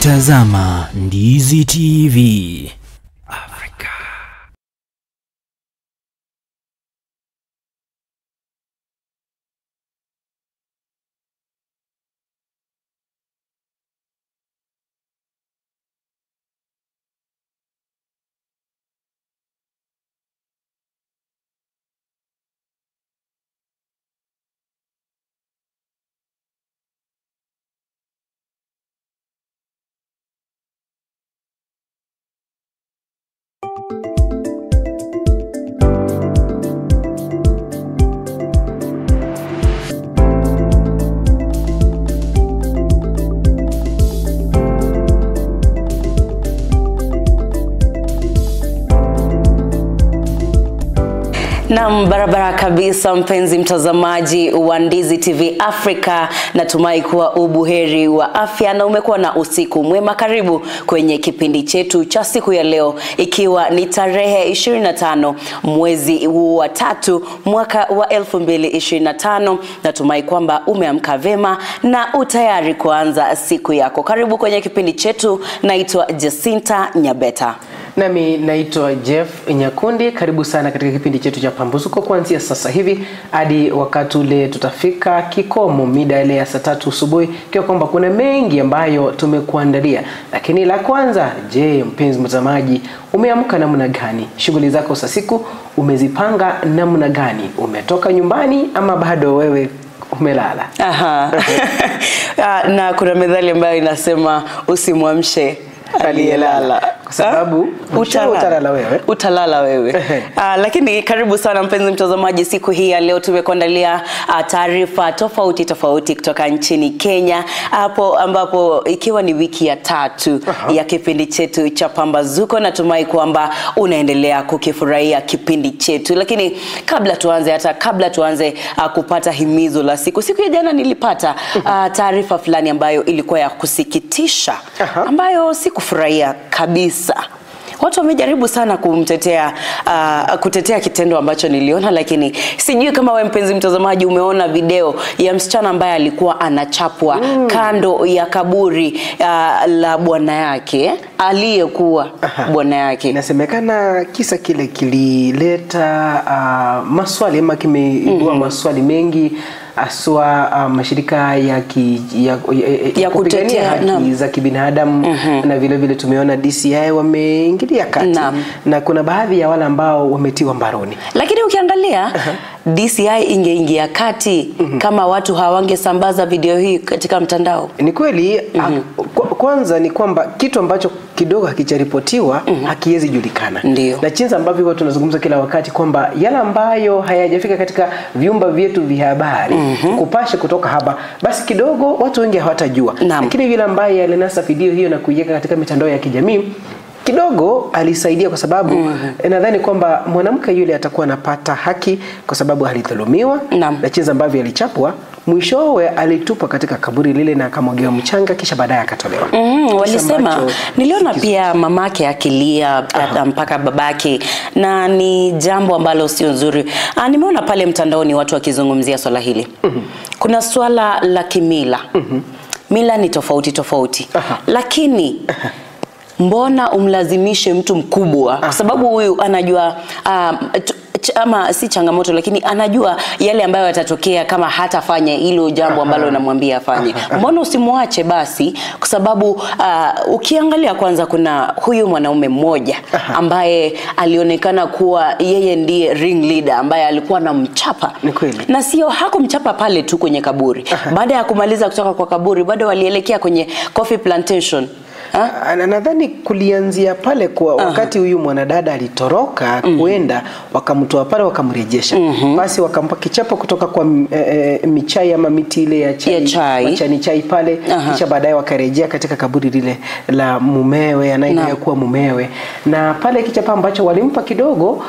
Unatazama Ndizi TV. Na barabara kabisa mpenzi mtazamaji wa Ndizi TV Africa, natumai kuwa ubuheri wa afya na umekuwa na usiku mwema. Karibu kwenye kipindi chetu cha siku ya leo, ikiwa ni tarehe 25 mwezi wa 3 mwaka wa 2025. Natumai kwamba umeamka vema na utayari kuanza siku yako. Karibu kwenye kipindi chetu. Naitwa Jacinta Nyabeta. Nami naitwa Jeff Nyakundi. Karibu sana katika kipindi chetu cha Pambazuko kuanzia sasa hivi hadi wakati ule tutafika kikomo mida ile ya saa 3 asubuhi, kwa kwamba kuna mengi ambayo tumekuandalia. Lakini la kwanza, je, mpenzi mtazamaji, umeamka namna gani? Shughuli zako za siku umezipanga namna gani? Umetoka nyumbani ama bado wewe umelala? Aha. Na kuna methali ambayo inasema usimwamshe aliyelala, kwa sababu utalala wewe. Lakini karibu sana mpenzi mtazamaji, siku hii ya leo tumekuandalia taarifa tofauti kutoka nchini Kenya, hapo ambapo ikiwa ni wiki ya 3 ya kipindi chetu cha Pambazuko. Natumai kwamba unaendelea kukifurahia kipindi chetu. Lakini kabla tuanze kupata himizo la siku ya jana, nilipata taarifa fulani ambayo ilikuwa ya kusikitisha, ambayo sikufurahia kabisa. Watu wamejaribu sana kutetea kitendo ambacho niliona, lakini sijui kama wewe mpenzi mtazamaji umeona video ya msichana ambaye alikuwa anachapwa kando ya kaburi la bwana yake, aliyekuwa bwana yake. Inasemekana kisa kile kilileta maswali ama kimeibua maswali mengi, aswa mashirika ya kutetea haki za kibinadamu, na vile vile tumeona DCI wameingilia kati, na kuna baadhi ya wale ambao wametiwa mbaroni. Lakini ukiangalia DCI ingeingia kati kama watu hawangesambaza video hii katika mtandao. Ni kweli. Kwanza ni kwamba kitu ambacho kidogo hakijaripotiwa hakiwezi julikana. Na jinsi ambavyo watu tunazungumza kila wakati kwamba yale ambayo hayajafika katika vyumba vyetu vya habari kupasha kutoka hapa, basi kidogo watu wengi hawatajua. Lakini yule ambaye alinasa video hiyo na kuiweka katika mitandao ya kijamii kidogo alisaidia, kwa sababu nadhani kwamba mwanamke yule atakuwa anapata haki, kwa sababu alidhulumiwa na jinsi ambavyo alichapwa. Mwishowe alitupa katika kaburi lile na akamwagiwa mchanga, kisha baadaye akatolewa. Walisema, niliona pia mamake akilia mpaka babake, na ni jambo ambalo sio nzuri. Nimeona pale mtandaoni watu wakizungumzia swala hili. Kuna swala la kimila. Mila ni tofauti. Lakini mbona umlazimishe mtu mkubwa, kwa sababu huyu anajua ama si changamoto, lakini anajua yale ambayo yatatokea kama hatafanya hilo jambo ambalo unamwambia afanye. Mbona usimwache basi? Kwa sababu ukiangalia kwanza, kuna huyu mwanaume mmoja ambaye alionekana kuwa yeye ndiye ring leader, ambaye alikuwa anamchapa. Na sio hakumchapa pale tu kwenye kaburi. Baada ya kumaliza kutoka kwa kaburi, bado walielekea kwenye coffee plantation. Nadhani kulianzia pale kwa wakati huyu mwanadada alitoroka kuenda, wakamtoa pale wakamrejesha. Basi wakampa kichapo kutoka kwa michai ama miti ile ya chai, machani chai pale. Kisha baadaye wakarejea katika kaburi lile la mumewe, anayekuwa mumewe. Na pale kichapo ambacho walimpa kidogo,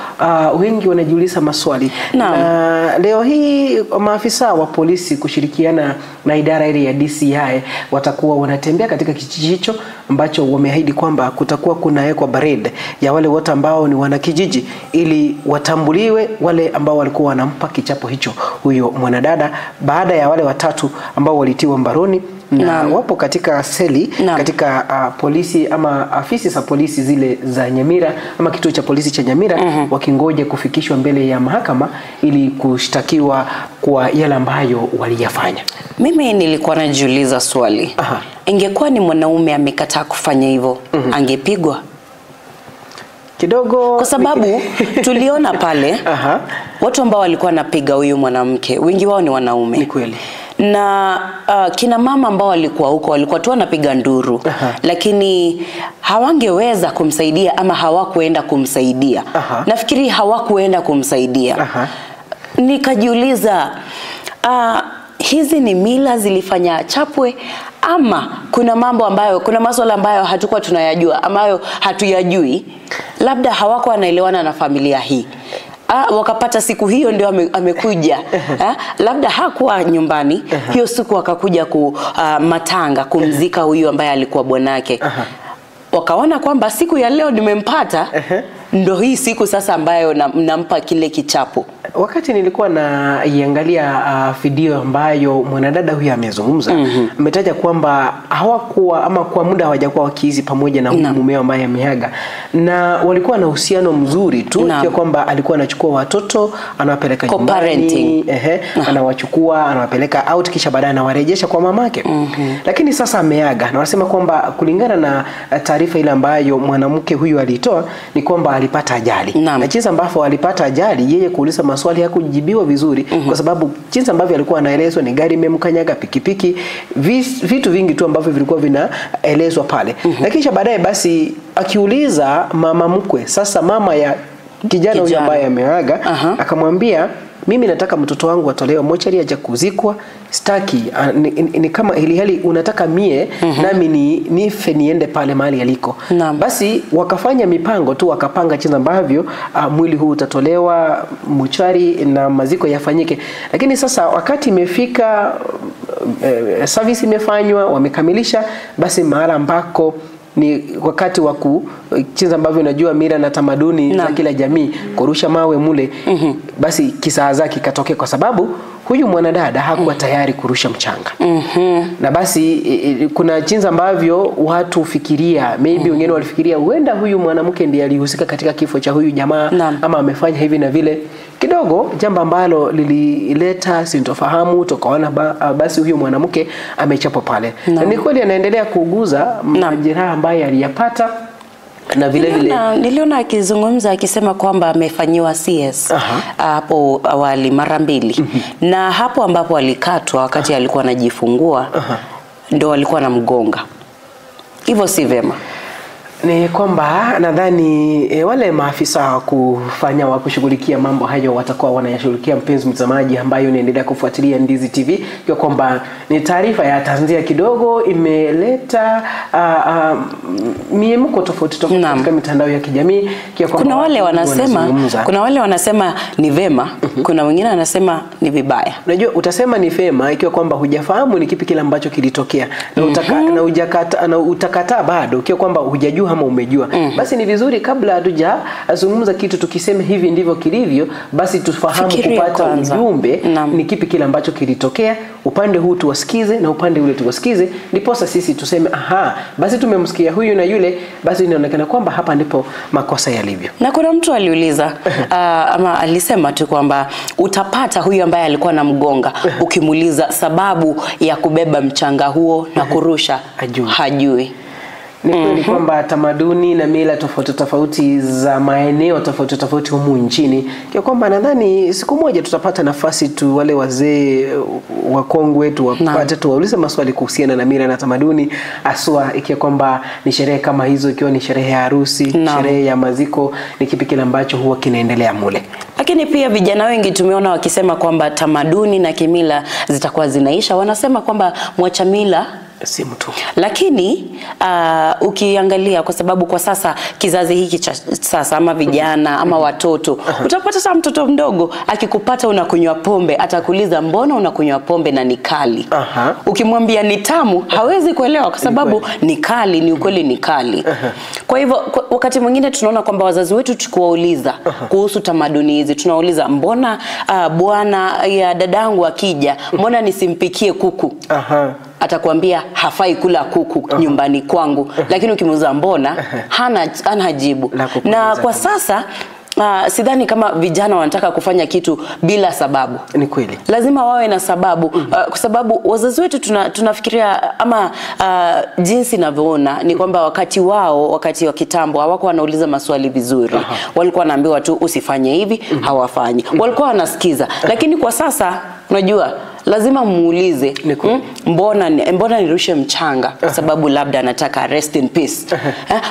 wengi wanajiuliza maswali. Na leo hii maafisa wa polisi kushirikiana na idara ile ya DCI watakuwa wanatembea katika kijiji hicho, ambacho wameahidi kwamba kutakuwa kunawekwa parade ya wale wote ambao ni wanakijiji, ili watambuliwe wale ambao walikuwa wanampa kichapo hicho huyo mwanadada, baada ya wale watatu ambao walitiwa mbaroni na wapo katika seli katika polisi ama afisi za polisi zile za Nyamira ama kituo cha polisi cha Nyamira wakingoja kufikishwa mbele ya mahakama ili kushtakiwa kwa yale ambayo waliyafanya. Mimi nilikuwa najiuliza swali. Ingekuwa ni mwanaume amekataa kufanya hivyo, angepigwa? Kidogo, kwa sababu tuliona pale watu ambao walikuwa wanapiga huyu mwanamke wengi wao ni wanaume. Ni kweli. Na kina mama ambao walikuwa huko walikuwa tu wanapiga nduru, lakini hawangeweza kumsaidia ama hawakuenda kumsaidia. Nafikiri hawakuenda kumsaidia. Nikajiuliza, hizi ni mila zilifanya chapwe ama kuna mambo ambayo, kuna masuala ambayo hatukuwa tunayajua, ambayo hatuyajui, labda hawako wanaelewana na familia hii. Wakapata siku hiyo ndio amekuja. Labda hakuwa nyumbani hiyo siku, wakakuja matanga kumzika huyu ambaye alikuwa bwanake. Wakaona kwamba siku ya leo nimempata, ndo hii siku sasa ambayo nampa kile kichapo. Wakati nilikuwa na iangalia video ambayo mwanadada huyu amezungumza, ametaja kwamba hawakuwa ama kwa muda hawajakuwa wakiishi pamoja na mume ambaye ameaga, na walikuwa na uhusiano mzuri tu, kwa kwamba alikuwa anachukua watoto anawapeleka nyumbani, anawachukua anawapeleka out, kisha baadaye anawarejesha kwa mamake. Lakini sasa ameaga, na wanasema kwamba kulingana na taarifa ile ambayo mwanamke huyu alitoa ni kwamba alipata ajali. Na jinsi ambavyo alipata ajali, yeye kuuliza maswali hakujibiwa vizuri, kwa sababu jinsi ambavyo alikuwa anaelezwa ni gari imemkanyaga, pikipiki, vitu vingi tu ambavyo vilikuwa vinaelezwa pale. Na kisha baadaye basi akiuliza mama mkwe, sasa mama ya kijana huyu ambaye ameaga, akamwambia, mimi nataka mtoto wangu atolewe mochari aje kuzikwa, staki ni kama hali unataka mie nami nife niende pale mahali aliko. Basi wakafanya mipango tu, wakapanga jinsi ambavyo mwili huu utatolewa mochari na maziko yafanyike. Lakini sasa wakati imefika, service imefanywa, wamekamilisha, basi mahala ambako ni wakati wa jinsi ambavyo unajua mila na tamaduni za kila jamii, kurusha mawe mule, basi kisaa zake katokea, kwa sababu huyu mwanadada hakuwa tayari kurusha mchanga. Na basi kuna jinsi ambavyo watu fikiria, maybe wengine walifikiria huenda huyu mwanamke ndiye alihusika katika kifo cha huyu jamaa, ama amefanya hivi na vile. Kidogo jambo ambalo lilileta sintofahamu, tukaona basi huyu mwanamke amechapwa pale. Na ni kweli anaendelea kuuguza majeraha ambayo aliyapata. Na vile vile niliona akizungumza akisema kwamba amefanyiwa CS hapo awali mara 2. Na hapo ambapo alikatwa wakati alikuwa anajifungua ndo alikuwa anamgonga. Hivyo si vema. Ni kwamba nadhani wale maafisa wa kushughulikia mambo hayo watakuwa wanayashughulikia, mpenzi mtazamaji ambayo unaendelea kufuatilia Ndizi TV, kwa kwamba ni taarifa ya tanzia kidogo imeleta miemko tofauti katika mitandao ya kijamii. Kuna wale wanasema ni vema, kuna wengine wanasema ni vibaya. Unajua utasema ni vema ikiwa kwamba hujafahamu ni kipi kile ambacho kilitokea, na utakataa bado ikiwa kwamba hujajua ama umejua. Basi ni vizuri kabla hatujazungumza kitu tukisema hivi ndivyo kilivyo, basi tufahamu kupata ujumbe ni kipi kile ambacho kilitokea, upande huu tuwasikize na upande ule tuwasikize, ndipo sisi tuseme basi tumemsikia huyu na yule, basi inaonekana kwamba hapa ndipo makosa yalivyo. Na kuna mtu aliuliza ama alisema tu kwamba utapata huyu ambaye alikuwa na mgonga, ukimuuliza sababu ya kubeba mchanga huo na kurusha, hajui. Ni kweli kwamba tamaduni na mila tofauti za maeneo tofauti humu nchini, kwa kwamba nadhani siku moja tutapata nafasi tu wale wazee wakongwe wetu wapate tuwaulize maswali kuhusiana na mila na tamaduni, aswa ikiwa kwamba ni sherehe kama hizo, ikiwa ni sherehe ya harusi, sherehe ya maziko, ni kipi kile ambacho huwa kinaendelea mule. Lakini pia vijana wengi tumeona wakisema kwamba tamaduni na kimila zitakuwa zinaisha. Wanasema kwamba mwacha mila si mtu. Lakini ukiangalia, kwa sababu kwa sasa kizazi hiki cha sasa ama vijana ama watoto, utapata sana mtoto mdogo akikupata unakunywa pombe, atakuuliza mbona unakunywa pombe na ni kali. Ukimwambia ni tamu, hawezi kuelewa kwa sababu ni kali, ni ukweli ni kali. Kwa hivyo wakati mwingine tunaona kwamba wazazi wetu tukiwauliza kuhusu tamaduni hizi, tunauliza mbona bwana ya dadangu akija, mbona nisimpikie kuku? atakwambia hafai kula kuku nyumbani kwangu, lakini ukimuuliza mbona, hana jibu. Na kwa sasa sidhani kama vijana wanataka kufanya kitu bila sababu. Ni kweli. Lazima wawe na sababu, kwa sababu wazazi wetu tunafikiria ama jinsi ninavyoona ni kwamba wakati wa kitambo hawako wanauliza maswali vizuri. Walikuwa wanaambiwa tu usifanye hivi, hawafanyi. Walikuwa wanasikiza. Lakini kwa sasa unajua lazima muulize, mbona nirushe mchanga kwa sababu labda anataka rest in peace.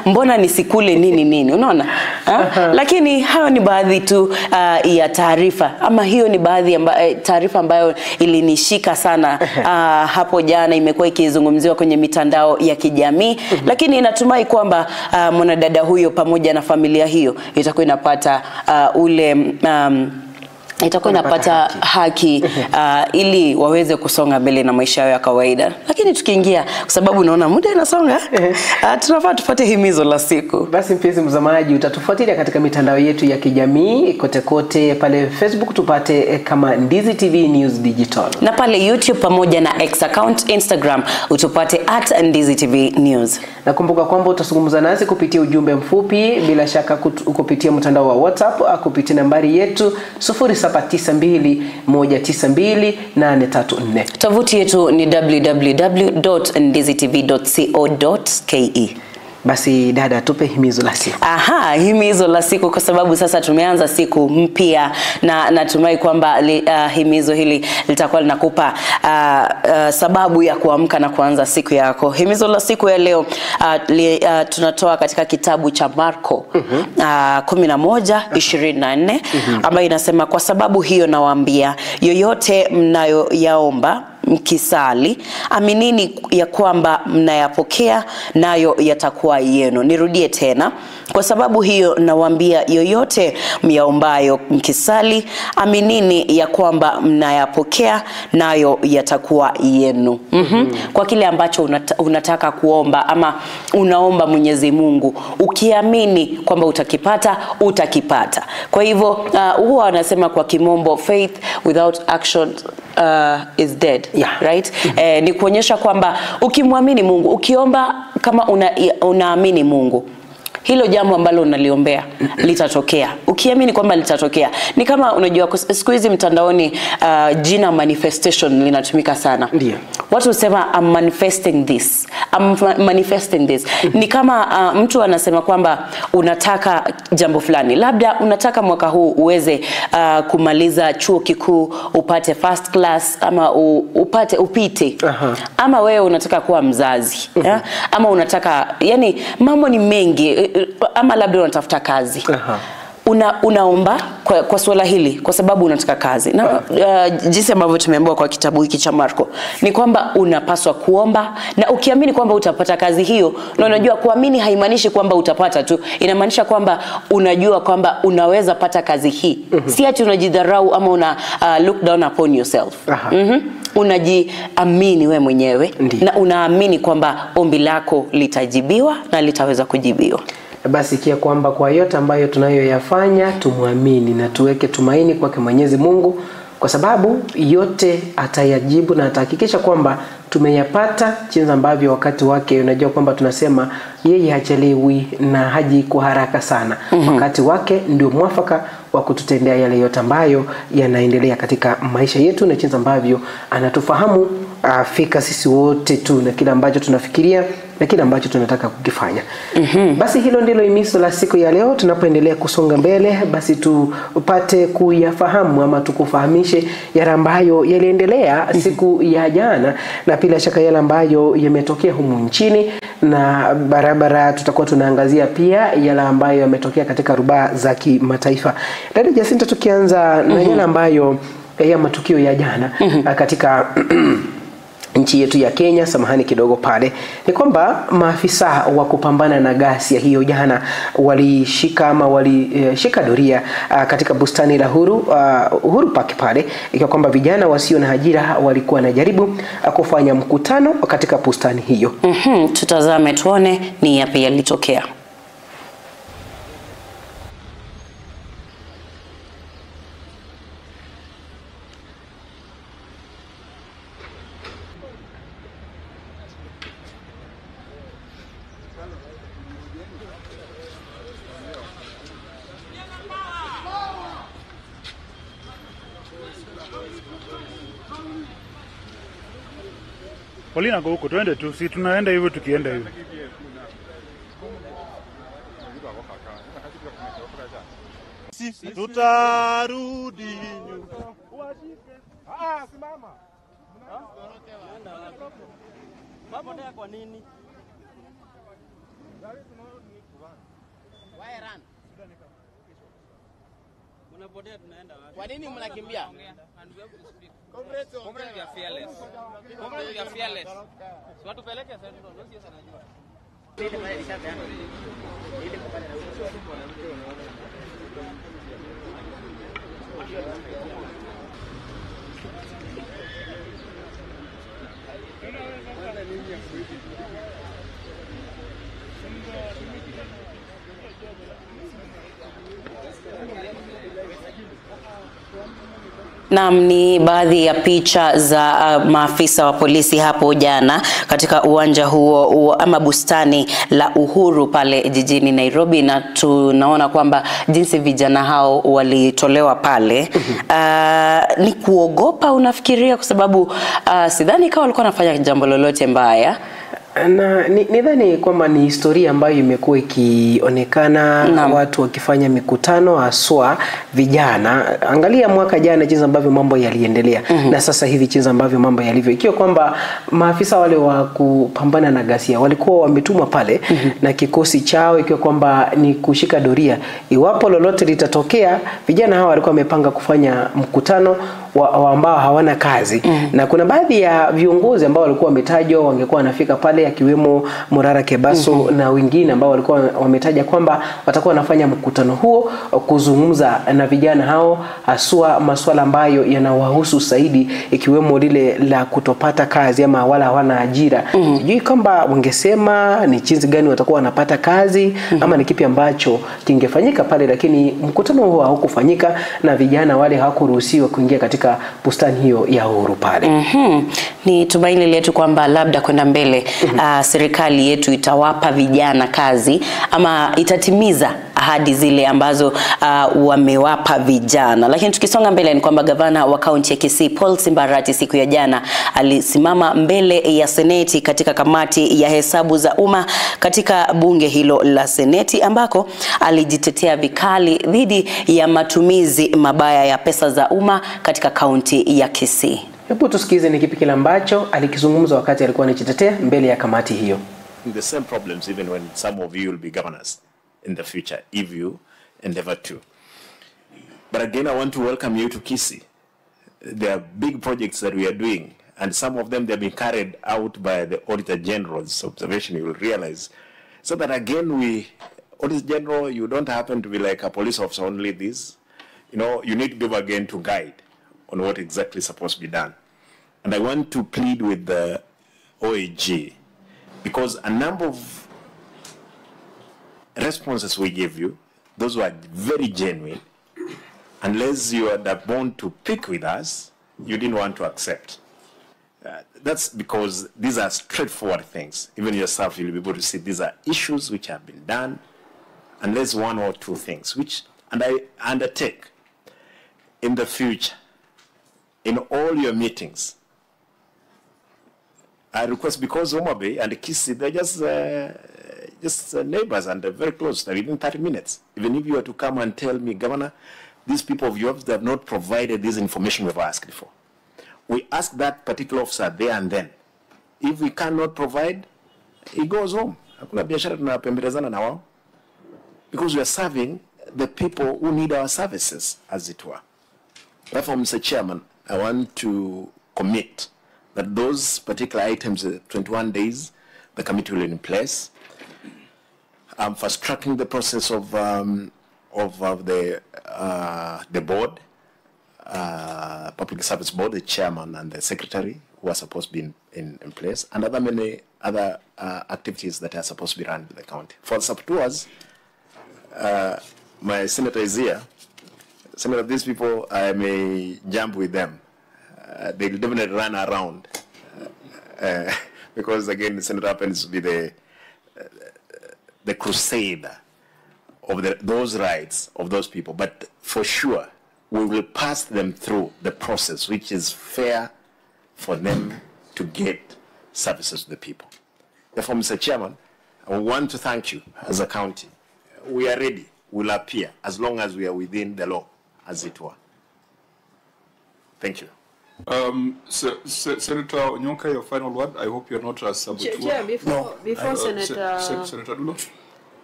Mbona nisikule nini, unaona? Lakini hayo ni baadhi tu ya taarifa, ama hiyo ni baadhi ya taarifa ambayo ilinishika sana hapo jana, imekuwa ikizungumziwa kwenye mitandao ya kijamii. Lakini natumai kwamba mwanadada huyo pamoja na familia hiyo itakuwa inapata itakuwa inapata haki ili waweze kusonga mbele na maisha yao ya kawaida. Lakini tukiingia, kwa sababu unaona muda inasonga, tunafaa tupate himizo la siku. Basi mpenzi mtazamaji, utatufuatilia katika mitandao yetu ya kijamii kote pale Facebook tupate kama Ndizi TV News Digital, na pale YouTube pamoja na X account Instagram utupate @Ndizi TV News. Na kumbuka kwamba utazungumza nasi kupitia ujumbe mfupi, bila shaka kupitia mtandao wa WhatsApp kupitia nambari yetu 0792192834. Tovuti yetu ni www.ndizitv.co.ke. Basi dada, tupe himizo la siku. Himizo la siku, kwa sababu sasa tumeanza siku mpya, na natumai kwamba himizo hili litakuwa linakupa sababu ya kuamka na kuanza siku yako. Himizo la siku ya leo tunatoa katika kitabu cha Marko 11:24 ambayo inasema, kwa sababu hiyo nawaambia, yoyote mnayoyaomba mkisali, aminini ya kwamba mnayapokea, nayo yatakuwa yenu. Nirudie tena, kwa sababu hiyo nawaambia, yoyote myaombayo mkisali, aminini ya kwamba mnayapokea, nayo yatakuwa yenu. Kwa kile ambacho unataka kuomba ama unaomba Mwenyezi Mungu, ukiamini kwamba utakipata. Kwa hivyo huwa wanasema kwa kimombo, faith without action is dead. Right? Ni kuonyesha kwamba ukimwamini Mungu, ukiomba kama unaamini Mungu, hilo jambo ambalo unaliombea litatokea. Ukiamini kwamba litatokea. Ni kama unajua siku hizi mtandaoni jina manifestation linatumika sana. Ndio. Watu husema I'm manifesting this. I'm manifesting this. Ni kama mtu anasema kwamba unataka jambo fulani. Labda unataka mwaka huu uweze kumaliza chuo kikuu, upate first class, ama upite. Ama wewe unataka kuwa mzazi. Ama unataka, yani mambo ni mengi. Ama labda unatafuta kazi. Unaomba kwa swala hili kwa sababu unataka kazi. Na jinsi ambavyo tumeambiwa kwa kitabu hiki cha Marko ni kwamba unapaswa kuomba, na ukiamini kwamba utapata kazi hiyo. Na unajua kuamini haimaanishi kwamba utapata tu, inamaanisha kwamba unajua kwamba unaweza pata kazi hii. Si ati unajidharau ama una look down upon yourself. Unajiamini wewe mwenyewe. Na unaamini kwamba ombi lako litajibiwa na litaweza kujibiwa. Basi kia kwamba kwa yote ambayo tunayoyafanya tumwamini na tuweke tumaini kwake Mwenyezi Mungu, kwa sababu yote atayajibu na atahakikisha kwamba tumeyapata jinsi ambavyo wakati wake. Unajua kwamba tunasema yeye hachelewi na haji kwa haraka sana. Wakati wake ndio mwafaka wa kututendea yale yote ambayo yanaendelea katika maisha yetu, na jinsi ambavyo anatufahamu afika sisi wote tu na kila ambacho tunafikiria na kila ambacho tunataka kukifanya. Basi hilo ndilo himizo la siku ya leo. Tunapoendelea kusonga mbele, basi tupate kuyafahamu ama tukufahamishe yale ambayo yaliendelea siku ya jana, na bila shaka yale ambayo yametokea humu nchini, na barabara tutakuwa tunaangazia pia yale ambayo yametokea katika rubaa za kimataifa. Dada Jacinta, tukianza na yale ambayo ya matukio ya jana katika nchi yetu ya Kenya, samahani kidogo pale, ni kwamba maafisa wa kupambana na ghasia hiyo jana walishika doria katika bustani la Uhuru Park pale, ikiwa kwamba vijana wasio na ajira walikuwa wanajaribu kufanya mkutano katika bustani hiyo. Tutazame tuone ni yapi yalitokea. Paulina go huko, tuende tu, si tunaenda hivyo tukienda hivyo. Tutarudi nyuma. Simama. Baba ndio kwa nini? Why run? Mnapotea tunaenda wapi? Kwa nini mnakimbia? Comrades are fearless. Comrades are fearless. Watu peleke sasa ndio sio sana jua. Naam, ni baadhi ya picha za maafisa wa polisi hapo jana katika uwanja huo ama bustani la Uhuru pale jijini Nairobi, na tunaona kwamba jinsi vijana hao walitolewa pale. Ni kuogopa unafikiria, kwa sababu sidhani kama walikuwa wanafanya jambo lolote mbaya. Na nidhani kwamba ni historia ambayo imekuwa ikionekana watu wakifanya mikutano haswa vijana. Angalia mwaka jana jinsi ambavyo mambo yaliendelea na sasa hivi jinsi ambavyo mambo yalivyo. Ikiwa kwamba maafisa wale wa kupambana na ghasia walikuwa wametumwa pale na kikosi chao, ikiwa kwamba ni kushika doria iwapo lolote litatokea. Vijana hawa walikuwa wamepanga kufanya mkutano wa ambao hawana kazi na kuna baadhi ya viongozi ambao walikuwa wametajwa wangekuwa wanafika pale, akiwemo Morara Kebaso na wengine ambao walikuwa wametaja kwamba watakuwa wanafanya mkutano huo kuzungumza na vijana hao haswa masuala ambayo yanawahusu zaidi, ikiwemo lile la kutopata kazi ama wala hawana ajira. Sijui kwamba wangesema ni jinsi gani watakuwa wanapata kazi ama ni kipi ambacho kingefanyika pale, lakini mkutano huo haukufanyika na vijana wale hawakuruhusiwa kuingia katika bustani hiyo ya Uhuru pale. Ni tumaini letu kwamba labda kwenda mbele serikali yetu itawapa vijana kazi ama itatimiza ahadi zile ambazo wamewapa vijana. Lakini tukisonga mbele ni kwamba gavana wa kaunti ya Kisii Paul Simbarati siku ya jana alisimama mbele ya seneti katika kamati ya hesabu za umma katika bunge hilo la seneti, ambako alijitetea vikali dhidi ya matumizi mabaya ya pesa za umma katika kaunti ya Kisii. Hebu tusikize ni kipi kile ambacho alikizungumza wakati alikuwa anajitetea mbele ya kamati hiyo. The same problems even when some of you will be governors in the future if you endeavor to. But again, I want to welcome you to Kisii. There are big projects that we are doing, and some of them they have been carried out by the Auditor General's observation, you will realize. So that again, Auditor General, you don't happen to be like a police officer only this. You know, you need to give again to guide on what exactly is supposed to be done. And I want to plead with the OAG, because a number of responses we give you, those were very genuine. Unless you had a bone to pick with us, you didn't want to accept. That's because these are straightforward things. Even yourself, you'll be able to see these are issues which have been done, unless one or two things, and I undertake in the future, in all your meetings, I request, because Homa Bay and Kisii, they're just neighbors and they're very close, they're within 30 minutes. Even if you were to come and tell me, Governor, these people of yours, they have not provided this information we've asked for. We ask that particular officer there and then. If we cannot provide, he goes home. Because we are serving the people who need our services, as it were. Therefore, Mr. Chairman, I want to commit that those particular items, 21 days, the committee will be in place. I'm fast tracking the process of the board, Public Service Board, the chairman and the secretary, who are supposed to be in place, and many other activities that are supposed to be run by the county. For saboteurs, my senator is here. Some of these people, I may jump with them. They'll definitely run around because, again, the senator happens to be the crusader of those rights of those people. But for sure, we will pass them through the process, which is fair for them to get services to the people. Therefore, Mr. Chairman, I want to thank you as a county. We are ready. We'll appear as long as we are within the law, as it were. Thank you. Senator Onyonka, your final word. I hope you're not a saboteur. Chair, before Senator Dulo.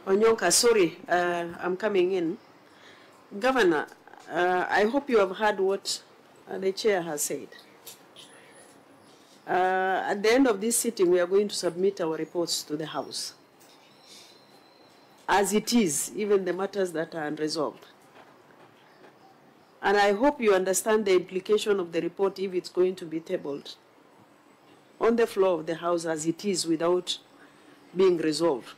Onyonka, sorry, I'm coming in. Governor, I hope you have heard what the chair has said. At the end of this sitting, we are going to submit our reports to the House. As it is, even the matters that are unresolved. And I hope you understand the implication of the report if it's going to be tabled on the floor of the House as it is without being resolved.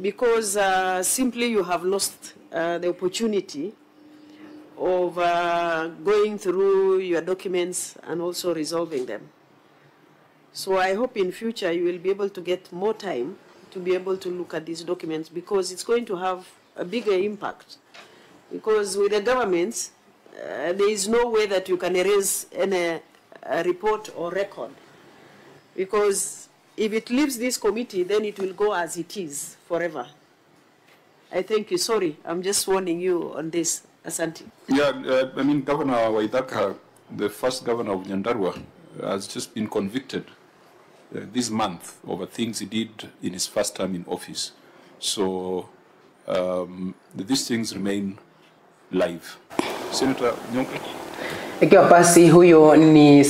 Because simply you have lost the opportunity of going through your documents and also resolving them. So I hope in future you will be able to get more time to be able to look at these documents, because it's going to have a bigger impact. Because with the governments, there is no way that you can erase any report or record. Because if it leaves this committee, then it will go as it is forever. I thank you. Sorry, I'm just warning you on this. Asante. Yeah, I mean, Governor Waithaka, the first governor of Nyandarua, has just been convicted this month over things he did in his first term in office. So these things remain live. Senator Nyonka. Ikiwa basi huyo ni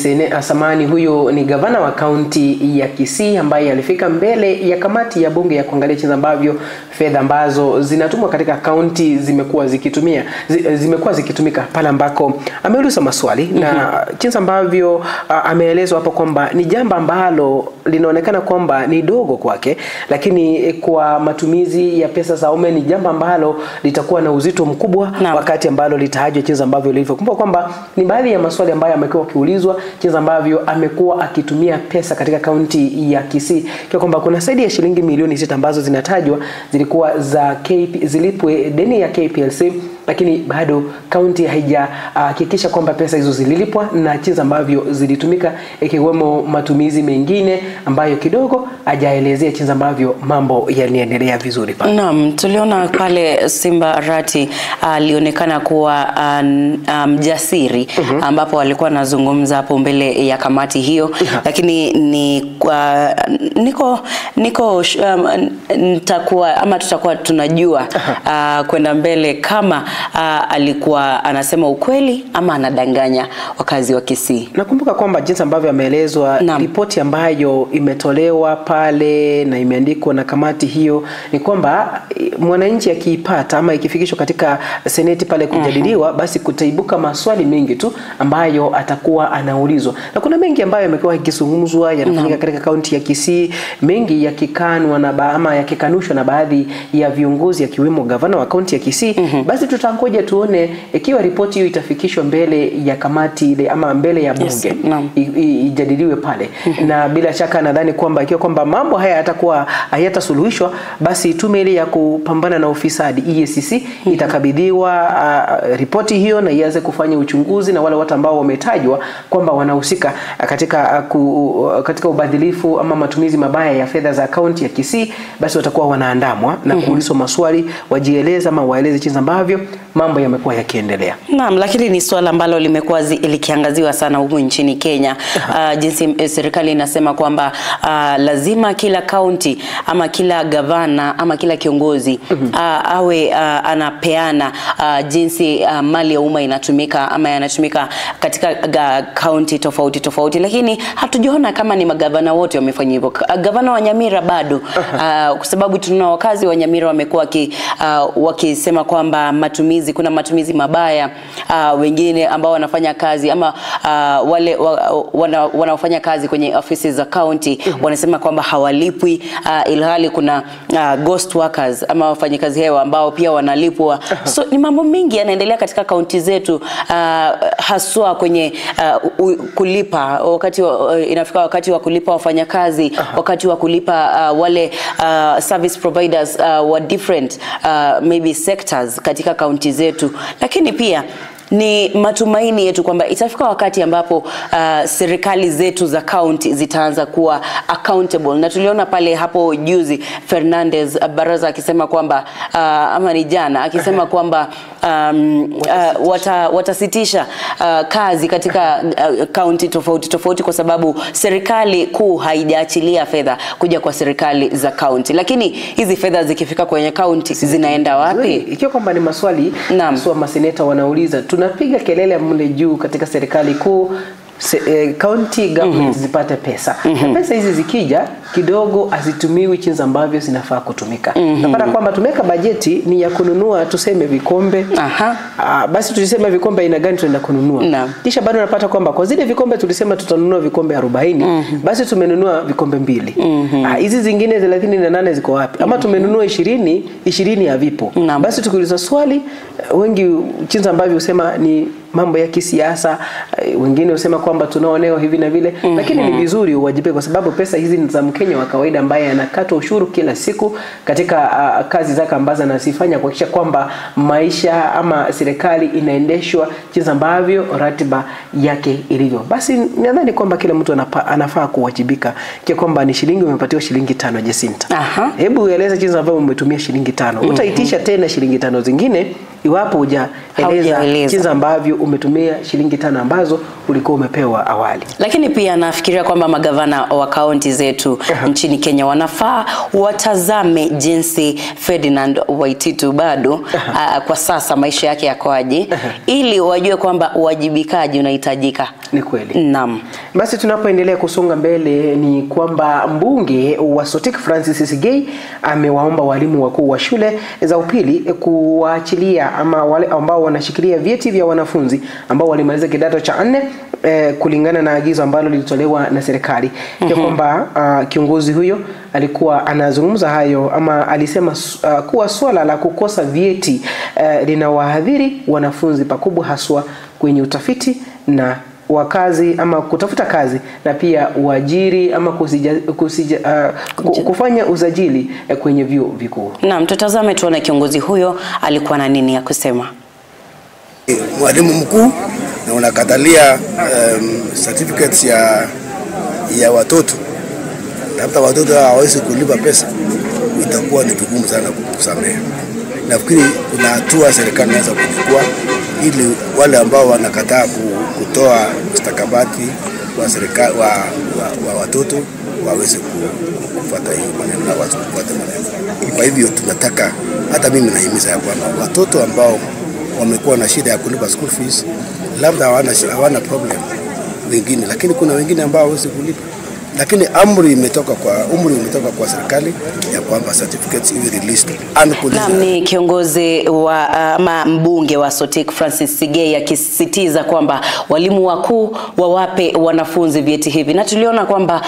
huyo ni gavana wa kaunti ya Kisii ambaye alifika mbele ya kamati ya bunge ya kuangalia jinsi ambavyo fedha ambazo zinatumwa katika kaunti zimekuwa zikitumika pale ambako ameuliza maswali na jinsi ambavyo ameelezwa hapo kwamba ni jambo ambalo linaonekana kwamba ni dogo kwake, lakini kwa matumizi ya pesa za umma ni jambo ambalo litakuwa na uzito mkubwa wakati ambalo litajwa jinsi ambavyo lilivyo. Kumbuka kwamba ni baadhi ya maswali ambayo amekuwa akiulizwa jinsi ambavyo amekuwa akitumia pesa katika kaunti ya Kisii, kwa kwamba kuna zaidi ya shilingi milioni 6 ambazo zinatajwa zilikuwa zilipwe deni ya KPLC, lakini bado kaunti haijahakikisha kwamba pesa hizo zililipwa na jinsi ambavyo zilitumika, ikiwemo matumizi mengine ambayo kidogo hajaelezea jinsi ambavyo mambo yanaendelea vizuri pale. Naam, tuliona pale Simba Arati alionekana kuwa mjasiri ambapo alikuwa anazungumza hapo mbele ya kamati hiyo, lakini tutakuwa tunajua kwenda mbele kama alikuwa anasema ukweli ama anadanganya wakazi wa Kisii. Nakumbuka kwamba jinsi ambavyo ameelezwa ripoti ambayo imetolewa pale na imeandikwa na kamati hiyo ni kwamba mwananchi akiipata ama ikifikishwa katika seneti pale kujadiliwa, basi kutaibuka maswali mengi tu ambayo atakuwa anaulizwa. Na kuna mengi ambayo yamekuwa yakizungumzwa yanafanyika katika kaunti ya Kisii, mengi yakikanwa na ama yakikanushwa na baadhi ya viongozi akiwemo gavana wa kaunti ya Kisii. Basi tutangoja tuone ikiwa ripoti hiyo itafikishwa mbele ya kamati ile ama mbele ya bunge ijadiliwe pale. Na bila shaka nadhani kwamba ikiwa kwamba mambo haya yatakuwa hayatasuluhishwa, basi tume ile ya kupambana na ufisadi EACC itakabidhiwa ripoti hiyo na ianze kufanya uchunguzi, na wale watu ambao wametajwa kwamba wanahusika katika ubadhilifu ama matumizi mabaya ya fedha za kaunti ya Kisii, basi watakuwa wanaandamwa na kuulizwa maswali, wajieleza ama waeleze jinsi ambavyo mambo yamekuwa yakiendelea. Naam, lakini ni swala ambalo limekuwa likiangaziwa sana huko nchini Kenya. Jinsi serikali inasema kwamba lazima kila kaunti ama kila gavana ama kila kiongozi awe anapeana jinsi mali ya umma inatumika ama yanatumika katika kaunti tofauti tofauti, lakini hatujaona kama ni magavana wote wamefanya hivyo. Gavana wa Nyamira bado kwa sababu tuna wakazi wa Nyamira wamekuwa wakisema kwamba kuna matumizi mabaya, wengine ambao wanafanya kazi ama wale wanaofanya kazi kwenye ofisi za county wanasema kwamba hawalipwi, ilhali kuna ghost workers ama wafanyikazi hewa ambao pia wanalipwa. So ni mambo mengi yanaendelea katika kaunti zetu, haswa kwenye kulipa inafika wakati wa kulipa wafanyakazi, wakati wa kulipa wale service providers wa different maybe sectors katika kaunti zetu. Lakini pia ni matumaini yetu kwamba itafika wakati ambapo serikali zetu za county zitaanza kuwa accountable, na tuliona pale hapo juzi Fernandez Baraza akisema kwamba ama ni jana akisema kwamba watasitisha kazi katika county tofauti kwa sababu serikali kuu haijaachilia fedha kuja kwa serikali za county. Lakini hizi fedha zikifika kwenye county zinaenda wapi? Ikiwa kwamba ni maswali sio maseneta wanauliza, tunapiga kelele mle juu katika serikali kuu county government zipate pesa. Na pesa hizi zikija kidogo hazitumiwi jinsi ambavyo zinafaa kutumika. Napata kwamba tumeka bajeti ni ya kununua tuseme vikombe. Basi tulisema vikombe aina gani tunaenda kununua. Kisha bado napata kwamba kwa zile vikombe tulisema tutanunua vikombe 40, basi tumenunua vikombe 2. Hizi zingine 38 ziko wapi? Ama tumenunua 20 havipo. Basi tukiuliza swali wengi jinsi ambavyo usema ni mambo ya kisiasa, wengine usema kwamba tunaonewa hivi na vile, lakini ni vizuri uwajibike kwa sababu pesa hizi ni za Mkenya wa kawaida ambaye anakata ushuru kila siku katika kazi zake ambazo anazifanya kuhakikisha kwamba maisha ama serikali inaendeshwa jinsi ambavyo ratiba yake ilivyo. Basi nadhani kwamba kila mtu anafaa kuwajibika kwa kwamba ni shilingi umepatiwa shilingi 5 Jacinta. Hebu ueleze jinsi ambavyo umetumia shilingi 5. Utaitisha tena shilingi 5 zingine iwapo hujaeleza jinsi ambavyo umetumia shilingi 5 ambazo ulikuwa umepewa awali. Lakini pia nafikiria kwamba magavana wa kaunti zetu nchini Kenya wanafaa watazame jinsi Ferdinand Waititu bado kwa sasa maisha yake yakoaje, ili wajue kwamba uwajibikaji unahitajika. Ni kweli. Naam. Basi tunapoendelea kusonga mbele ni kwamba mbunge wa Sotik Francis Sigei amewaomba walimu wakuu wa shule za upili kuwaachilia ama wale ambao wanashikilia vyeti vya wanafunzi ambao walimaliza kidato cha 4 kulingana na agizo ambalo lilitolewa na serikali. Ya kwamba kiongozi huyo alikuwa anazungumza hayo ama alisema kuwa swala la kukosa vyeti linawaathiri wanafunzi pakubwa haswa kwenye utafiti na wakazi ama kutafuta kazi na pia uajiri ama kufanya usajili kwenye vyuo vikuu. Naam, tutazame tuone kiongozi huyo alikuwa na nini ya kusema. Mwalimu mkuu na unakatalia certificates ya watoto. Labda watoto hawawezi kulipa pesa, itakuwa ni vigumu sana kusamehe. Nafikiri kuna hatua serikali inaweza kuchukua ili wale ambao wanakataa kutoa stakabadhi wa serikali wa watoto waweze kufuata hiyo maneno na watu kufuata maneno. Kwa hivyo tunataka, hata mimi nahimiza kwamba watoto ambao wamekuwa na shida ya kulipa school fees labda hawana problem wengine, lakini kuna wengine ambao hawezi kulipa. Lakini umri imetoka kwa serikali ya kwamba certificates iwe released. Ni kiongozi wa ama mbunge wa Sotik Francis Sigei akisisitiza kwamba walimu wakuu wawape wanafunzi vyeti hivi. Na tuliona kwamba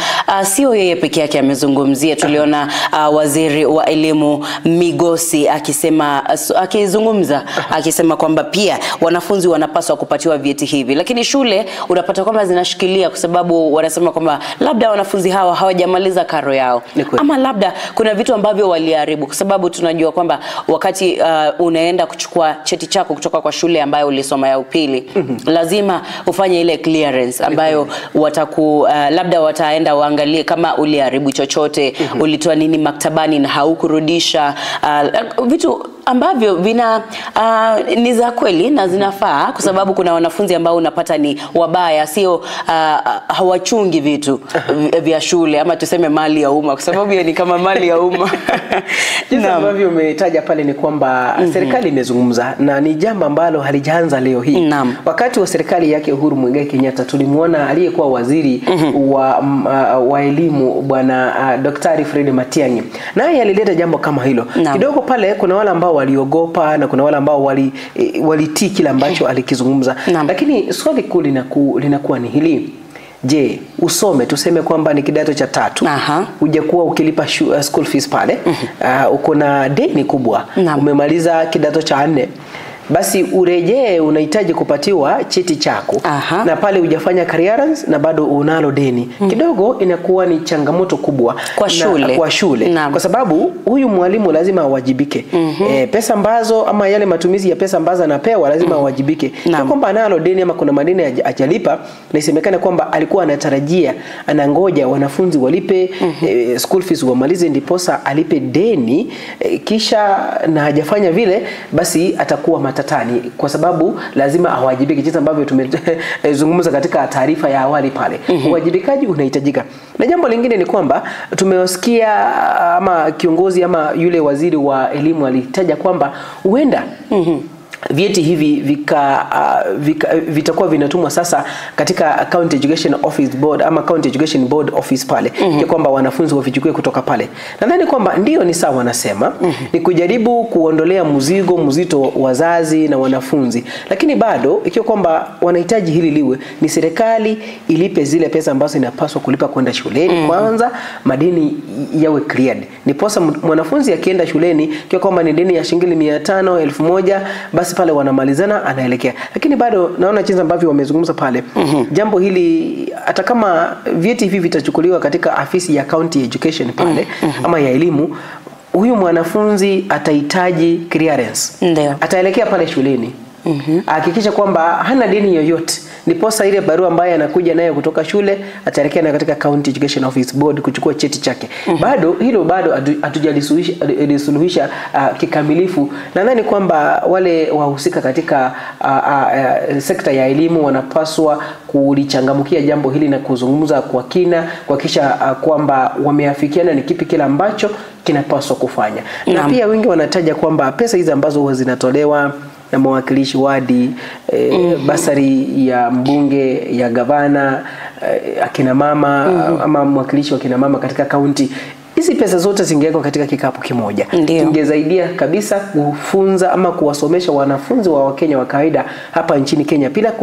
sio yeye peke yake amezungumzia, tuliona waziri wa elimu Migosi akisema kwamba pia wanafunzi wanapaswa kupatiwa vyeti hivi. Lakini shule unapata kwamba zinashikilia kwa sababu wanasema kwamba labda wanafunzi hawa hawajamaliza karo yao, ama labda kuna vitu ambavyo waliharibu, kwa sababu tunajua kwamba wakati unaenda kuchukua cheti chako kutoka kwa shule ambayo ulisoma ya upili, lazima ufanye ile clearance ambayo labda wataenda waangalie kama uliharibu chochote, ulitoa nini maktabani na haukurudisha, vitu ambavyo ni za kweli na zinafaa, kwa sababu kuna wanafunzi ambao unapata ni wabaya, sio hawachungi vitu vya shule ama tuseme mali ya umma, kwa sababu ni kama mali ya umma. Jinsi ambavyo umetaja pale ni kwamba serikali imezungumza na ni jambo ambalo halijaanza leo hii. Wakati wa serikali yake Uhuru Muigai Kenyatta tulimuona aliyekuwa waziri wa elimu bwana Daktari Fred Matiang'i, naye alileta jambo kama hilo. Kidogo pale kuna wale ambao waliogopa na kuna wale ambao walitii kile ambacho alikizungumza. Lakini swali kuu linakuwa ni hili: je, usome tuseme kwamba ni kidato cha 3, hujakuwa ukilipa school fees pale, uko na deni kubwa, umemaliza kidato cha 4, basi urejee, unahitaji kupatiwa cheti chako. Na pale hujafanya clearance na bado unalo deni. Kidogo inakuwa ni changamoto kubwa kwa shule. Kwa sababu huyu mwalimu lazima awajibike. Pesa ambazo ama yale matumizi ya pesa ambazo anapewa lazima awajibike. Kwa kwamba analo deni ama kuna madeni hajalipa, na isemekana kwamba alikuwa anatarajia, anangoja wanafunzi walipe school fees wamalize ndiposa alipe deni, kisha na hajafanya vile, basi atakuwa matatani, kwa sababu lazima awajibike, jinsi ambavyo tumezungumza katika taarifa ya awali pale. Uwajibikaji unahitajika. Na jambo lingine ni kwamba tumewasikia ama kiongozi ama yule waziri wa elimu alitaja kwamba huenda vyeti hivi vitakuwa vinatumwa sasa katika County Education Office Board ama County Education Board Office pale, kwa kwamba wanafunzi wavichukue kutoka pale. Nadhani kwamba ndio ni sawa, wanasema ni kujaribu kuondolea mzigo mzito wazazi na wanafunzi, lakini bado ikiwa kwamba wanahitaji hili liwe ni serikali ilipe zile pesa ambazo inapaswa kulipa kwenda shuleni. Kwanza madeni yawe cleared, niposa mwanafunzi akienda shuleni kwa kwamba ni deni ya shilingi 500, 1000, basi pale wanamalizana anaelekea. Lakini bado naona jinsi ambavyo wamezungumza pale, jambo hili hata kama vyeti hivi vitachukuliwa katika afisi ya County Education pale ama ya elimu, huyu mwanafunzi atahitaji clearance. Ataelekea pale shuleni, hakikisha kwamba hana deni yoyote, niposa ile barua ambayo anakuja nayo kutoka shule ataelekea na katika County Education Office Board kuchukua cheti chake. Bado hilo hatujalisuhisha kikamilifu. Nadhani kwamba wale wahusika katika sekta ya elimu wanapaswa kulichangamkia jambo hili na kuzungumza kwa kina, kuhakikisha kwamba wameafikiana ni kipi kile ambacho kinapaswa kufanya. Na pia wengi wanataja kwamba pesa hizi ambazo huwa zinatolewa na mawakilishi wadi, basari ya mbunge, ya gavana, akina mama ama mwakilishi wa kina mama katika kaunti, hizi pesa zote zingewekwa katika kikapu kimoja. Ingesaidia kabisa kufunza ama kuwasomesha wanafunzi wa Wakenya wa kawaida hapa nchini Kenya bila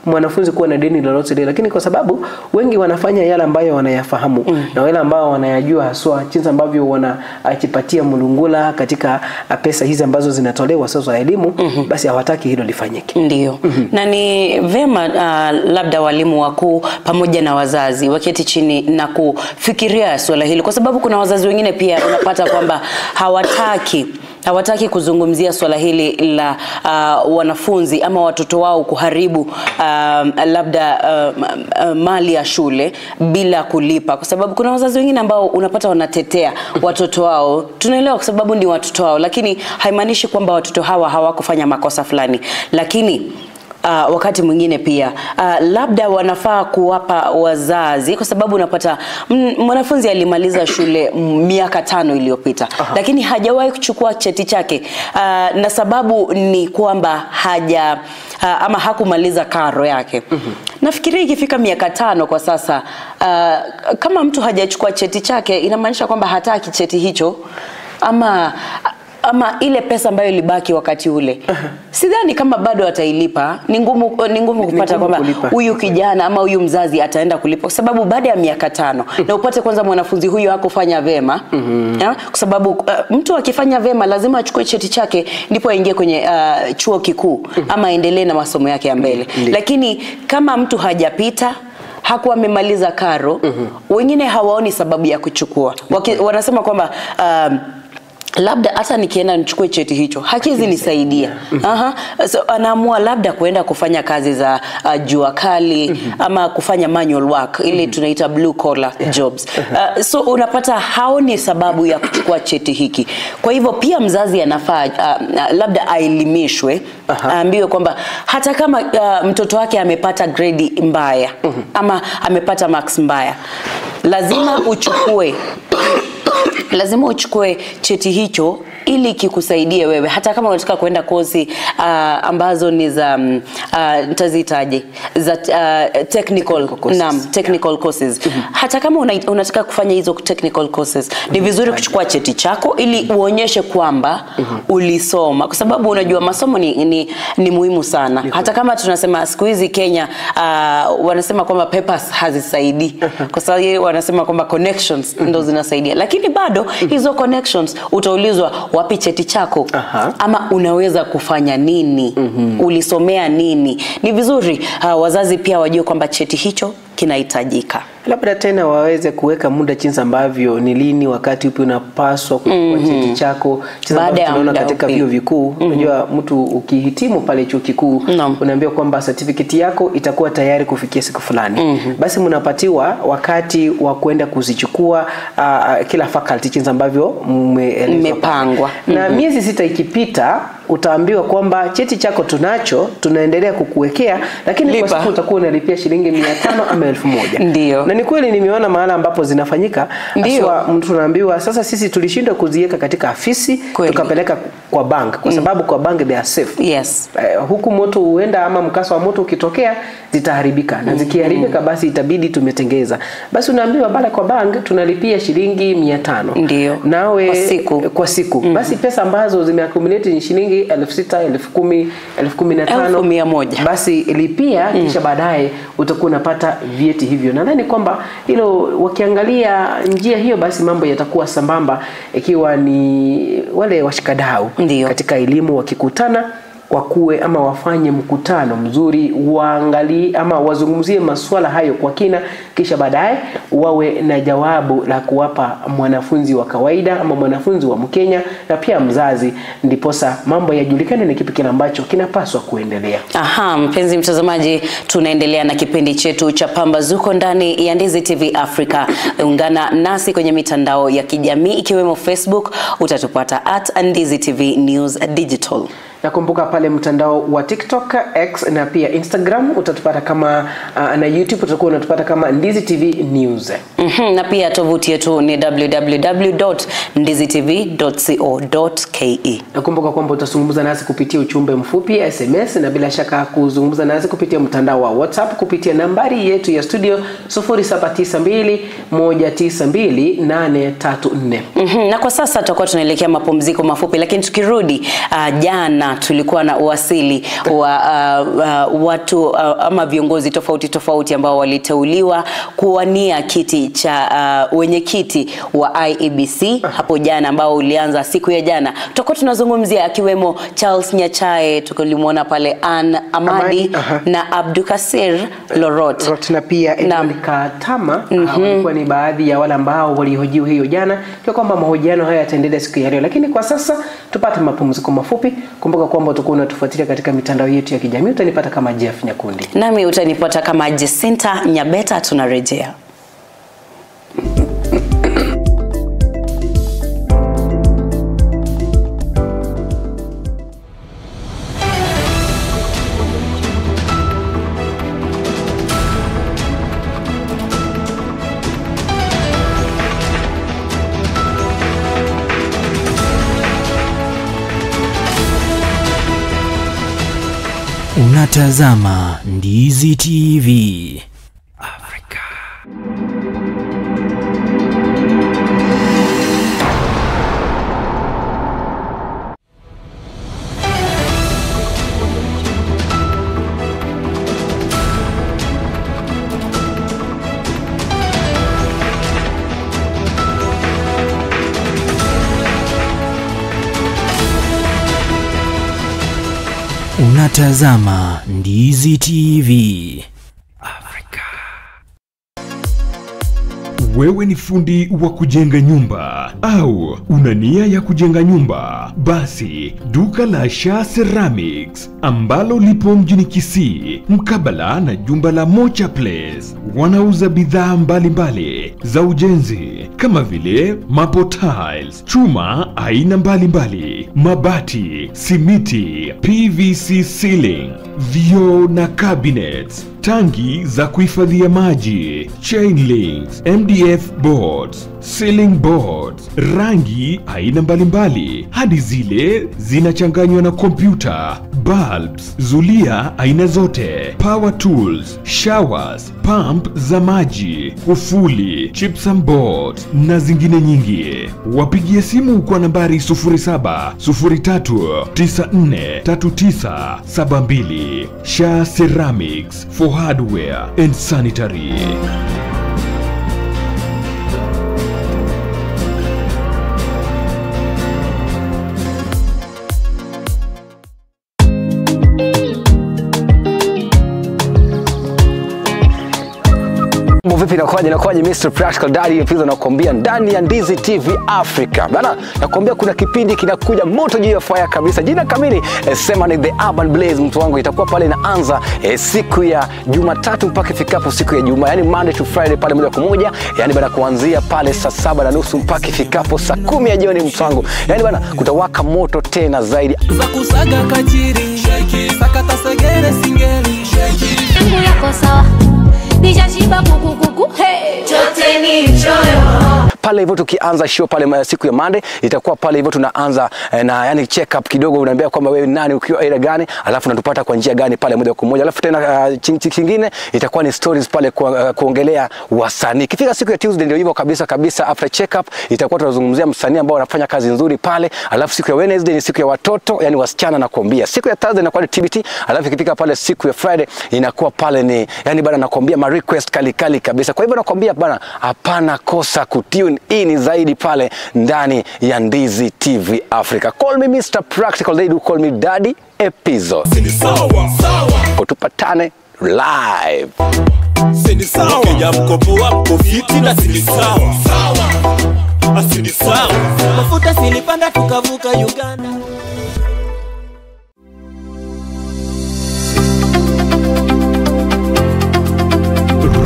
mwanafunzi kuwa na deni lolote lile. Lakini kwa sababu wengi wanafanya yale ambayo wanayafahamu na wale ambao wanayajua haswa jinsi ambavyo wanajipatia mulungula katika pesa hizi ambazo zinatolewa sasa elimu, basi hawataki hilo lifanyike. Ndio. Na ni vema labda walimu wakuu pamoja na wazazi waketi chini na kufikiria swala hili, kwa sababu kuna wazazi wengine pia unapata kwamba hawataki kuzungumzia swala hili la wanafunzi ama watoto wao kuharibu labda mali ya shule bila kulipa, kwa sababu kuna wazazi wengine ambao unapata wanatetea watoto wao. Tunaelewa kwa sababu ni watoto wao, lakini haimaanishi kwamba watoto hawa hawakufanya makosa fulani. Lakini wakati mwingine pia labda wanafaa kuwapa wazazi, kwa sababu unapata mwanafunzi alimaliza shule miaka 5 iliyopita, lakini hajawahi kuchukua cheti chake, na sababu ni kwamba ama hakumaliza karo yake. Nafikiri ikifika miaka 5 kwa sasa, kama mtu hajachukua cheti chake, inamaanisha kwamba hataki cheti hicho ama ile pesa ambayo ilibaki wakati ule. Sidhani kama bado atailipa. Ni ngumu kupata kwamba huyu kijana ama huyu mzazi ataenda kulipa, kwa sababu baada ya miaka 5 na upate kwanza mwanafunzi huyu hakufanya vema. Kwa sababu mtu akifanya vema lazima achukue cheti chake ndipo aingie kwenye chuo kikuu ama aendelee na masomo yake ya mbele. Lakini kama mtu hajapita, hakuwa amemaliza karo, wengine hawaoni sababu ya kuchukua. Wanasema kwamba labda hata nikienda nichukue cheti hicho hakizi nisaidia. So anaamua labda kuenda kufanya kazi za jua kali ama kufanya manual work, ile tunaita blue collar jobs. So unapata haoni sababu ya kuchukua cheti hiki. Kwa hivyo pia mzazi anafaa labda aelimishwe, aambiwe kwamba hata kama mtoto wake amepata grade mbaya ama amepata marks mbaya, lazima uchukue cheti hicho ili kikusaidie wewe, hata kama unataka kwenda kozi ambazo ni za nitazitaje, za technical courses. Hata kama unataka kufanya hizo technical courses, ni vizuri kuchukua cheti chako ili uonyeshe kwamba ulisoma, kwa sababu unajua masomo ni muhimu sana. Hata kama tunasema siku hizi Kenya wanasema kwamba papers hazisaidii, kwa sababu wanasema kwamba connections ndo zinasaidia, lakini bado hizo connections utaulizwa wapi cheti chako, ama unaweza kufanya nini, ulisomea nini. Ni vizuri wazazi pia wajue kwamba cheti hicho kinahitajika. Labda tena waweze kuweka muda jinsi ambavyo ni lini, wakati upi unapaswa kuchukua cheti chako. Baada ya muda katika vyuo vikuu, unajua mtu ukihitimu pale chuo kikuu unaambiwa kwamba certificate yako itakuwa tayari kufikia siku fulani. Basi mnapatiwa wakati wa kwenda kuzichukua kila faculty jinsi ambavyo mmepangwa. Na miezi 6 ikipita utaambiwa kwamba cheti chako tunaendelea kukuwekea, lakini kwa siku utakuwa unalipia shilingi 500 ama 1000. Ndio. Na ni kweli nimeona mahala ambapo zinafanyika. Aswa mtu anaambiwa sasa sisi tulishindwa kuziweka katika afisi, tukapeleka kwa bank kwa sababu kwa bank they are safe. Yes. Huku moto huenda ama mkasa wa moto ukitokea zitaharibika, na zikiharibika basi itabidi tumetengeza. Basi unaambiwa bale kwa bank tunalipia shilingi 500. Ndio. Nawe kwa siku. Basi pesa ambazo zimeaccumulate ni shilingi 6,000, 10,000, 15,000, 1,100. Basi lipia kisha baadaye utakuwa unapata vyeti hivyo. Nadhani kwamba hilo wakiangalia njia hiyo basi mambo yatakuwa sambamba, ikiwa ni wale washikadau katika elimu wakikutana wakuwe ama wafanye mkutano mzuri, waangalie ama wazungumzie masuala hayo kwa kina, kisha baadaye wawe na jawabu la kuwapa mwanafunzi wa kawaida ama mwanafunzi wa Mkenya na pia mzazi, ndiposa mambo yajulikane ni kipi kile ambacho kinapaswa kuendelea. Mpenzi mtazamaji, tunaendelea na kipindi chetu cha Pambazuko ndani ya Ndizi TV Africa. Ungana nasi kwenye mitandao ya kijamii ikiwemo Facebook, utatupata @Ndizi TV News Digital. Na kumbuka pale mtandao wa TikTok, X na pia Instagram utatupata kama na YouTube utakuwa unatupata kama Ndizi TV News. Na pia tovuti yetu ni www.ndizitv.co.ke. Na kumbuka kwamba utazungumza nasi kupitia ujumbe mfupi SMS, na bila shaka kuzungumza nasi kupitia mtandao wa WhatsApp kupitia nambari yetu ya studio 0792192834. Na kwa sasa tutakuwa tunaelekea mapumziko mafupi, lakini tukirudi jana tulikuwa na uwasili wa watu ama viongozi tofauti ambao waliteuliwa kuwania kiti cha wenyekiti wa IEBC hapo jana, ambao ulianza siku ya jana. Tutakuwa tunazungumzia akiwemo Charles Nyachae, tulimuona pale Ann Amadi na Abdukasir Lorot na pia Edward Katama. Walikuwa ni baadhi ya wale ambao walihojiwa hiyo jana, kwa kwamba mahojiano haya yataendelea siku ya leo. Lakini kwa sasa tupate mapumziko mafupi. Kumbuka kwamba utakuwa unatufuatilia katika mitandao yetu ya kijamii, utanipata kama Jeff Nyakundi. Nami utanipata kama Jacinta Nyabeta. Tunarejea. Unatazama Ndizi TV Africa. Unatazama Ndizi TV Africa. Wewe ni fundi wa kujenga nyumba au una nia ya kujenga nyumba? Basi duka la Shah Ceramics ambalo lipo mjini Kisii mkabala na jumba la Mocha Place wanauza bidhaa mbalimbali za ujenzi kama vile mapo tiles, chuma aina mbalimbali, mabati, simiti, PVC ceiling, vioo na cabinets, tangi za kuhifadhia maji, chain links, MDF boards, ceiling boards, rangi aina mbalimbali hadi zile zinachanganywa na kompyuta, bulbs, zulia aina zote, power tools, showers, pump za maji, kufuli, gypsum boards na zingine nyingi. Wapigie simu kwa nambari 0703943972. Shah Ceramics for hardware and sanitary. Vipi nakuaje Mr. Practical Daddy episode nakwambia ndani ya Ndizi TV Africa. Bana nakwambia kuna kipindi kinakuja moto juu ya fire kabisa. Jina kamili sema ni The Urban Blaze mtu wangu, itakuwa pale inaanza siku ya Jumatatu mpaka ifikapo siku ya Ijumaa. Yani Monday to Friday pale moja kwa moja. Yani bana kuanzia pale saa 7:30 mpaka ifikapo saa 10 ya jioni mtu wangu. Yani bana kutawaka moto tena zaidi. Kusaga kachiri, shake, sakata segere singeli, shake. Mungu yako sawa. Nijashiba kukukuku, hey. Chote ni choyo. Pale hivyo tukianza show pale siku ya Monday itakuwa pale hivyo tunaanza na yani check up kidogo, unaambia kwamba wewe nani ukiwa area gani, alafu unatupata kwa njia gani pale moja kwa moja. Alafu tena kingine itakuwa ni stories pale kuongelea wasanii. Kifika siku ya Tuesday ndio hivyo kabisa after check up itakuwa tunazungumzia msanii ambao anafanya kazi nzuri pale. Alafu siku ya Wednesday ni siku ya watoto, yani wasichana na kuambia. Siku ya Thursday inakuwa ni TBT, alafu ikifika pale siku ya Friday inakuwa pale ni yani bana nakwambia ma request kali kabisa. Kwa hivyo nakwambia bana hapana kosa kutune ini zaidi pale ndani ya Ndizi TV Africa. Call me Mr. Practical, they do call me Daddy episode. Sini sawa. Tupatane live. Sini sawa. Kenya mkopo wako fiti na sini sawa. Asini sawa. Mafuta silipanda tukavuka Uganda.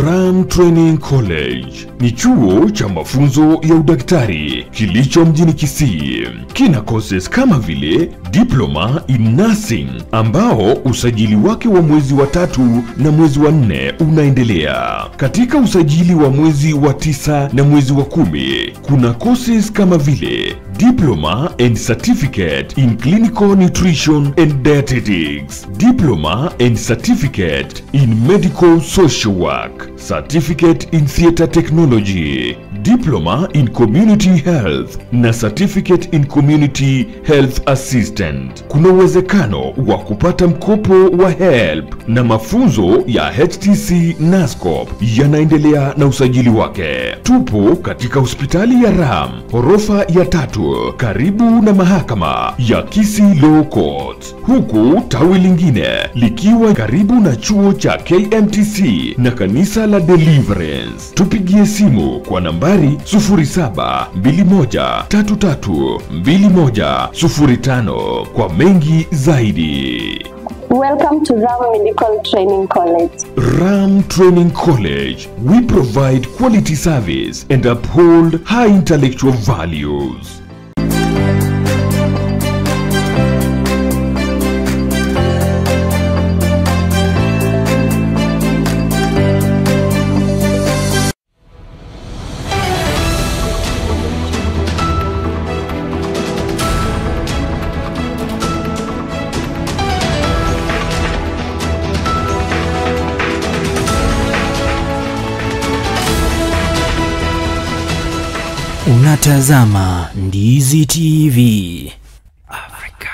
Ram Training College ni chuo cha mafunzo ya udaktari kilicho mjini Kisii. Kina courses kama vile Diploma in Nursing ambao usajili wake wa mwezi wa 3 na mwezi wa 4 unaendelea. Katika usajili wa mwezi wa 9 na mwezi wa 10 kuna courses kama vile Diploma and Certificate in Clinical Nutrition and Dietetics, Diploma and Certificate in Medical Social Work, Certificate in Theatre Technology, Diploma in Community Health na Certificate in Community Health Assistant. Kuna uwezekano wa kupata mkopo wa HELP na mafunzo ya HTC NASCOP yanaendelea na usajili wake. Tupo katika hospitali ya Ram, ghorofa ya 3, karibu na mahakama ya Kisii Law Court. Huku tawi lingine likiwa karibu na chuo cha KMTC na kanisa la Deliverance. Tupigie simu kwa nambari 0721332105 kwa mengi zaidi. Welcome to Ram Medical Training College. Ram Training College. We provide quality service and uphold high intellectual values. Unatazama Ndizi TV Africa.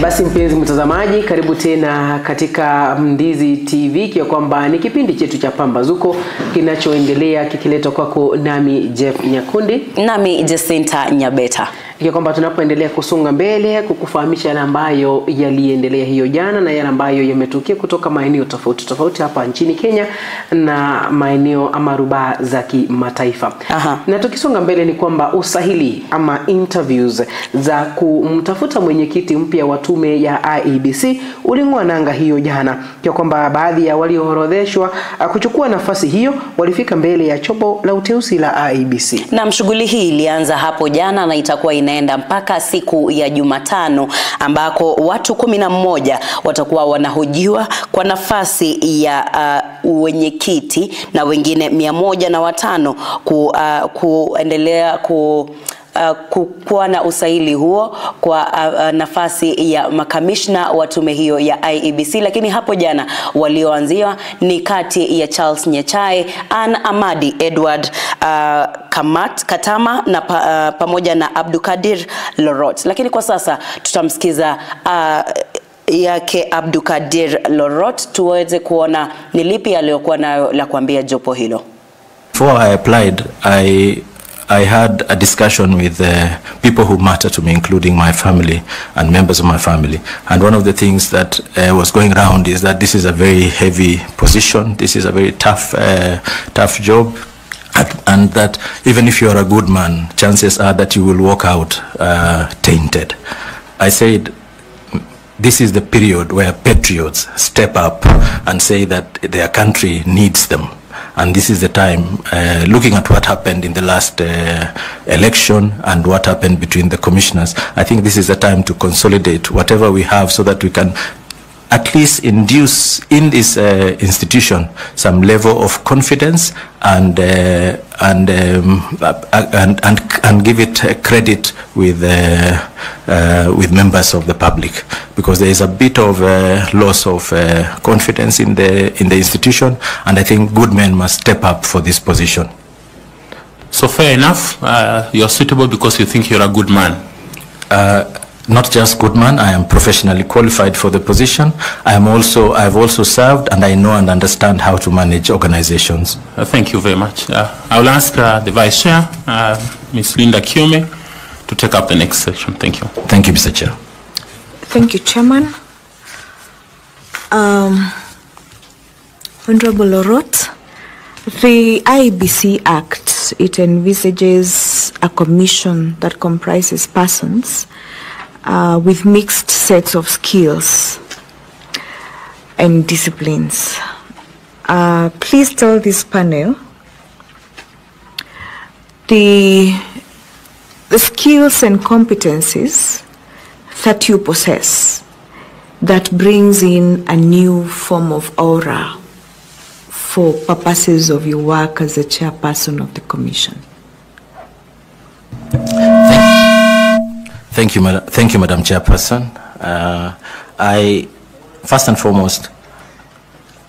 Basi mpenzi mtazamaji, karibu tena katika Ndizi TV, kwa kwamba ni kipindi chetu cha Pambazuko kinachoendelea kikiletwa kwako nami Jeff Nyakundi, nami Jacinta Nyabeta. Kwa kwamba tunapoendelea kusonga mbele kukufahamisha yale ambayo yaliendelea hiyo jana na yale ambayo yametukia kutoka maeneo tofauti hapa nchini Kenya na maeneo ama rubaa za kimataifa. Na tukisonga mbele ni kwamba usahili ama interviews za kumtafuta mwenyekiti mpya wa tume ya IEBC uling'oa nanga hiyo jana, kwa kwamba baadhi ya walioorodheshwa kuchukua nafasi hiyo walifika mbele ya chombo la uteuzi la IEBC. Na shughuli hii ilianza hapo jana na itakuwa inaenda mpaka siku ya Jumatano, ambako watu 11 watakuwa wanahojiwa kwa nafasi ya wenyekiti na wengine 105 kuendelea kuwa na usahili huo kwa nafasi ya makamishna wa tume hiyo ya IEBC. Lakini hapo jana walioanziwa ni kati ya Charles Nyachae, Ann Amadi, Edward Katama na pamoja na Abdukadir Lorot. Lakini kwa sasa tutamsikiza yake Abdukadir Lorot tuweze kuona ni lipi aliyokuwa nayo la kuambia jopo hilo. Before I applied, I I had a discussion with people who matter to me, including my family and members of my family. And one of the things that was going around is that this is a very heavy position. This is a very tough job. And that even if you are a good man, chances are that you will walk out tainted. I said, this is the period where patriots step up and say that their country needs them. And this is the time, looking at what happened in the last election and what happened between the commissioners, I think this is the time to consolidate whatever we have so that we can at least induce in this institution some level of confidence and give it credit with members of the public, because there is a bit of loss of confidence in the institution, and I think good men must step up for this position. So fair enough, you're suitable because you think you're a good man. Not just good man, I am professionally qualified for the position. I've also served, and I know and understand how to manage organizations. Thank you very much. I will ask the Vice Chair, Ms. Linda Kiome, to take up the next section. Thank you. Thank you, Mr. Chair. Thank you, Chairman. Honorable Orot, the IEBC Act, it envisages a commission that comprises persons with mixed sets of skills and disciplines. Please tell this panel the skills and competencies that you possess that brings in a new form of aura for purposes of your work as a chairperson of the commission. Thank you, Madam Chairperson. First and foremost,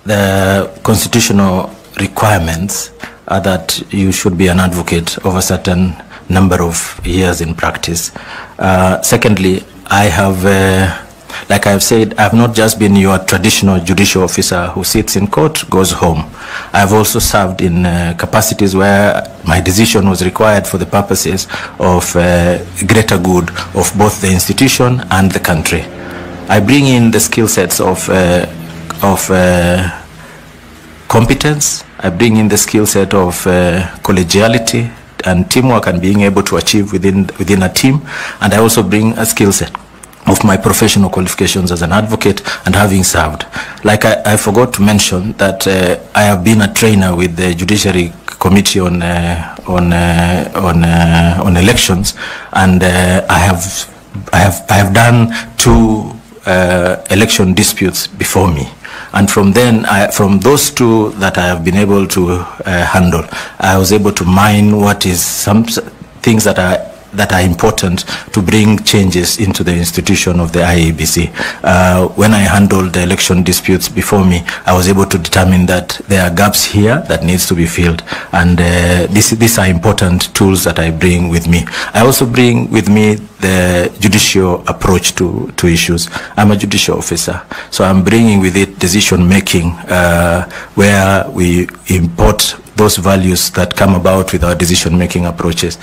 the constitutional requirements are that you should be an advocate of a certain number of years in practice. Secondly, I have, like I have said, I have not just been your traditional judicial officer who sits in court, goes home. I have also served in capacities where my decision was required for the purposes of greater good of both the institution and the country. I bring in the skill sets of competence. I bring in the skill set of collegiality and teamwork and being able to achieve within a team. And I also bring a skill set of my professional qualifications as an advocate and having served. Like I forgot to mention that I have been a trainer with the Judiciary Committee on elections, and I have done 2 election disputes before me. And from then, from those 2 that I have been able to handle, I was able to mine what is some things that are important to bring changes into the institution of the IEBC. When I handled the election disputes before me, I was able to determine that there are gaps here that needs to be filled, and these are important tools that I bring with me. I also bring with me the judicial approach to issues. I'm a judicial officer, so I'm bringing with it decision making, where we import those values that come about with our decision-making approaches,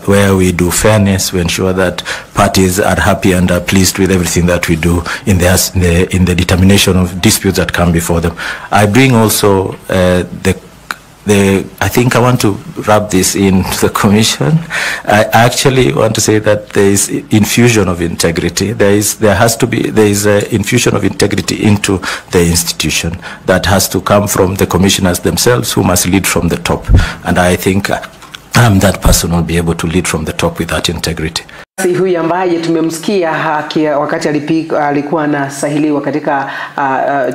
where we do fairness, we ensure that parties are happy and are pleased with everything that we do in the determination of disputes that come before them. I bring also I think I want to wrap this into the commission. I actually want to say that there is infusion of integrity. There is a infusion of integrity into the institution that has to come from the commissioners themselves, who must lead from the top. And I think I'm that person who will be able to lead from the top with that integrity. Huyu ambaye tumemsikia wakati alikuwa anasahiliwa katika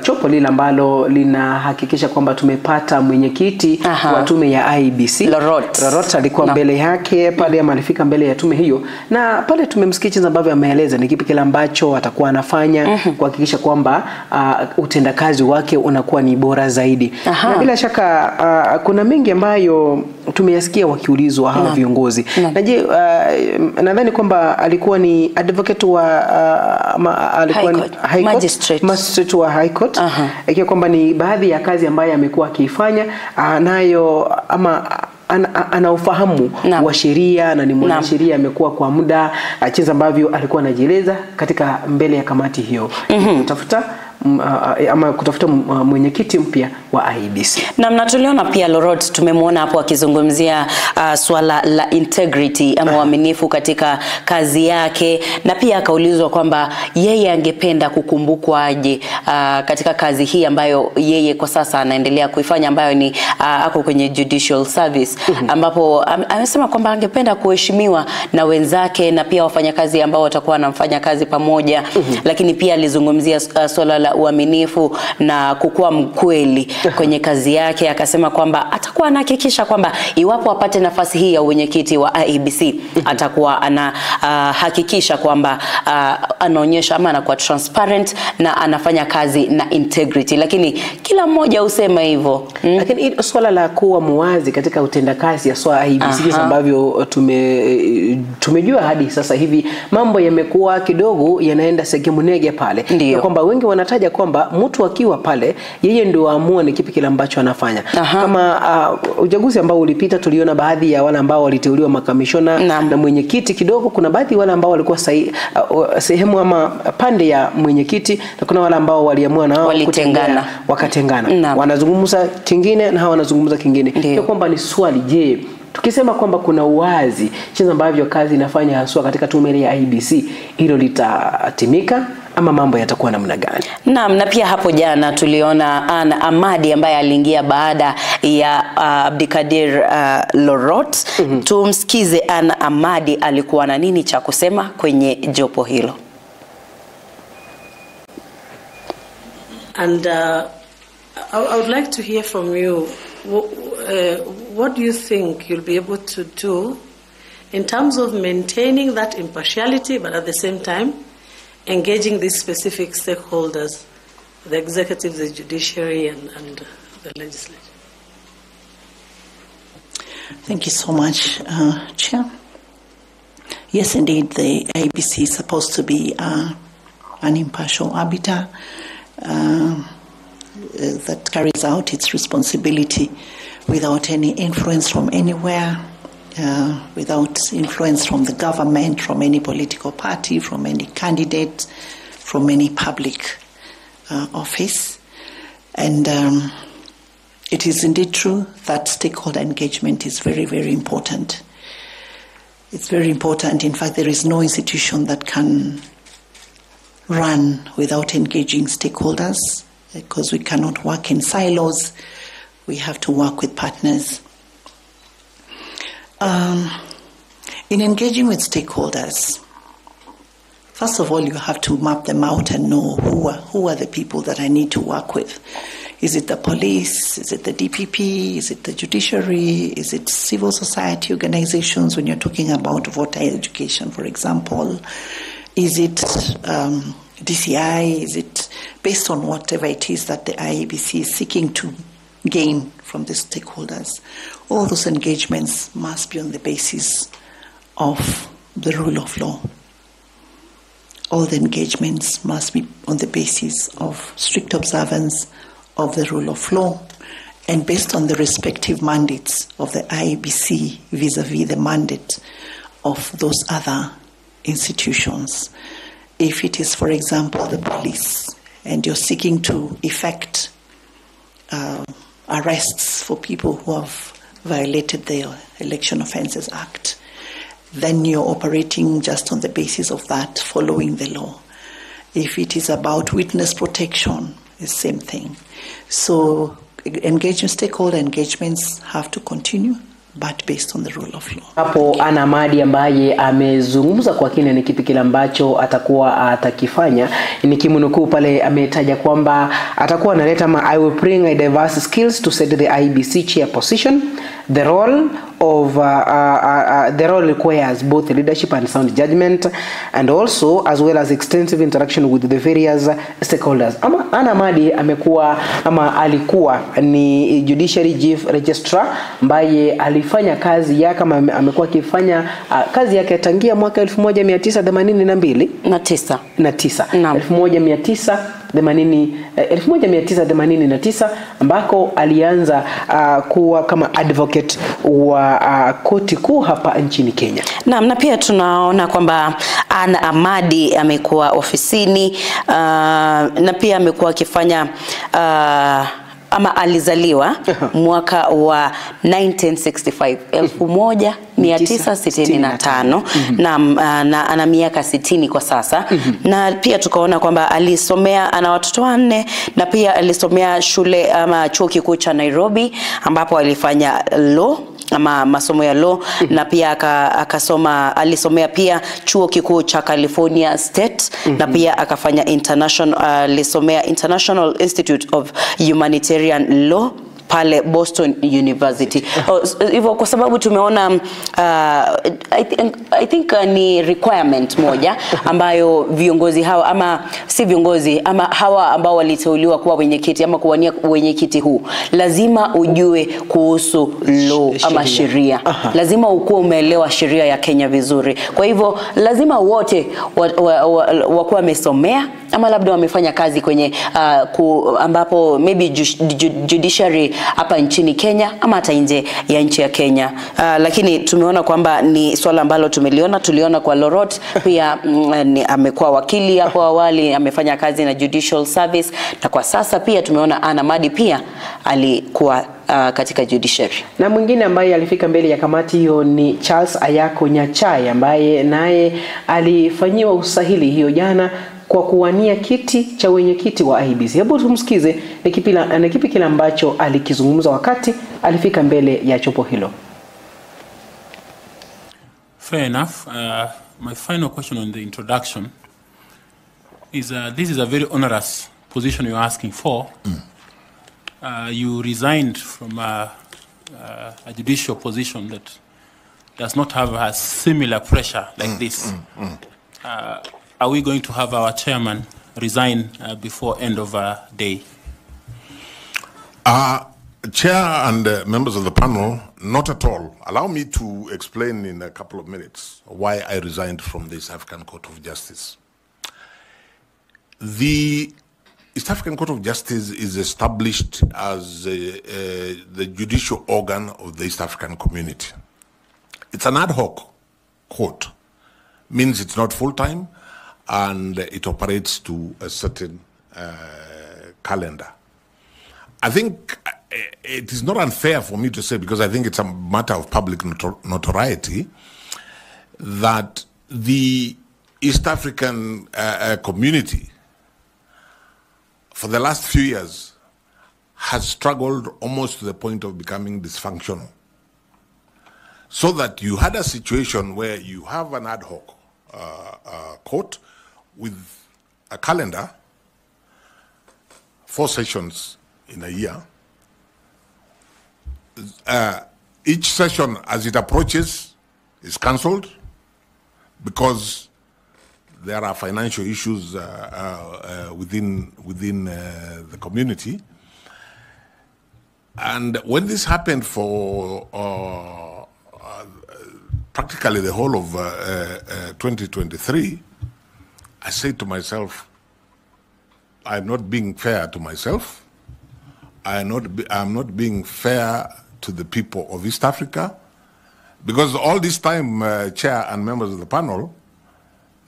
chopo lile ambalo linahakikisha kwamba tumepata mwenyekiti wa tume ya IEBC. Lorot alikuwa mbele yake pale, alifika mbele ya tume hiyo, na pale tumemsikia jinsi ambavyo ameeleza ni kipi kile ambacho atakuwa anafanya kuhakikisha kwamba utendakazi wake unakuwa ni bora zaidi. Na bila shaka kuna mengi ambayo tumeyasikia wakiulizwa hawa viongozi. Na je, nadhani kwamba alikuwa ni advocate wa alikuwa ni magistrate wa High Court, ikiwa kwamba ni baadhi ya kazi ambayo amekuwa akifanya nayo, ama ana ufahamu wa sheria na ni mwanasheria, amekuwa kwa muda, jinsi ambavyo alikuwa anajieleza katika mbele ya kamati hiyo kutafuta mwenyekiti mpya wa IEBC. Na tuliona pia Lorot, tumemwona hapo akizungumzia swala la integrity ama uaminifu katika kazi yake, na pia akaulizwa kwamba yeye angependa kukumbukwa aje katika kazi hii ambayo yeye kwa sasa anaendelea kuifanya, ambayo ni ako kwenye judicial service, ambapo amesema kwamba angependa kuheshimiwa na wenzake na pia wafanyakazi ambao watakuwa wanafanya kazi pamoja. Lakini pia alizungumzia swala la uaminifu na kukuwa mkweli kwenye kazi yake. Akasema kwamba atakuwa anahakikisha kwamba iwapo apate nafasi hii ya mwenyekiti wa IEBC, atakuwa anahakikisha kwamba anaonyesha ama anakuwa transparent na anafanya kazi na integrity. Lakini kila mmoja usema hivyo. Lakini swala la kuwa muwazi katika utendakazi ya swala IEBC, jinsi ambavyo tumejua hadi sasa hivi mambo yamekuwa kidogo yanaenda segemunege pale. Kwa kwamba wengi wanataja kwamba mtu akiwa pale yeye ndio aamua ni kipi kile ambacho anafanya. Kama uchaguzi ambao ulipita tuliona baadhi ya wale ambao waliteuliwa makamishona na mwenyekiti, kidogo kuna baadhi wale ambao walikuwa sehemu ama pande ya mwenyekiti, na kuna wale ambao waliamua na wakatengana. Wanazungumza kingine na hawa wanazungumza kingine. Kwa kwamba ni swali, je, tukisema kwamba kuna uwazi jinsi ambavyo kazi inafanya haswa katika tume ya IEBC, hilo litatimika ama mambo yatakuwa namna gani? Na pia hapo jana tuliona Anna Amadi ambaye aliingia baada ya Abdikadir Lorot. Tumsikize Anna Amadi alikuwa na nini cha kusema kwenye jopo hilo. And I would like to hear from you. What do you think you'll be able to do in terms of maintaining that impartiality, but at the same time engaging these specific stakeholders, the executive, the judiciary, and the legislature? Thank you so much, Chair. Yes, indeed, the IEBC is supposed to be an impartial arbiter that carries out its responsibility without any influence from anywhere, without influence from the government, from any political party, from any candidate, from any public office. And it is indeed true that stakeholder engagement is very, very important. It's very important. In fact, there is no institution that can run without engaging stakeholders, because we cannot work in silos. We have to work with partners. In engaging with stakeholders, first of all, you have to map them out and know who are the people that I need to work with. Is it the police? Is it the DPP? Is it the judiciary? Is it civil society organizations when you're talking about voter education, for example? Is it DCI? Is it based on whatever it is that the IEBC is seeking to gain from the stakeholders? All those engagements must be on the basis of the rule of law. All the engagements must be on the basis of strict observance of the rule of law and based on the respective mandates of the IEBC vis-a-vis the mandate of those other institutions. If it is, for example, the police, and you're seeking to effect arrests for people who have violated the Election Offences Act, then you're operating just on the basis of that, following the law. If it is about witness protection, the same thing. So stakeholder engagements have to continue, but based on the rule of law. Hapo Anna Amadi ambaye amezungumza kwa kina ni kipi kile ambacho atakuwa atakifanya. Nikimnukuu pale ametaja kwamba atakuwa analeta I will bring a diverse skills to set the IEBC chair position. The role requires both leadership and sound judgment, and also as well as extensive interaction with the various stakeholders. Anna Amadi alikuwa ni judiciary chief registrar ambaye alifanya kazi yake kama amekuwa akifanya kazi yake tangia mwaka 1982 na 9 1900 1989 ambako alianza kuwa kama advocate wa koti kuu hapa nchini Kenya. Na pia tunaona kwamba Anna Amadi amekuwa ofisini na pia amekuwa akifanya ama alizaliwa mwaka wa 1965 na ana miaka 60 kwa sasa. Na pia tukaona kwamba alisomea, ana watoto 4 na pia alisomea shule ama chuo kikuu cha Nairobi ambapo alifanya law ama masomo ya law na pia alisomea pia chuo kikuu cha California State na pia akafanya alisomea International Institute of Humanitarian Law pale Boston University. Hivyo kwa sababu tumeona I think ni requirement moja ambayo viongozi hawa ama si viongozi ama hawa ambao waliteuliwa kuwa wenyekiti ama kuwania wenyekiti huu lazima ujue kuhusu law ama sheria. Lazima ukuwe umeelewa sheria ya Kenya vizuri. Kwa hivyo lazima wote wakuwa wamesomea ama labda wamefanya kazi kwenye ambapo maybe judiciary hapa nchini Kenya ama hata nje ya nchi ya Kenya. Lakini tumeona kwamba ni swala ambalo tuliona kwa Lorot pia amekuwa wakili hapo awali, amefanya kazi na Judicial Service na kwa sasa pia tumeona Anna Amadi pia alikuwa katika judiciary. Na mwingine ambaye alifika mbele ya kamati hiyo ni Charles Ayako Nyachai ambaye naye alifanyiwa usahili hiyo jana kwa kuwania kiti cha wenyekiti wa IEBC. Hebu tumsikize ni kipi kile ambacho alikizungumza wakati alifika mbele ya chopo hilo. Fair enough. My final question on the introduction is this is a very onerous position you're asking for. You resigned from a judicial position that does not have a similar pressure like this. Are we going to have our chairman resign before end of day? Chair and members of the panel, not at all. Allow me to explain in a couple of minutes why I resigned from the East African Court of Justice. The East African Court of Justice is established as the judicial organ of the East African community. It's an ad hoc court, means it's not full-time, and it operates to a certain calendar. I think it is not unfair for me to say, because I think it's a matter of public notoriety, that the East African community for the last few years has struggled almost to the point of becoming dysfunctional. So that you had a situation where you have an ad hoc court with a calendar, 4 sessions in a year. Each session as it approaches is cancelled because there are financial issues within the community. And when this happened for practically the whole of 2023, I said to myself, I'm not being fair to myself. I'm not being fair to the people of East Africa, because all this time, Chair and members of the panel,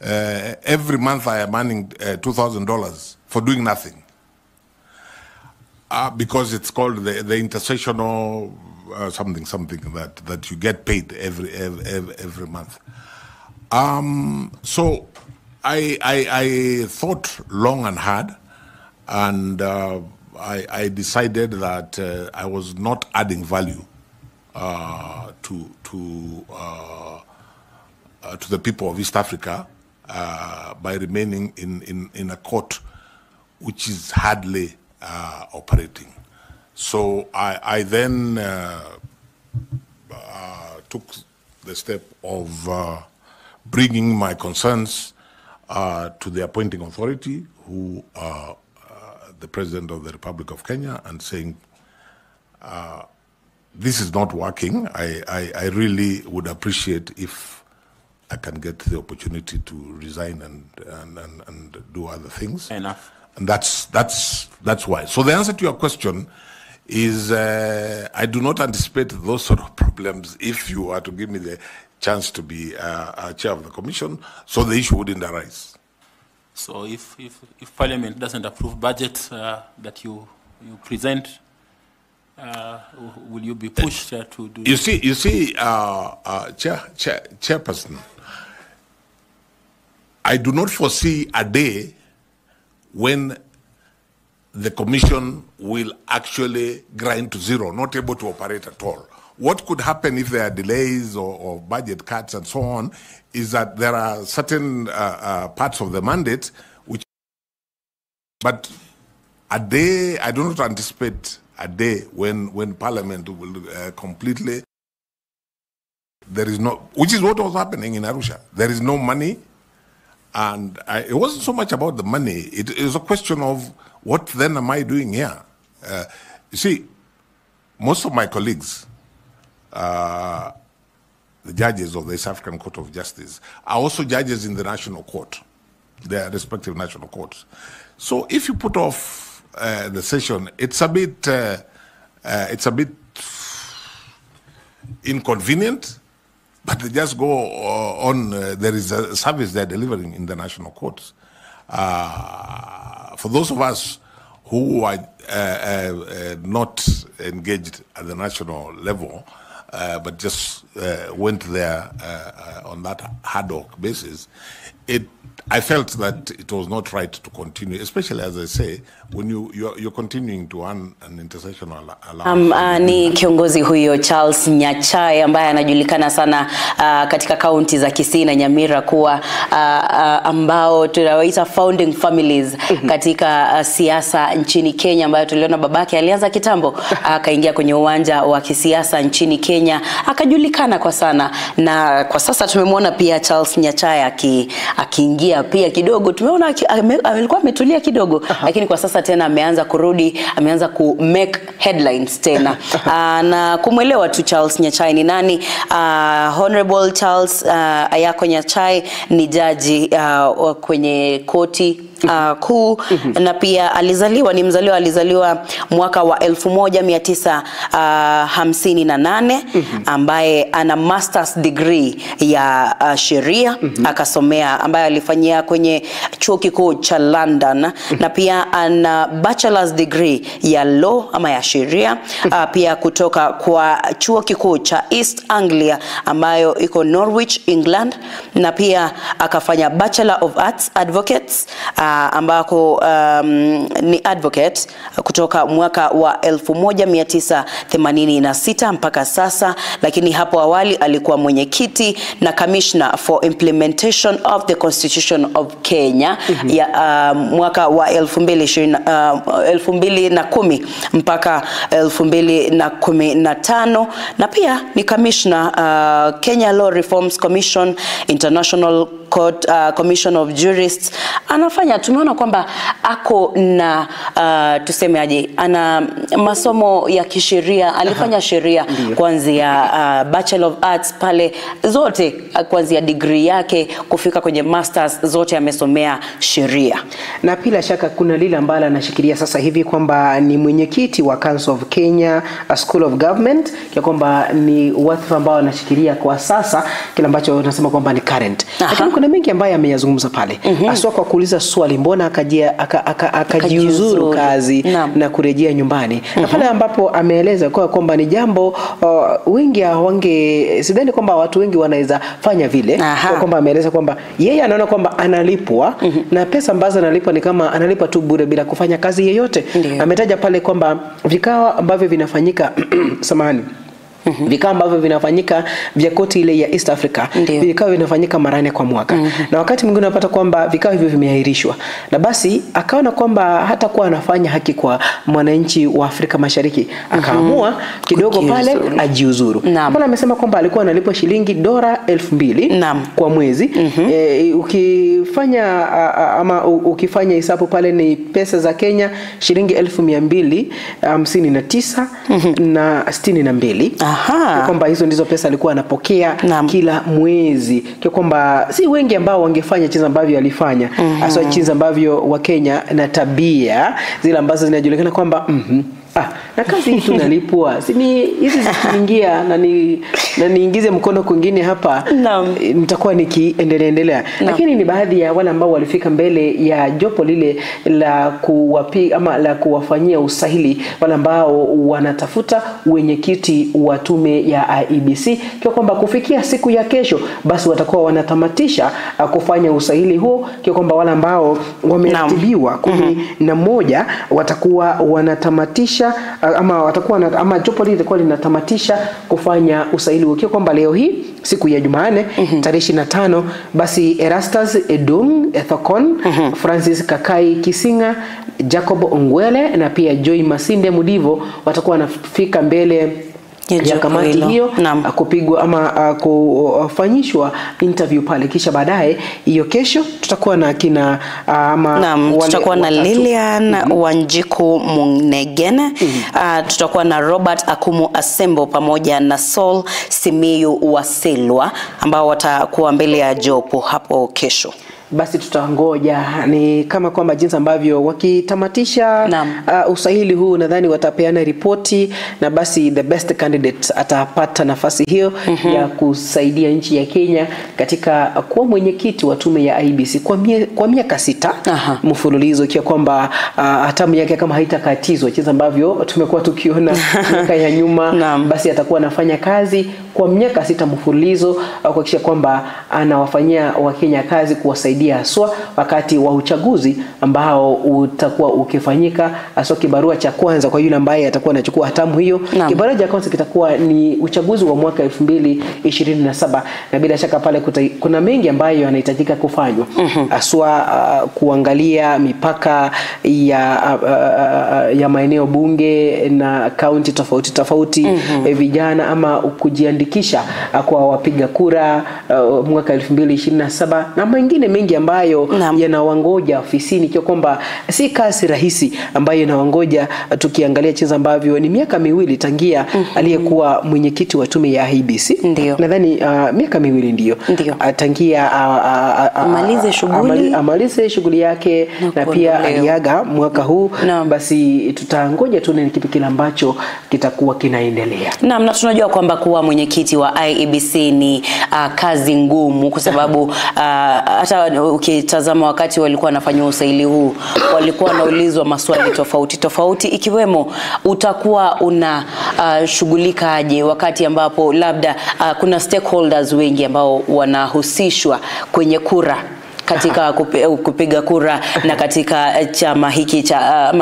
every month I am earning $2,000 for doing nothing, because it's called the intersessional something that you get paid every month. So I thought long and hard, and I decided that I was not adding value to the people of East Africa by remaining in a court which is hardly operating. So I then took the step of bringing my concerns to the appointing authority, who the President of the Republic of Kenya, and saying, this is not working. I really would appreciate if I can get the opportunity to resign and do other things. Enough. And that's why. So the answer to your question is I do not anticipate those sort of problems if you are to give me the chance to be chair of the commission, so the issue wouldn't arise. So if Parliament doesn't approve budget that you present, will you be pushed to do? You see, chairperson, I do not foresee a day when the commission will actually grind to zero, not able to operate at all. What could happen if there are delays or budget cuts and so on is that there are certain parts of the mandate which, but a day, I do not anticipate a day when Parliament will completely, there is no, which is what was happening in Arusha. There is no money, and it wasn't so much about the money. It is a question of what then am I doing here? You see, most of my colleagues, the judges of the East African Court of Justice, are also judges in the national court, their respective national courts. So if you put off the session, it's a bit inconvenient, but they just go on. There is a service they're delivering in the national courts. For those of us who are not engaged at the national level, but just went there on that ad hoc basis, I felt that it was not right to continue, especially as I say, when you're continuing to earn an intersectional allowance. Ni kiongozi huyo Charles Nyachai ambaye anajulikana sana katika kaunti za Kisii na Nyamira kuwa ambao tunawaita founding families katika siasa nchini Kenya, ambayo tuliona babake alianza kitambo akaingia kwenye uwanja wa kisiasa nchini Kenya, akajulikana kwa sana, na kwa sasa tumemwona pia Charles Nyachai akiingia pia kidogo. Tumeona alikuwa ametulia kidogo, lakini kwa sasa tena ameanza kurudi, ameanza ku make headlines tena. Na kumwelewa tu Charles Nyachai ni nani. Honorable Charles Ayako Nyachai ni jaji kwenye koti kuu, na pia alizaliwa mwaka wa 1958, ambaye ana master's degree ya sheria akasomea, ambaye alifanyia kwenye chuo kikuu cha London, na pia ana bachelor's degree ya law ama ya sheria pia kutoka kwa chuo kikuu cha East Anglia ambayo iko Norwich, England, na pia akafanya Bachelor of Arts Advocates ambako ni advocate kutoka mwaka wa 1986 mpaka sasa, lakini hapo awali alikuwa mwenyekiti na commissioner for implementation of the Constitution of Kenya ya mwaka wa 2010 mpaka 2015, na pia ni commissioner Kenya Law Reforms Commission, International Court Commission of Jurists. Anafanya, tumeona kwamba ako na tuseme aje, ana masomo ya kisheria, alifanya sheria kuanzia Bachelor of Arts pale zote, kuanzia degree yake kufika kwenye masters zote amesomea sheria. Na bila shaka kuna lile ambalo anashikilia sasa hivi kwamba ni mwenyekiti wa Council of Kenya School of Government, kwa kwamba ni wadhifa ambao anashikilia kwa sasa, kile ambacho nasema kwamba ni current. Lakini kuna mengi ambayo ameyazungumza pale. Aswa kwa kuuliza swali, mbona akajiuzuru kazi na kurejea nyumbani. Na pale ambapo ameeleza kwamba ni jambo wengi sidhani kwamba watu wengi wanaweza fanya vile, kwa kwamba ameeleza kwamba yeye anaona kwamba analipwa na pesa ambazo analipwa ni kama analipa tu bure bila kufanya kazi yoyote. Ametaja pale kwamba vikao ambavyo vinafanyika samahani, vikao ambavyo vinafanyika vya koti ile ya East Africa, vikao vinafanyika mara 4 kwa mwaka, na wakati mwingine unapata kwamba vikao hivyo vimeahirishwa, na basi akaona kwamba hata kuwa anafanya haki kwa mwananchi wa Afrika Mashariki, akaamua kidogo pale ajiuzuru. Mbona amesema kwamba alikuwa analipwa shilingi $2,000 kwa mwezi. Ukifanya hesabu pale ni pesa za Kenya shilingi 1,259 na 62. kwamba hizo ndizo pesa alikuwa anapokea kila mwezi, kwa kwamba si wengi ambao wangefanya jinsi ambavyo alifanya, hasa jinsi ambavyo Wakenya na tabia zile ambazo zinajulikana kwamba na kazi hii tunalipwa, sini hizi zikiingia na niingize mkono kwingine hapa, nitakuwa nikiendelea. Lakini ni baadhi ya wale ambao walifika mbele ya jopo lile la la kuwafanyia usahili wale ambao wanatafuta wenyekiti wa tume ya IEBC, kwa kwamba kufikia siku ya kesho basi watakuwa wanatamatisha kufanya usahili huo, kwa kwamba wale ambao wameratibiwa 11 watakuwa wanatamatisha ama jopo hili litakuwa linatamatisha kufanya usahili ukiwa kwamba leo hii siku ya Jumanne tarehe 25 basi Erastus Edung Ethokon, Francis Kakai Kisinga, Jacob Ongwele na pia Joy Masinde Mudivo watakuwa wanafika mbele ya kamati hiyo kupigwa ama kufanyishwa interview pale, kisha baadaye hiyo kesho tutakuwa na kina tutakuwa na Lilian Wanjiku Munegene, tutakuwa na Robert Akumu Asembo pamoja na Saul Simiyu Wasilwa ambao watakuwa mbele ya jopo hapo kesho. Basi tutangoja ni kama kwamba jinsi ambavyo wakitamatisha usahili huu, nadhani watapeana ripoti na basi the best candidate atapata nafasi hiyo ya kusaidia nchi ya Kenya katika kuwa mwenyekiti wa tume ya IEBC kwa miaka 6 mfululizo, kwa kwamba hatamu yake kama haitakatizwa jinsi ambavyo tumekuwa tukiona miaka ya nyuma, basi atakuwa anafanya kazi kwa miaka 6 mfululizo kuhakikisha kwamba anawafanyia Wakenya kazi, kuwasaidia haswa wakati wa uchaguzi ambao utakuwa ukifanyika, haswa kibarua cha kwanza kwa yule ambaye atakuwa anachukua hatamu hiyo. Kibarua cha kwanza kitakuwa ni uchaguzi wa mwaka 2027, na bila shaka pale kuna mengi ambayo yanahitajika kufanywa, haswa kuangalia mipaka ya maeneo bunge na kaunti tofauti vijana ama kujiandikisha kwa wapiga kura mwaka 2027 na mengine mengi ambayo yanawangoja ofisini, kwa kwamba si kazi rahisi ambayo inawangoja. Tukiangalia jinsi ambavyo ni miaka 2 tangia aliyekuwa mwenyekiti wa tume ya IEBC, nadhani miaka 2 ndio tangia amalize shughuli yake na pia aliaga mwaka huu. Basi tutangoja tuone kipi kile ambacho kitakuwa kinaendelea. Na tunajua kwamba kuwa mwenyekiti wa IEBC ni kazi ngumu, kwa sababu hata ukitazama wakati walikuwa wanafanya usahili huu walikuwa wanaulizwa maswali tofauti ikiwemo utakuwa una shughulikaje wakati ambapo labda kuna stakeholders wengi ambao wanahusishwa kwenye kura katika kupiga kura na katika chama hiki cha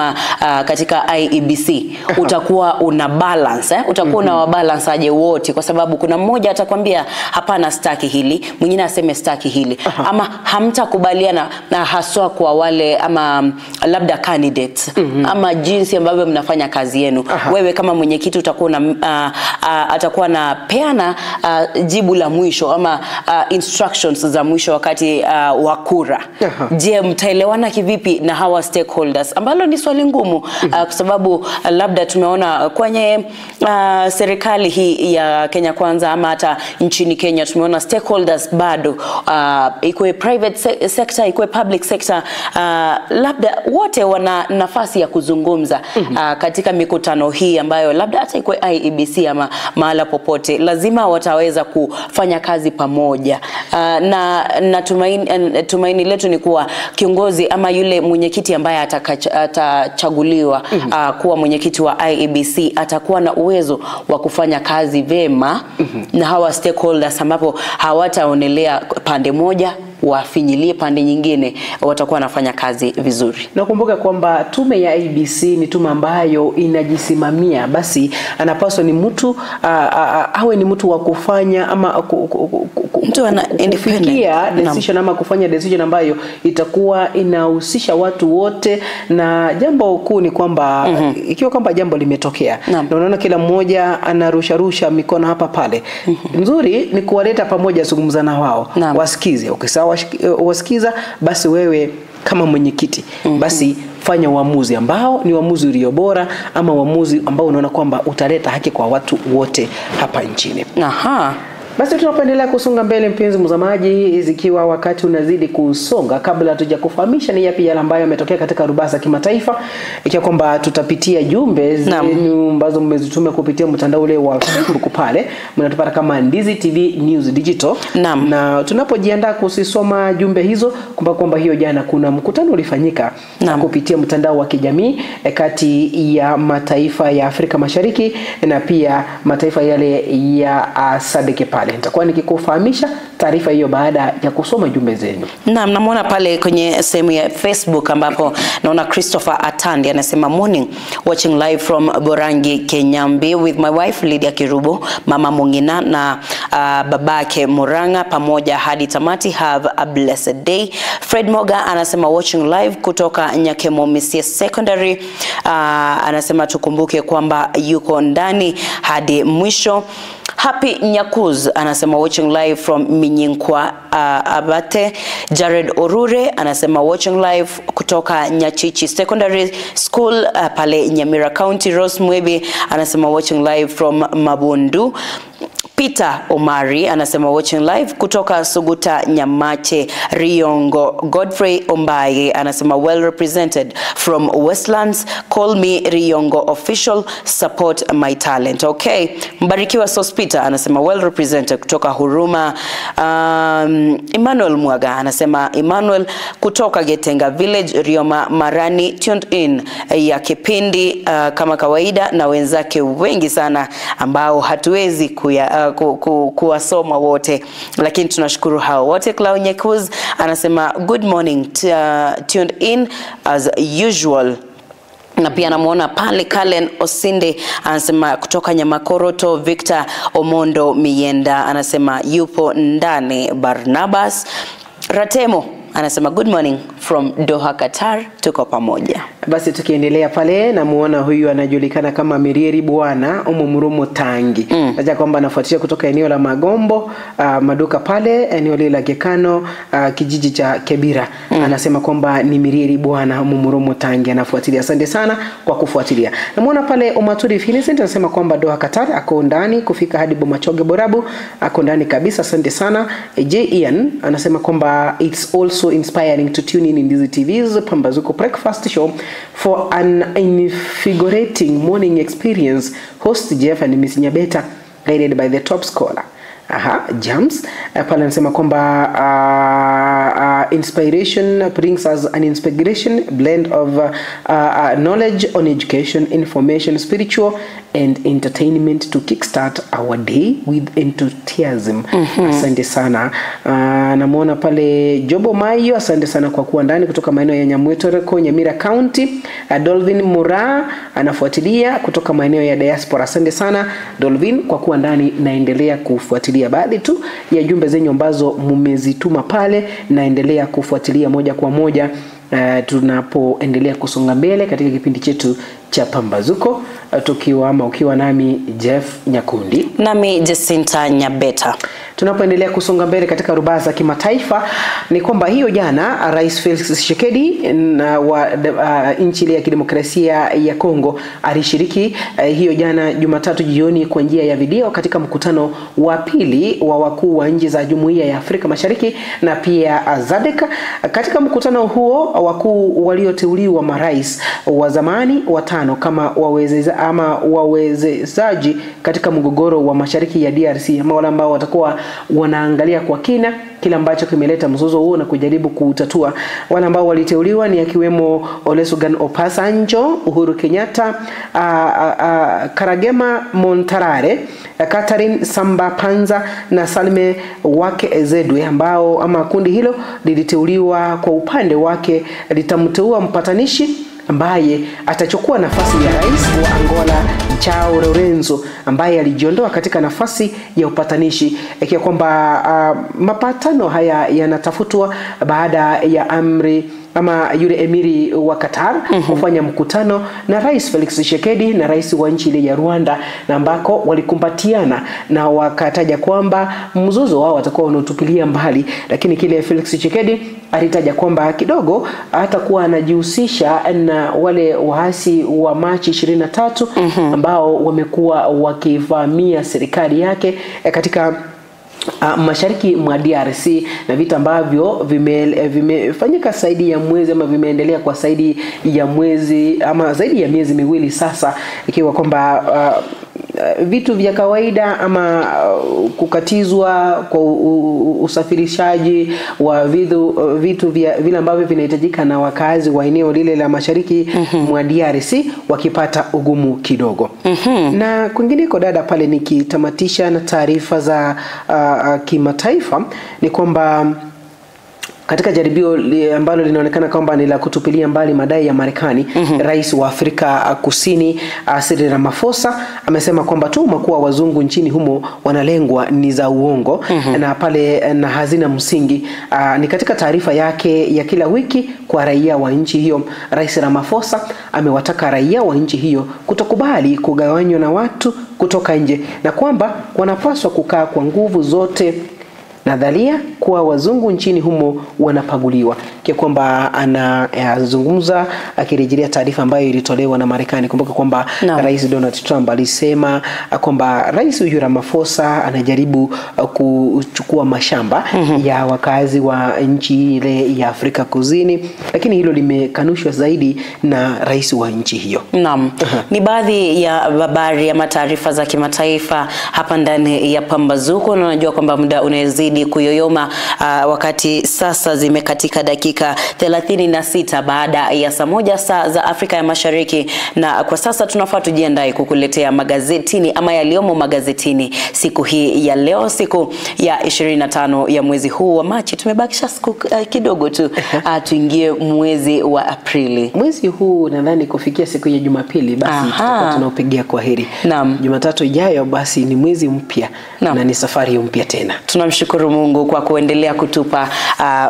katika IEBC utakuwa una balance utakuwa una balance aje wote, kwa sababu kuna mmoja atakwambia hapana staki hili, mwingine aseme staki hili, ama hamtakubaliana na haswa kwa wale ama labda candidates ama jinsi ambavyo mnafanya kazi yenu. Wewe kama mwenyekiti utakuwa na atakuwa na peana jibu la mwisho ama instructions za mwisho wakati wa kura. Je, mtaelewana kivipi na hawa stakeholders, ambalo ni swali ngumu kwa sababu labda tumeona kwenye serikali hii ya Kenya Kwanza ama hata nchini Kenya tumeona stakeholders bado ikuwe private sector ikuwe public sector labda wote wana nafasi ya kuzungumza katika mikutano hii ambayo labda hata ikuwe IEBC ama mahala popote lazima wataweza kufanya kazi pamoja. Na tumaini letu ni kuwa kiongozi ama yule mwenyekiti ambaye atachaguliwa kuwa mwenyekiti wa IEBC atakuwa na uwezo wa kufanya kazi vema na hawa stakeholders, ambapo hawataonelea pande moja wafinyilie pande nyingine, watakuwa wanafanya kazi vizuri. Nakumbuka kwamba tume ya IEBC ni tume ambayo inajisimamia, basi anapaswa ni mtu awe ni mtu wa kufanya ama mtu ana independent decision ama kufanya decision ambayo itakuwa inahusisha watu wote. Na jambo kuu ni kwamba ikiwa kwamba jambo limetokea na unaona kila mmoja anarusha mikono hapa pale, nzuri ni kuwaleta pamoja, zungumza na wao, wasikize. Ukisawa wasikiza, basi wewe kama mwenyekiti basi fanya uamuzi ambao ni uamuzi ulio bora, ama uamuzi ambao unaona kwamba utaleta haki kwa watu wote hapa nchini. Aha. Basi tunapoendelea kusonga mbele, mpenzi mtazamaji, zikiwa wakati unazidi kusonga, kabla hatuja kufahamisha ni yapi yale ambayo yametokea katika rubasa kimataifa, ikiwa kwamba tutapitia jumbe zenu ambazo mmezituma kupitia mtandao ule wa Facebook pale, mnatupata kama Ndizi TV News Digital. Na tunapojiandaa kusisoma jumbe hizo, kwamba hiyo jana kuna mkutano ulifanyika kupitia mtandao wa kijamii kati ya mataifa ya Afrika Mashariki na pia mataifa yale ya SADC pale. Nitakuwa nikikufahamisha taarifa hiyo baada ya kusoma jumbe zenu. Namuona pale kwenye sehemu ya Facebook ambapo naona Christopher Atandi anasema morning, watching live from Borangi, Kenyambi with my wife Lydia Kirubo, mama Mungina na babake Muranga pamoja hadi tamati. Have a blessed day. Fred Moga anasema watching live kutoka Nyakemo Misia Secondary. Anasema tukumbuke kwamba yuko ndani hadi mwisho. Happy Nyakuz anasema watching live from Minyinkwa Abate. Jared Orure anasema watching live kutoka Nyachichi Secondary School pale Nyamira County. Rose Mwebe anasema watching live from Mabundu. Peter Omari anasema watching live kutoka Suguta Nyamache Riongo. Godfrey Ombaye anasema well represented from Westlands. Call me Riongo official, support my talent. Okay. Mbarikiwa Sospita anasema well represented kutoka Huruma. Emmanuel Mwaga anasema Emmanuel kutoka Getenga Village Rioma Marani tuned in ya kipindi kama kawaida na wenzake wengi sana ambao hatuwezi kuwasoma wote, lakini tunashukuru hao wote. Clau Nyekuz anasema good morning, tuned in as usual. Na pia namuona pale Kalen Osinde anasema kutoka Nyamakoroto. Victor Omondo Mienda anasema yupo ndani. Barnabas Ratemo anasema good morning from Doha, Qatar, tuko pamoja. Basi tukiendelea pale, namuona huyu anajulikana kama Mirieri Bwana Omumurumo Tangi. Naja kwamba anafuatia kutoka eneo la Magombo, maduka pale eneo la Gekano, kijiji cha Kebira. Anasema kwamba ni Mirieri Bwana Omumurumo Tangi anafuatilia. Asante sana kwa kufuatilia. Namuona pale Omaturi Vincent anasema kwamba Doha, Qatar, ako ndani kufika hadi Bomachoge Borabu, ako ndani kabisa. Asante sana. J Ian anasema kwamba it's also inspiring to tune in Ndizi TV's Pambazuko Breakfast Show for an invigorating morning experience. Host Jeff and Miss Nyabeta, guided by the top scholar. Jams pale anasema kwamba inspiration brings us an inspiration blend of knowledge on education, information, spiritual and entertainment to kickstart our day with enthusiasm. Asante sana. Namuona pale Jobo Mayo, asante sana kwa kuwa ndani kutoka maeneo ya Nyamwetoreko, Nyamira County. Dolvin Mura anafuatilia kutoka maeneo ya diaspora. Asante sana Dolvin kwa kuwa ndani, naendelea kufuatilia baadhi tu ya jumbe zenyu ambazo mmezituma pale, naendelea kufuatilia moja kwa moja tunapoendelea kusonga mbele katika kipindi chetu cha Pambazuko, ukiwa nami Jeff Nyakundi nami Jacinta Nyabeta. Tunapoendelea kusonga mbele katika rubasa za kimataifa, ni kwamba hiyo jana Rais Felix Tshisekedi wa nchi ya kidemokrasia ya Kongo alishiriki hiyo jana Jumatatu jioni kwa njia ya video katika mkutano wa pili wa wakuu wa nchi za Jumuiya ya Afrika Mashariki na pia SADC. Katika mkutano huo wakuu walioteuliwa marais wa zamani watano kama wawezezaji katika mgogoro wa mashariki ya DRC, ama wale ambao watakuwa wanaangalia kwa kina kila ambacho kimeleta mzozo huo na kujaribu kutatua. Wale ambao waliteuliwa ni akiwemo Olusegun Obasanjo, Uhuru Kenyatta, Karagema Montarare, Catherine Samba Panza na Salme Wake Ezedwe, ambao ama kundi hilo liliteuliwa kwa upande wake litamteua mpatanishi ambaye atachukua nafasi ya rais wa Angola Joao Lourenço, ambaye alijiondoa katika nafasi ya upatanishi, ikiwa kwamba mapatano haya yanatafutwa baada ya amri ama yule emiri wa Qatar kufanya mkutano na Rais Felix Tshisekedi na rais wa nchi ile ya Rwanda, na ambako walikumbatiana na wakataja kwamba mzozo wao watakuwa wanatupilia mbali, lakini kile Felix Tshisekedi alitaja kwamba kidogo atakuwa anajihusisha na wale waasi wa Machi 23 ambao wamekuwa wakivamia serikali yake katika mashariki mwa DRC, na vita ambavyo vimefanyika zaidi ya mwezi ama vimeendelea kwa zaidi ya mwezi ama zaidi ya miezi miwili sasa, ikiwa kwamba vitu vya kawaida ama kukatizwa kwa usafirishaji wa vitu vile ambavyo vinahitajika na wakazi wa eneo lile la mashariki mwa DRC wakipata ugumu kidogo. Na kwingineko dada, pale nikitamatisha na taarifa za kimataifa, ni kwamba katika jaribio ambalo linaonekana kwamba ni la kutupilia mbali madai ya Marekani, rais wa Afrika Kusini Cyril Ramaphosa amesema kwamba tuhuma kuwa wazungu nchini humo wanalengwa ni za uongo na pale na hazina msingi. Ni katika taarifa yake ya kila wiki kwa raia wa nchi hiyo, Rais Ramaphosa amewataka raia wa nchi hiyo kutokubali kugawanywa na watu kutoka nje, na kwamba wanapaswa kukaa kwa nguvu zote nadharia kuwa wazungu nchini humo wanapaguliwa, kwa kwamba anazungumza akirejelea taarifa ambayo ilitolewa na Marekani. Kumbuka kwamba Rais Donald Trump alisema kwamba Rais huyu Ramaphosa anajaribu kuchukua mashamba ya wakazi wa nchi ile ya Afrika Kusini, lakini hilo limekanushwa zaidi na rais wa nchi hiyo. Naam. Ni baadhi ya habari ya taarifa za kimataifa hapa ndani ya Pambazuko, na unajua kwamba muda unazidi kuyoyoma wakati sasa zimekatika dakika 36 baada ya saa 1 saa za Afrika ya Mashariki, na kwa sasa tunafaa tujiandae kukuletea magazetini ama yaliomo magazetini siku hii ya leo, siku ya 25 ya mwezi huu wa Machi. Tumebakisha siku kidogo tu tuingie mwezi wa Aprili. Mwezi huu nadhani kufikia siku ya Jumapili basi tutakuwa tunaupigia kwaheri. Jumatatu ijayo basi ni mwezi mpya na ni safari mpya tena. Tunamshukuru Mungu kwa kuendelea kutupa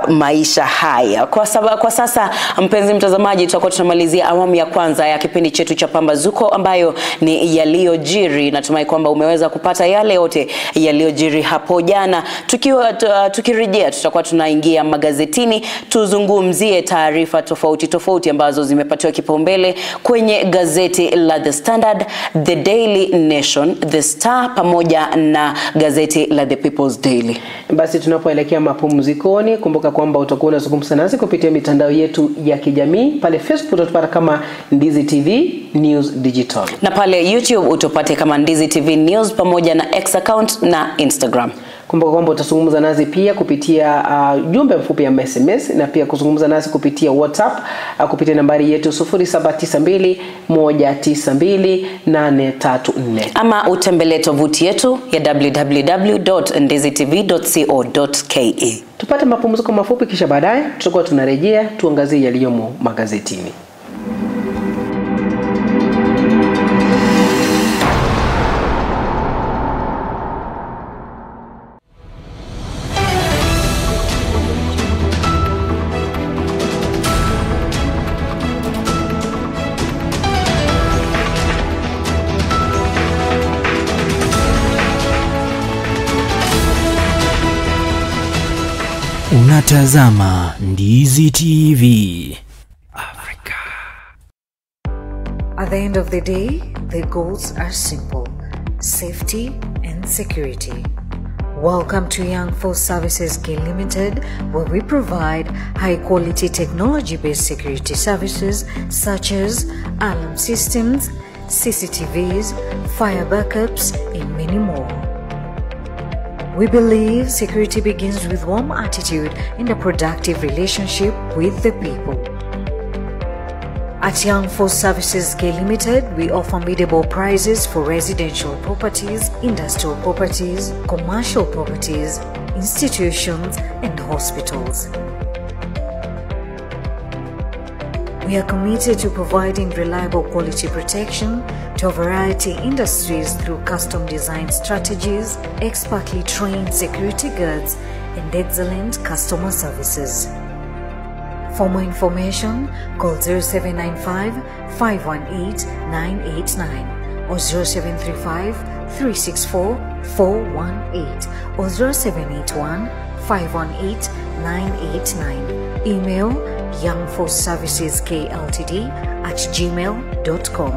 maisha haya. Kwa sasa mpenzi mtazamaji, tutakuwa tunamalizia awamu ya kwanza ya kipindi chetu cha Pambazuko ambayo ni yaliyojiri. Natumai kwamba umeweza kupata yale yote yaliyojiri hapo jana. Tukirejea tutakuwa tunaingia magazetini, tuzungumzie taarifa tofauti ambazo zimepatiwa kipaumbele kwenye gazeti la The Standard, The Daily Nation, The Star pamoja na gazeti la The People's Daily. Basi tunapoelekea mapumzikoni, kumbuka kwamba utakuwa unazungumza nasi kupitia mitandao yetu ya kijamii. Pale Facebook utapata kama Ndizi TV News Digital, na pale YouTube utapate kama Ndizi TV News pamoja na X account na Instagram. Kumbuka kwamba utazungumza nasi pia kupitia jumbe mfupi ya SMS, na pia kuzungumza nasi kupitia WhatsApp kupitia nambari yetu 0792192834, ama utembelee tovuti yetu ya www.ndizitv.co.ke. Tupate mapumziko mafupi, kisha baadaye tutakuwa tunarejea tuangazie yaliyomo magazetini. Unatazama Ndizi TV Africa. At the end of the day, the goals are simple: safety and security. Welcome to Young Force Services K Limited, where we provide high-quality technology-based security services such as alarm systems, CCTVs, fire backups, and many more. We believe security begins with warm attitude and a productive relationship with the people. At Young Force Services K Limited, we offer affordable prices for residential properties, industrial properties, commercial properties, institutions, and hospitals. We are committed to providing reliable quality protection to a variety of industries through custom design strategies, expertly trained security guards, and excellent customer services. For more information, call 0795 518 989 or 0735 364 418 or 0781 518 989. Email youngforceserviceskltd@gmail.com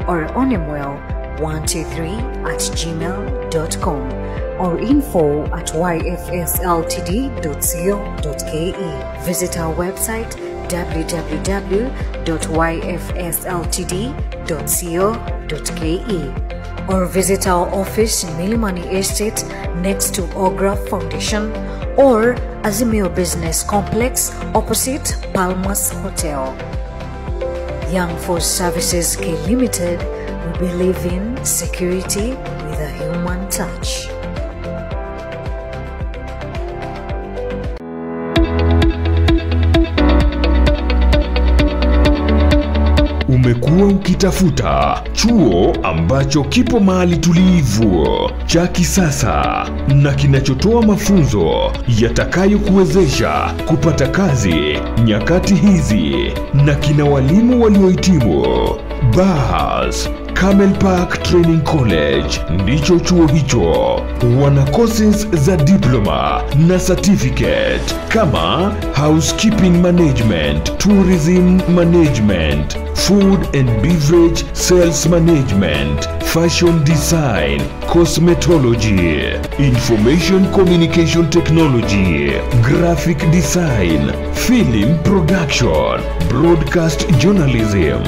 or onemwell123@gmail.com or info@yfsltd.co.ke. Visit our website www.yfsltd.co.ke or visit our office in Milimani Estate next to Ogra Foundation or Azimio Business Complex opposite Palmas Hotel. Young Force Services K Limited, we believe in security with a human touch. Umekuwa ukitafuta chuo ambacho kipo mahali tulivu, cha kisasa na kinachotoa mafunzo yatakayokuwezesha kupata kazi nyakati hizi na kina walimu waliohitimu. Bas Camel Park Training College ndicho chuo hicho. Wana courses za diploma na certificate kama housekeeping management, tourism management, food and beverage sales management, fashion design, cosmetology, information communication technology, graphic design, film production, broadcast journalism,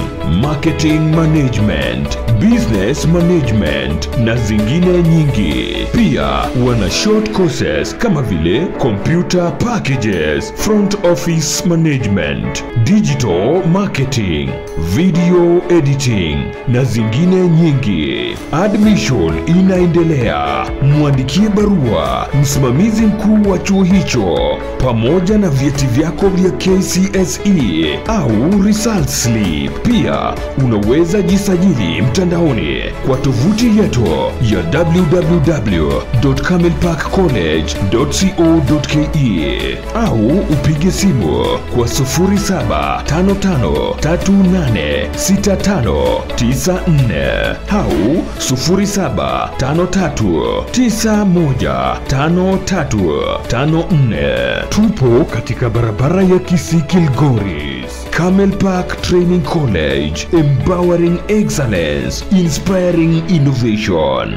marketing management, business management na zingine nyingi. Pia wana short courses kama vile computer packages, front office management, digital marketing, video editing na zingine nyingi. Admission inaendelea. Mwandikie barua msimamizi mkuu wa chuo hicho pamoja na vyeti vyako vya KCSE au result slip. Pia unaweza jisajili mtandaoni kwa tovuti yetu ya www.camelparkcollege.co.ke au upige simu kwa 0755386594 au 0753915354. Tupo katika barabara ya Kisii Kilgoris. Camel Park Training College, empowering excellence, inspiring innovation.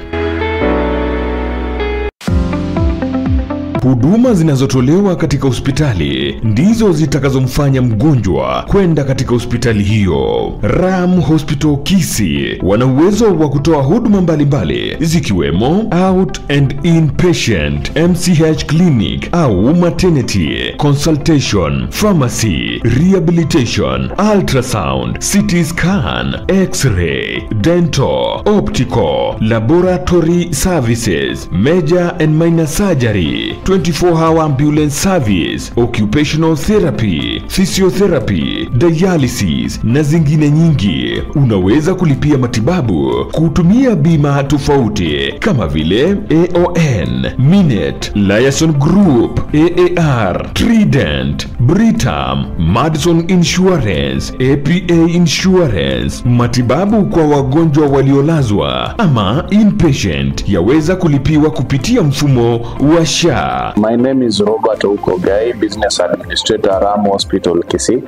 Huduma zinazotolewa katika hospitali ndizo zitakazomfanya mgonjwa kwenda katika hospitali hiyo. Ram Hospital Kisii wana uwezo wa kutoa huduma mbalimbali zikiwemo out and inpatient, MCH clinic au maternity, consultation, pharmacy, rehabilitation, ultrasound, CT scan, x-ray, dental, optical, laboratory services, major and minor surgery, 24-hour ambulance service, occupational therapy, physiotherapy, dialysis na zingine nyingi. Unaweza kulipia matibabu kutumia bima tofauti kama vile AON, Minet, Liaison Group, AAR, Trident, Britam, Madison Insurance, APA Insurance. Matibabu kwa wagonjwa waliolazwa ama inpatient yaweza kulipiwa kupitia mfumo wa SHA. My name is Robert Ukogai, Business Administrator, Ram Hospital, Kisii.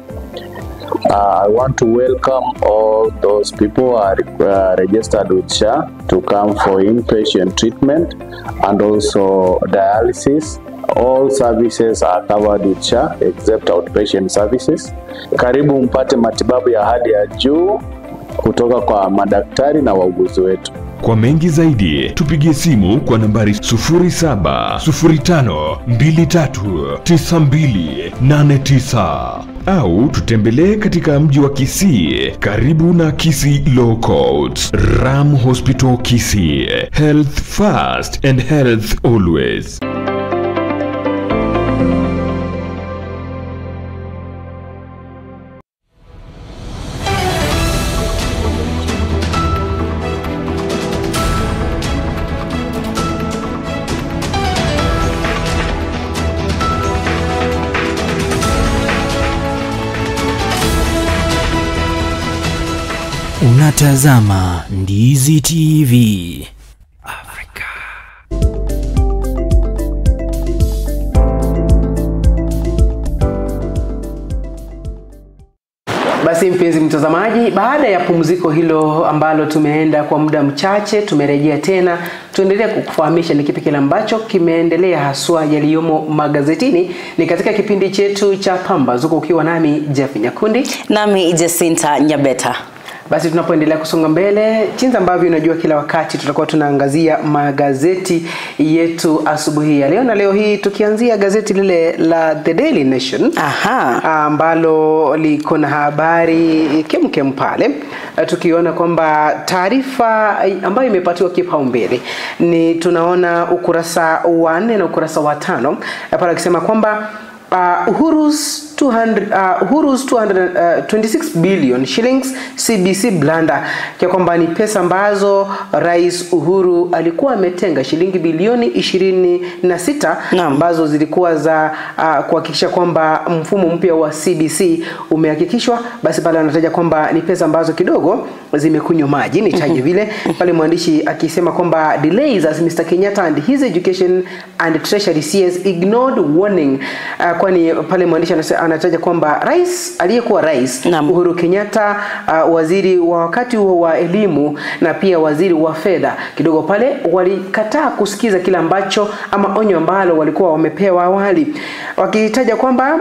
I want to welcome all those people who are registered with SHA to come for inpatient treatment and also dialysis. All services are covered with SHA except outpatient services. Karibu mpate matibabu ya hali ya juu kutoka kwa madaktari na wauguzi wetu. Kwa mengi zaidi tupigie simu kwa nambari 0705239289 au tutembelee katika mji wa Kisii karibu na Kisii Law Courts. Ram Hospital Kisii, health first and health always. Unatazama Ndizi TV. Basi mpenzi mtazamaji, baada ya pumziko hilo ambalo tumeenda kwa muda mchache, tumerejea tena. Tuendelea kukufahamisha ni kipi kile ambacho kimeendelea haswa yaliyomo magazetini. Ni katika kipindi chetu cha Pambazuko, ukiwa nami Jeff Nyakundi, nami Jacinta Nyabeta. Basi tunapoendelea kusonga mbele, jinsi ambavyo unajua kila wakati tutakuwa tunaangazia magazeti yetu asubuhi ya leo, na leo hii tukianzia gazeti lile la The Daily Nation. Ambalo liko na habari kemkem pale, tukiona kwamba taarifa ambayo imepatiwa kipaumbele ni tunaona ukurasa wa 4 na ukurasa wa 5 pale akisema kwamba Uhuru's 226 billion shillings CBC blunder, kwa kwamba ni pesa ambazo Rais Uhuru alikuwa ametenga shilingi bilioni 26 ambazo zilikuwa za kuhakikisha kwamba mfumo mpya wa CBC umehakikishwa. Basi pale anataja kwamba ni pesa ambazo kidogo zimekunywa maji, nitaje vile pale mwandishi akisema kwamba delays as Mr. Kenyatta and his education and treasury CS ignored warning. Kwani pale mwandishi anataja kwamba aliyekuwa rais Uhuru Kenyatta, waziri wa wakati huo wa elimu na pia waziri wa fedha, kidogo pale walikataa kusikiza kila ambacho ama onyo ambalo walikuwa wamepewa awali, wakitaja kwamba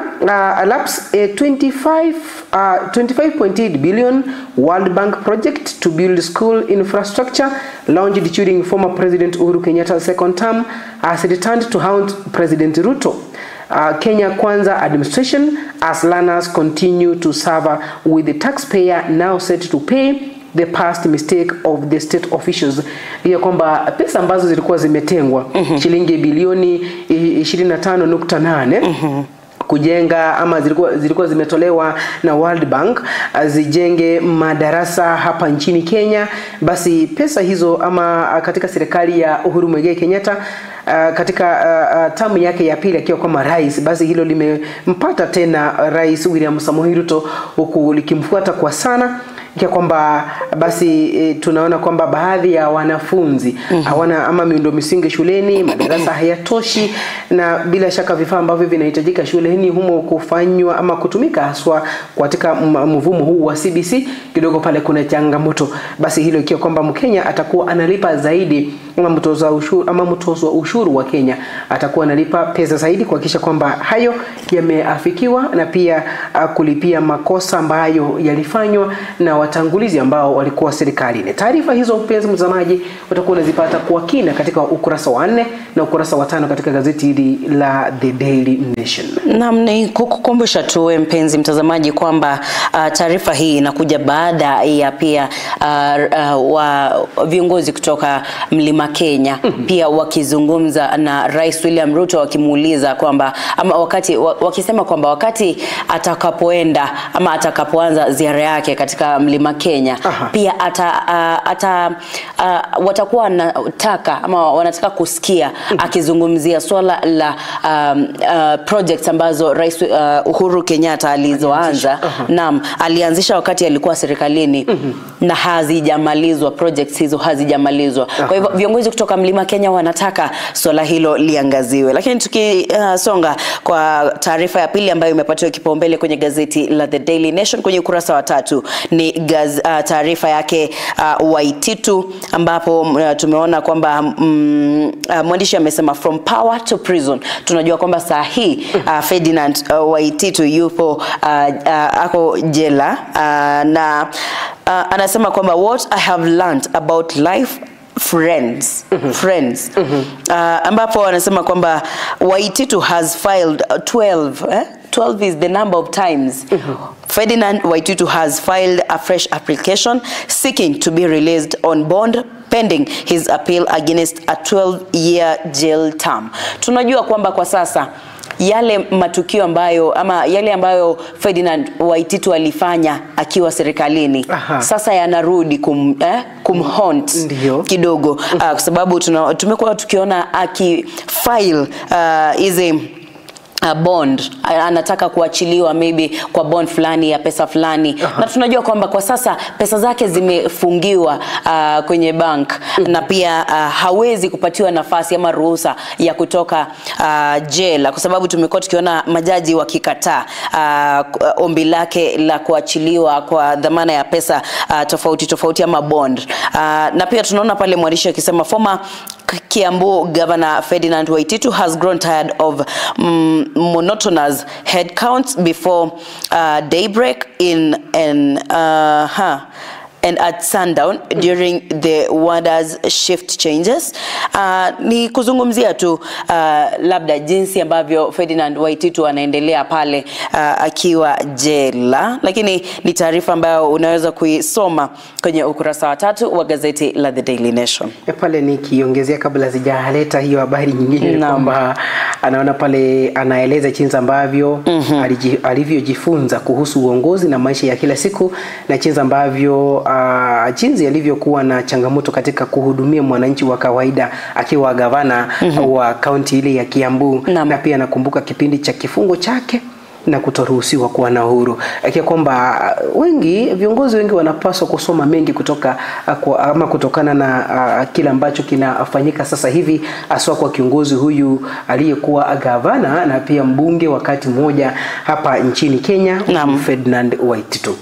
lapse 25.8 billion World Bank project to build school infrastructure launched during former President Uhuru Kenyatta's second term has returned to haunt President Ruto. Kenya Kwanza administration as learners continue to suffer with the taxpayer now set to pay the past mistake of the state officials. Hiyo kwamba pesa ambazo zilikuwa zimetengwa shilingi bilioni 25.8 kujenga ama zilikuwa zimetolewa na World Bank zijenge madarasa hapa nchini Kenya. Basi pesa hizo ama katika serikali ya Uhuru Muigai Kenyatta katika tamu yake ya pili akiwa kama rais, basi hilo limempata tena Rais William Samoei Ruto, huku likimfuata kwa sana, kwa kwamba basi tunaona kwamba baadhi ya wanafunzi hawana ama miundo misingi shuleni, madarasa hayatoshi, na bila shaka vifaa ambavyo vinahitajika shuleni humo kufanywa ama kutumika haswa katika mvumo huu wa CBC, kidogo pale kuna changamoto. Basi hilo ikiwa kwamba Mkenya atakuwa analipa zaidi ama mtoza ushuru wa Kenya atakuwa analipa pesa zaidi kuhakikisha kwamba hayo yameafikiwa, na pia kulipia makosa ambayo yalifanywa na watangulizi ambao walikuwa serikalini. Taarifa hizo mpenzi mtazamaji utakuwa unazipata kwa kina katika ukurasa wa 4 na ukurasa wa 5 katika gazeti hili la The Daily Nation. Naam, ni kukukumbusha tu mpenzi mtazamaji kwamba taarifa hii inakuja baada ya pia wa viongozi kutoka Mlima Kenya pia wakizungumza na Rais William Ruto, wakimuuliza kwamba ama wakisema kwamba wakati atakapoenda ama atakapoanza ziara yake katika Mlima Kenya pia watakuwa wanataka kusikia akizungumzia swala la projects ambazo Rais Uhuru Kenyatta alizoanza. Naam, alianzisha wakati alikuwa serikalini na hazijamalizwa, projects hizo hazijamalizwa. Kwa hivyo viongozi kutoka Mlima Kenya wanataka swala hilo liangaziwe. Lakini tukisonga kwa taarifa ya pili ambayo imepatiwa kipaumbele kwenye gazeti la The Daily Nation kwenye ukurasa wa 3 ni taarifa yake Waititu, ambapo tumeona kwamba mwandishi amesema from power to prison. Tunajua kwamba saa hii Ferdinand Waititu yupo ako jela, na anasema kwamba what I have learned about life friends ambapo anasema kwamba Waititu has filed 12 is the number of times Ferdinand Waititu has filed a fresh application seeking to be released on bond pending his appeal against a 12-year jail term. Tunajua kwamba kwa sasa yale matukio ambayo Ferdinand Waititu alifanya akiwa serikalini sasa yanarudi kumhaunt kidogo, kwa sababu tumekuwa tukiona akifile hizi bond, anataka kuachiliwa maybe kwa bond fulani ya pesa fulani. Na tunajua kwamba kwa sasa pesa zake zimefungiwa kwenye bank na pia hawezi kupatiwa nafasi ama ruhusa ya kutoka jela, kwa sababu tumekuwa tukiona majaji wakikataa ombi lake la kuachiliwa kwa dhamana ya pesa tofauti ama bond. Na pia tunaona pale mwandishi akisema former Kiambu Governor Ferdinand Waititu has grown tired of monotonous head counts before daybreak and at sundown during the warders shift changes. Ni kuzungumzia tu labda jinsi ambavyo Ferdinand Waititu anaendelea pale akiwa jela, lakini ni taarifa ambayo unaweza kuisoma kwenye ukurasa wa 3 wa gazeti la The Daily Nation. Pale nikiongezea kabla sijaleta hiyo habari nyingine kwamba anaona pale anaeleza jinsi ambavyo alivyojifunza kuhusu uongozi na maisha ya kila siku, na jinsi ambavyo jinsi alivyokuwa na changamoto katika kuhudumia mwananchi wa kawaida akiwa gavana wa kaunti ile ya Kiambu. Na pia nakumbuka kipindi cha kifungo chake na kutoruhusiwa kuwa na uhuru. Akia kwamba viongozi wengi wanapaswa kusoma mengi kutokana na kila ambacho kinafanyika sasa hivi, aswa kwa kiongozi huyu aliyekuwa gavana na pia mbunge wakati mmoja hapa nchini Kenya, Ferdinand Waititu.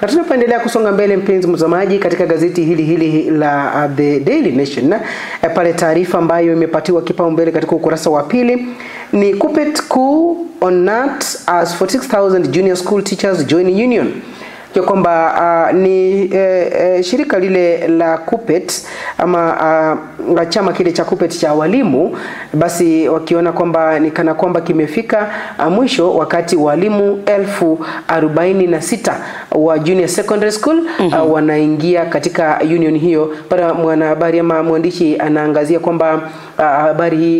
Na tunapoendelea kusonga mbele, mpenzi mtazamaji, katika gazeti hili la The Daily Nation, pale taarifa ambayo imepatiwa kipaumbele katika ukurasa wa 2 ni Kuppet coup on NAT as 46,000 junior school teachers join union. Kwa kwamba ni shirika lile la Kuppet ama chama kile cha Kuppet cha walimu, basi wakiona kwamba ni kana kwamba kimefika mwisho, wakati walimu 46,000 wa junior secondary school wanaingia katika union hiyo. Para mwanahabari ama mwandishi anaangazia kwamba habari hii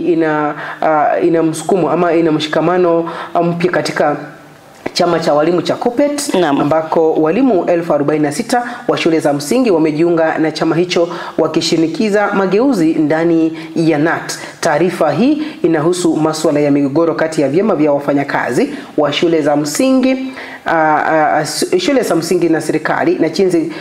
ina msukumo ama ina mshikamano mpya katika chama cha walimu cha Kuppet, ambako walimu 46,000 wa shule za msingi wamejiunga na chama hicho wakishinikiza mageuzi ndani ya NAT. Taarifa hii inahusu masuala ya migogoro kati ya vyama vya wafanyakazi wa shule za msingi na serikali, na jinsi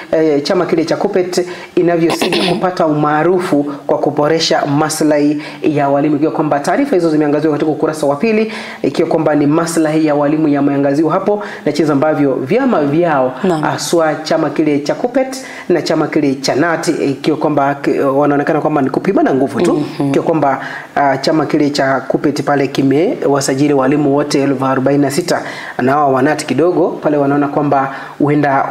chama kile cha Kuppet inavyosaidia kupata umaarufu kwa kuboresha maslahi ya walimu. Ikiwa kwamba taarifa hizo zimeangaziwa katika ukurasa wa 2, ikiwa kwamba ni maslahi ya walimu yameangaziwa hapo, na jinsi ambavyo vyama vyao aswa chama kile cha Kuppet na chama kile cha NAT, ikiwa kwamba wanaonekana kwamba ni kupimana nguvu tu. Ikiwa kwamba chama kile cha Kuppet pale kimewasajili walimu wote 46,000 na hao wa NAT kidogo pale wanaona kwamba huenda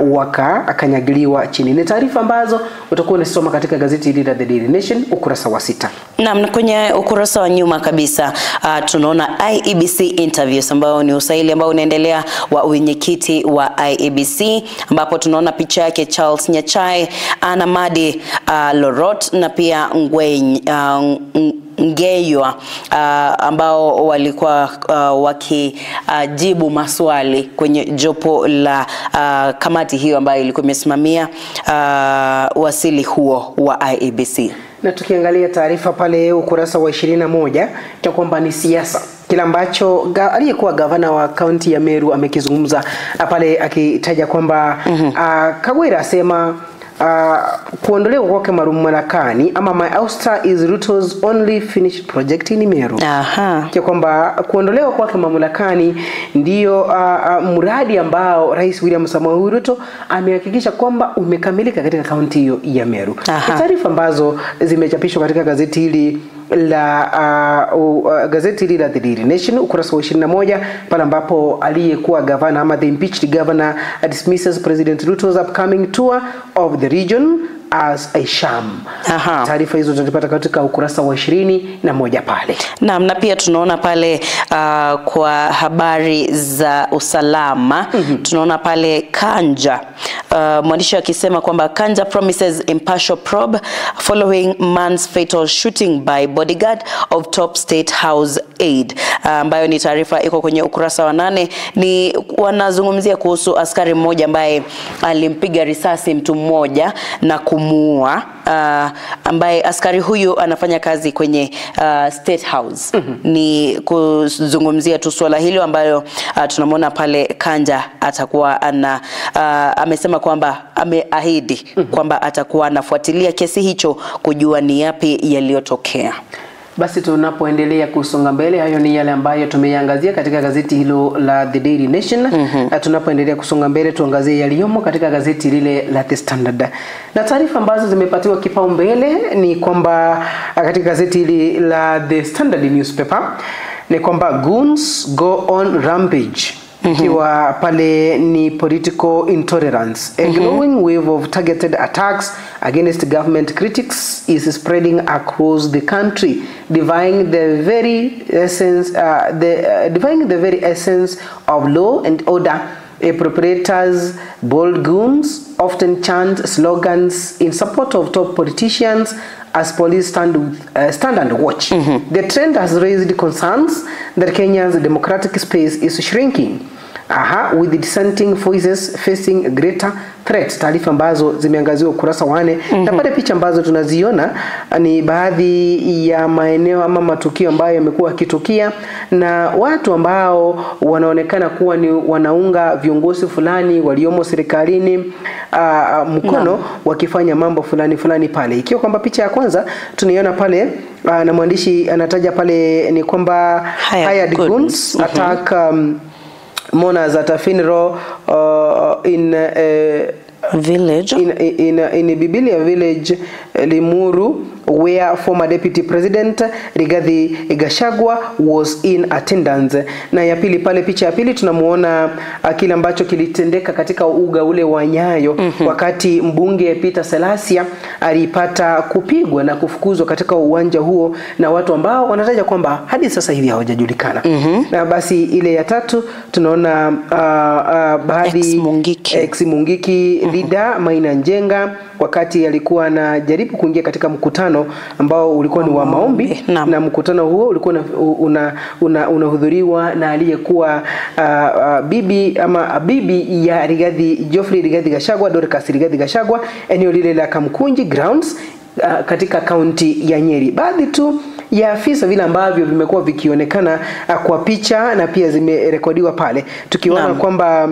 akanyagiliwa chini. Ni taarifa ambazo utakuwa unasoma katika gazeti hili la The Daily Nation ukurasa wa 6. Na kwenye ukurasa wa nyuma kabisa tunaona IEBC interviews, ambao ni usaili ambao unaendelea wa wenyekiti wa IEBC, ambapo tunaona picha yake Charles Nyachai, Anna Madi Lorot na pia Ngeywa ambao walikuwa wakijibu maswali kwenye jopo la kamati hiyo ambayo ilikuwa imesimamia wasili huo wa IEBC. Na tukiangalia taarifa pale ukurasa wa 21, cha kwamba ni siasa, kila ambacho aliyekuwa gavana wa kaunti ya Meru amekizungumza pale, akitaja kwamba Kawira asema kuondolewa kwake madarakani ama my ouster is Ruto's only finished project in Meru. Kwa kwamba kuondolewa kwake mamlakani ndio mradi ambao Rais William Samoei Ruto amehakikisha kwamba umekamilika katika kaunti hiyo ya Meru. Taarifa ambazo zimechapishwa katika gazeti hili la The Daily Nation ukurasa wa 21, pale ambapo aliyekuwa gavana ama the impeached governor dismisses President Ruto's upcoming tour of the region as a sham. Taarifa hizo tutapata katika ukurasa wa 21 pale. Na pia tunaona pale kwa habari za usalama tunaona pale Kanja mwandishi akisema kwamba Kanja promises impartial probe following man's fatal shooting by bodyguard of top state house aide, ambayo ni taarifa iko kwenye ukurasa wa 8. Ni wanazungumzia kuhusu askari mmoja ambaye alimpiga risasi mtu mmoja na kumuua, ambaye askari huyu anafanya kazi kwenye State House. Ni kuzungumzia tu swala hilo ambayo tunamwona pale Kanja atakuwa amesema kwamba ameahidi kwamba atakuwa anafuatilia kesi hicho kujua ni yapi yaliyotokea. Basi tunapoendelea kusonga mbele, hayo ni yale ambayo tumeangazia katika gazeti hilo la The Daily Nation. Tunapoendelea kusonga mbele, tuangazie yaliyomo katika gazeti lile la The Standard. Na taarifa ambazo zimepatiwa kipaumbele ni kwamba katika gazeti hili la The Standard newspaper ni kwamba goons go on rampage. Ikiwa pale ni political intolerance. A growing wave of targeted attacks against government critics is spreading across the country, defying the very essence of law and order. Perpetrators, bold goons, often chant slogans in support of top politicians as police stand and watch. The trend has raised concerns that Kenya's democratic space is shrinking, with the dissenting voices facing a greater threat. Taarifa ambazo zimeangaziwa ukurasa wa 4. Na pale picha ambazo tunaziona ni baadhi ya maeneo ama matukio ambayo yamekuwa yakitukia na watu ambao wanaonekana kuwa ni wanaunga viongozi fulani waliomo serikalini mkono wakifanya mambo fulani pale. Ikiwa kwamba picha ya kwanza tunaiona pale na mwandishi anataja pale ni kwamba hired goons attack mourners at a funeral in village in Bibilia village Limuru, where former deputy president Rigathi Gachagua was in attendance. Na ya pili pale, picha ya pili tunamuona kile ambacho kilitendeka katika uga ule wa Nyayo wakati mbunge Peter Salasya alipata kupigwa na kufukuzwa katika uwanja huo na watu ambao wanataja kwamba hadi sasa hivi hawajajulikana. Na basi ile ya tatu tunaona baadhi ex-Mungiki leader Maina Njenga wakati alikuwa anajaribu kuingia katika mkutano ambao ulikuwa ni wa maombi na mkutano huo ulikuwa unahudhuriwa na aliyekuwa bibi ya Geoffrey Rigathi Gachagua, Dorcas Rigathi Gachagua, eneo lile la Kamkunji grounds katika kaunti ya Nyeri. Baadhi tu ya afisa vile ambavyo vimekuwa vikionekana kwa picha na pia zimerekodiwa pale, tukiona kwamba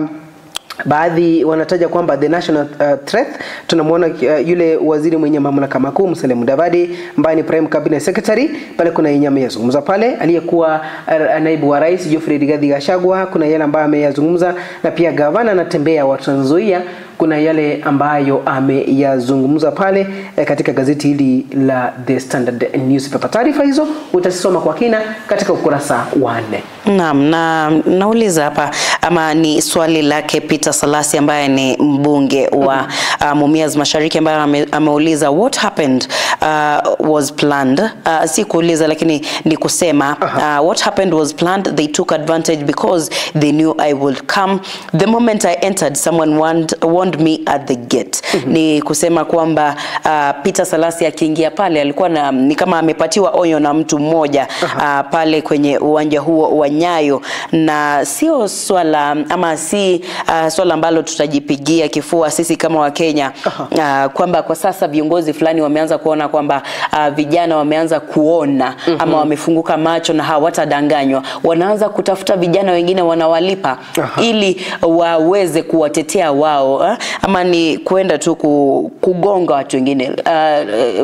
baadhi wanataja kwamba the national threat. Tunamuona yule waziri mwenye mamlaka makuu Musalia Mudavadi ambaye ni prime cabinet secretary pale. Kuna yenye ameyazungumza pale, aliyekuwa naibu wa rais Geoffrey Rigathi Gachagua kuna yale ambayo ameyazungumza, na pia gavana anatembea wa Trans Nzoia kuna yale ambayo ameyazungumza pale katika gazeti hili la The Standard newspaper. Taarifa hizo utasoma kwa kina katika ukurasa wa 4. Naam, na nauliza hapa ama ni swali lake Peter Salasya ambaye ni mbunge wa Mumias Mashariki ambaye ameuliza what happened was planned. Si kuuliza lakini ni kusema what happened was planned. They took advantage because they knew I would come. The moment I entered someone warned me at the gate. Ni kusema kwamba Peter Salasya akiingia pale alikuwa ni kama amepatiwa onyo na mtu mmoja pale kwenye uwanja huo wa Nyayo, na sio swala ama si swala ambalo tutajipigia kifua sisi kama wa Kenya kwamba kwa sasa viongozi fulani wameanza kuona kwamba vijana wameanza kuona ama wamefunguka macho na hawatadanganywa. Wanaanza kutafuta vijana wengine wanawalipa ili waweze kuwatetea wao ama ni kwenda tu kugonga watu wengine.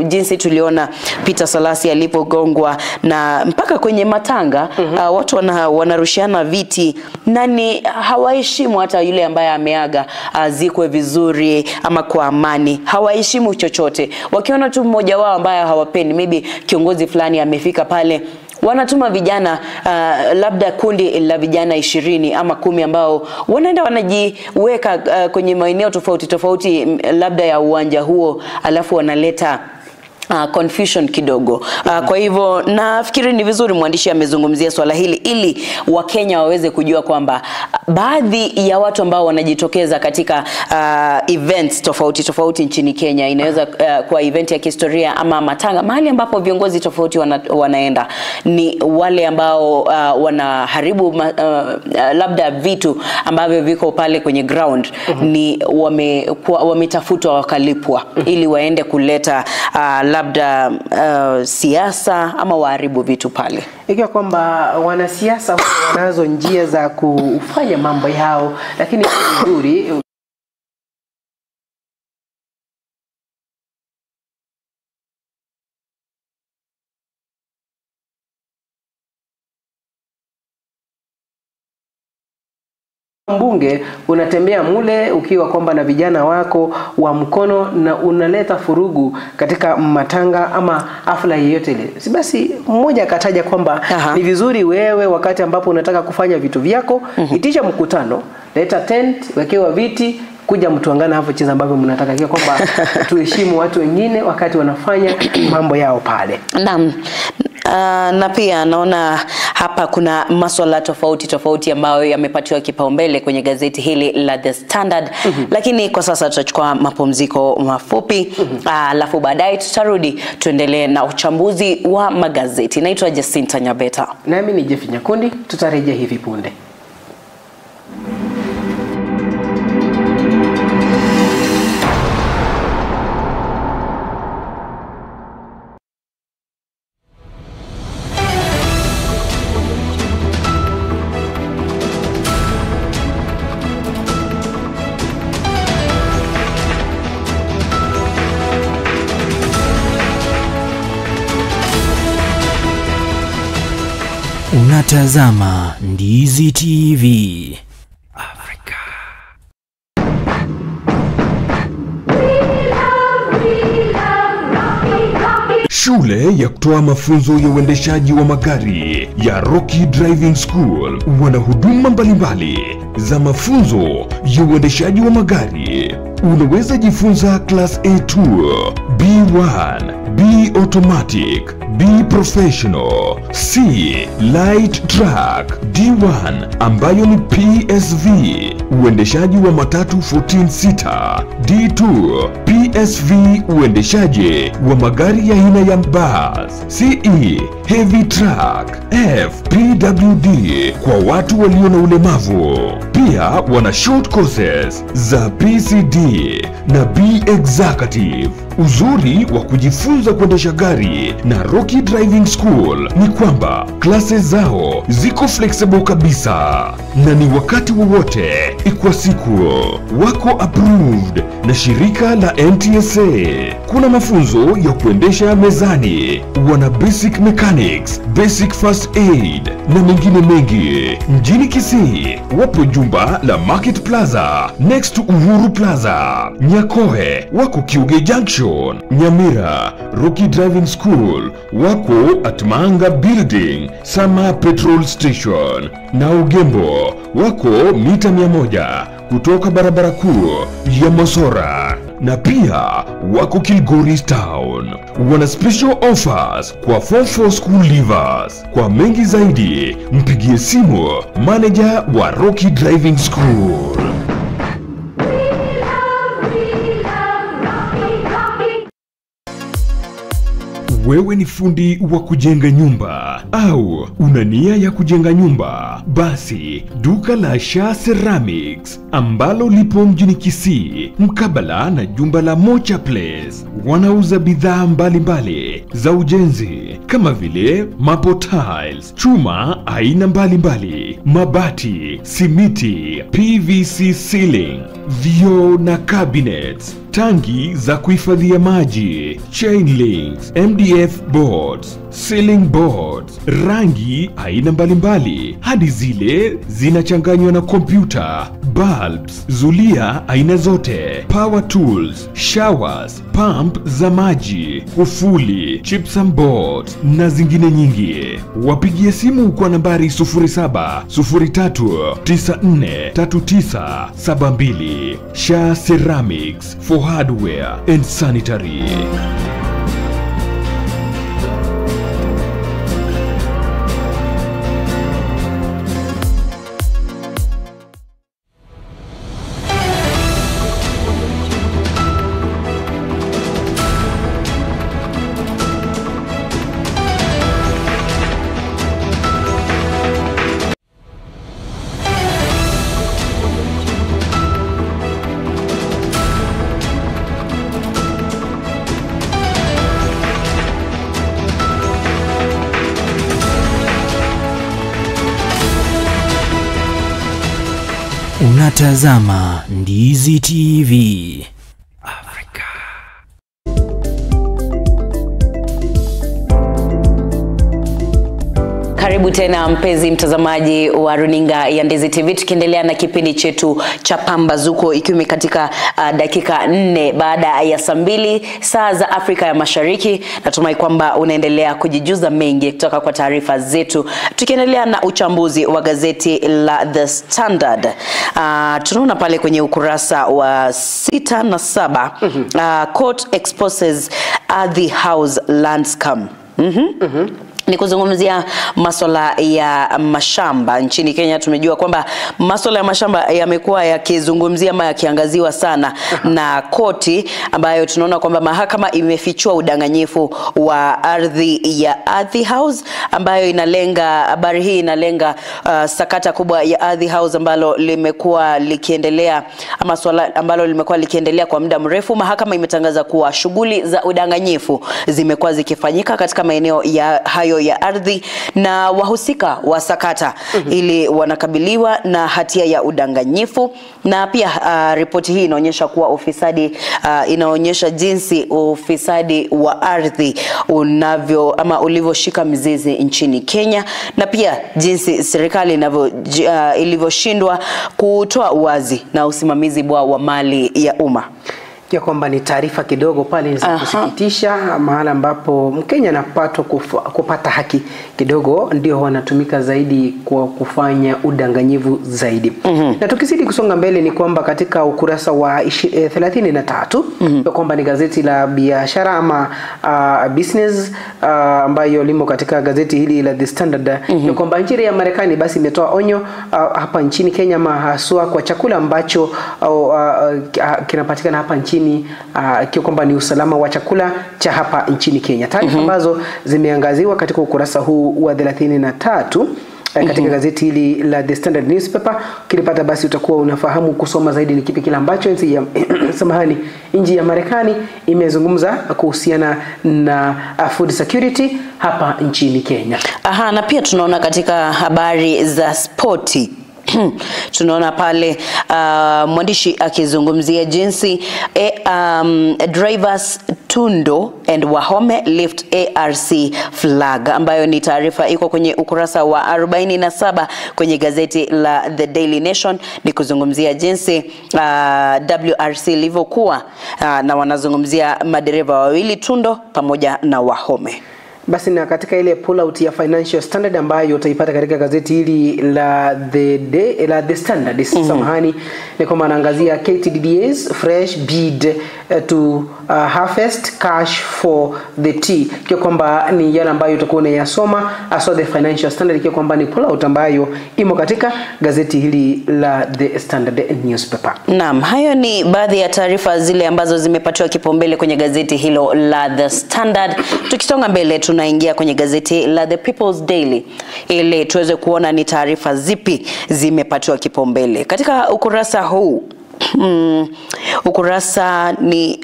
Jinsi tuliona Peter Salasya alipogongwa na mpaka kwenye matanga watu wanarushiana viti, nani hawaheshimu hata yule ambaye ameaga azikwe vizuri ama kwa amani. Hawaheshimu chochote. Wakiona tu mmoja wao ambaye hawapendi, maybe kiongozi fulani amefika pale, wanatuma vijana labda kundi la vijana 20 ama 10 ambao wanaenda wanajiweka kwenye maeneo tofauti labda ya uwanja huo, alafu wanaleta confusion kidogo. Kwa hivyo nafikiri ni vizuri mwandishi amezungumzia swala hili ili Wakenya waweze kujua kwamba baadhi ya watu ambao wanajitokeza katika events tofauti nchini Kenya, inaweza kuwa event ya kihistoria ama matanga, mahali ambapo viongozi tofauti wanaenda, ni wale ambao wanaharibu labda vitu ambavyo viko pale kwenye ground, ni wametafutwa wakalipwa ili waende kuleta labda siasa ama waharibu vitu pale. Ikiwa kwamba wanasiasa wanazo njia za kufanya mambo yao, lakini nzuri mbunge unatembea mule ukiwa kwamba na vijana wako wa mkono na unaleta furugu katika matanga ama hafla yoyote ile. Si basi mmoja akataja kwamba ni vizuri wewe wakati ambapo unataka kufanya vitu vyako, itisha mkutano, leta tent, wekewa viti, kuja mtuangana hapo cheza ambavyo mnataka, kia kwamba tuheshimu watu wengine wakati wanafanya mambo yao pale. Naam. Na pia naona hapa kuna masuala tofauti ambayo yamepatiwa kipaumbele kwenye gazeti hili la The Standard. Lakini kwa sasa tutachukua mapumziko mafupi, alafu baadaye tutarudi tuendelee na uchambuzi wa magazeti. Naitwa Jacinta Nyabeta. Nami ni Jeff Nyakundi, tutarejea hivi punde. Unatazama Ndizi TV. Shule ya kutoa mafunzo ya uendeshaji wa magari ya Rocky Driving School wana huduma mbalimbali za mafunzo ya uendeshaji wa magari. Unaweza jifunza class A2, B1, B automatic, B professional, C light truck, D1 ambayo ni PSV, uendeshaji wa matatu 14 sita, D2 PSV, uendeshaji wa magari ya aina ya bus, CE heavy truck, F PWD kwa watu walio na ulemavu. Pia wana short courses za PCD na B executive. Uzuri wa kujifunza kuendesha gari na Rocky Driving School ni kwamba classes zao ziko flexible kabisa na ni wakati wowote kwa siku. Wako approved na shirika la NTSA. Kuna mafunzo ya kuendesha mezani, wana basic mechanics, basic first aid na mengine mengi. Mjini Kisii wapo jumba la Market Plaza next to Uhuru Plaza. Nyakoe wako Kiuge Junction. Nyamira Rocky Driving School wako at Manga Building Sama Petrol Station, na Ugembo wako mita 100 kutoka barabara kuu ya Mosora, na pia wako Kilgoris Town. Wana special offers kwa form 4 school leavers. Kwa mengi zaidi mpigie simu manager wa Rocky Driving School. Wewe ni fundi wa kujenga nyumba au una nia ya kujenga nyumba? Basi duka la Shah Ceramics ambalo lipo mjini Kisii mkabala na jumba la Mocha Place wanauza bidhaa mbalimbali za ujenzi kama vile mapo tiles, chuma aina mbalimbali, mabati, simiti, PVC ceiling, vioo na cabinets, tangi za kuhifadhia maji, chain links, MDF boards, ceiling boards, rangi aina mbalimbali hadi zile zinachanganywa na kompyuta, bulbs, zulia aina zote, power tools, showers, pump za maji, kufuli, gypsum boards na zingine nyingi. Wapigie simu kwa nambari 0703943972. Shah Ceramics for hardware and sanitary. Unatazama Ndizi TV. Karibu tena mpenzi mtazamaji wa runinga ya Ndizi TV, tukiendelea na kipindi chetu cha Pambazuko, ikiwa katika dakika 4 baada ya saa 2 saa za Afrika ya Mashariki. Natumai kwamba unaendelea kujijuza mengi kutoka kwa taarifa zetu, tukiendelea na uchambuzi wa gazeti la The Standard. Tunaona pale kwenye ukurasa wa 6 na 7, court exposes the house land scam. Ni kuzungumzia masuala ya mashamba nchini Kenya. Tumejua kwamba masuala ya mashamba yamekuwa yakizungumzia ama yakiangaziwa sana na koti, ambayo tunaona kwamba mahakama imefichua udanganyifu wa ardhi ya Ardhi House, ambayo habari hii inalenga sakata kubwa ya Ardhi House ambalo limekuwa likiendelea, ama swala ambalo limekuwa likiendelea kwa muda mrefu. Mahakama imetangaza kuwa shughuli za udanganyifu zimekuwa zikifanyika katika maeneo hayo ya ardhi, na wahusika wa sakata ili wanakabiliwa na hatia ya udanganyifu. Na pia ripoti hii inaonyesha kuwa inaonyesha jinsi ufisadi wa ardhi ulivyoshika mizizi nchini Kenya, na pia jinsi serikali ilivyoshindwa kutoa uwazi na usimamizi bora wa mali ya umma. Kia kwamba ni taarifa kidogo pale za kusikitisha, mahala ambapo Mkenya anapatwa kupata haki kidogo ndio wanatumika zaidi kwa kufanya udanganyivu zaidi. Na tukizidi kusonga mbele ni kwamba katika ukurasa wa 33 kwamba ni gazeti la biashara ama business ambayo limo katika gazeti hili la The Standard, ni kwamba nchi ya Marekani basi imetoa onyo hapa nchini Kenya, haswa kwa chakula ambacho kinapatikana hapa nchini kio kwamba ni usalama wa chakula cha hapa nchini Kenya. Taarifa ambazo zimeangaziwa katika ukurasa huu wa 33 katika gazeti hili la The Standard newspaper. Ukilipata basi utakuwa unafahamu kusoma zaidi ni kipi kile ambacho nchi ya Marekani imezungumza kuhusiana na food security hapa nchini Kenya. Na pia tunaona katika habari za sporti tunaona pale mwandishi akizungumzia jinsi drivers Tundo and Wahome lift ARC flag, ambayo ni taarifa iko kwenye ukurasa wa 47 kwenye gazeti la The Daily Nation. Ni kuzungumzia jinsi WRC ilivyokuwa na wanazungumzia madereva wawili, Tundo pamoja na Wahome. Basi na katika ile pull out ya Financial Standard ambayo utaipata katika gazeti hili la The Standard, samahani, ni kwamba anaangazia KTDA's fresh bid to harvest cash for the tea. Kwa kwamba ni yale ambayo utakuwa unayasoma aswa The Financial Standard, kwa kwamba ni pull out ambayo imo katika gazeti hili la The Standard newspaper. Naam, hayo ni baadhi ya taarifa zile ambazo zimepatiwa kipaumbele kwenye gazeti hilo la The Standard. Tukisonga mbele tunaingia kwenye gazeti la The People's Daily ili tuweze kuona ni taarifa zipi zimepatiwa kipaumbele. Katika ukurasa huu ukurasa ni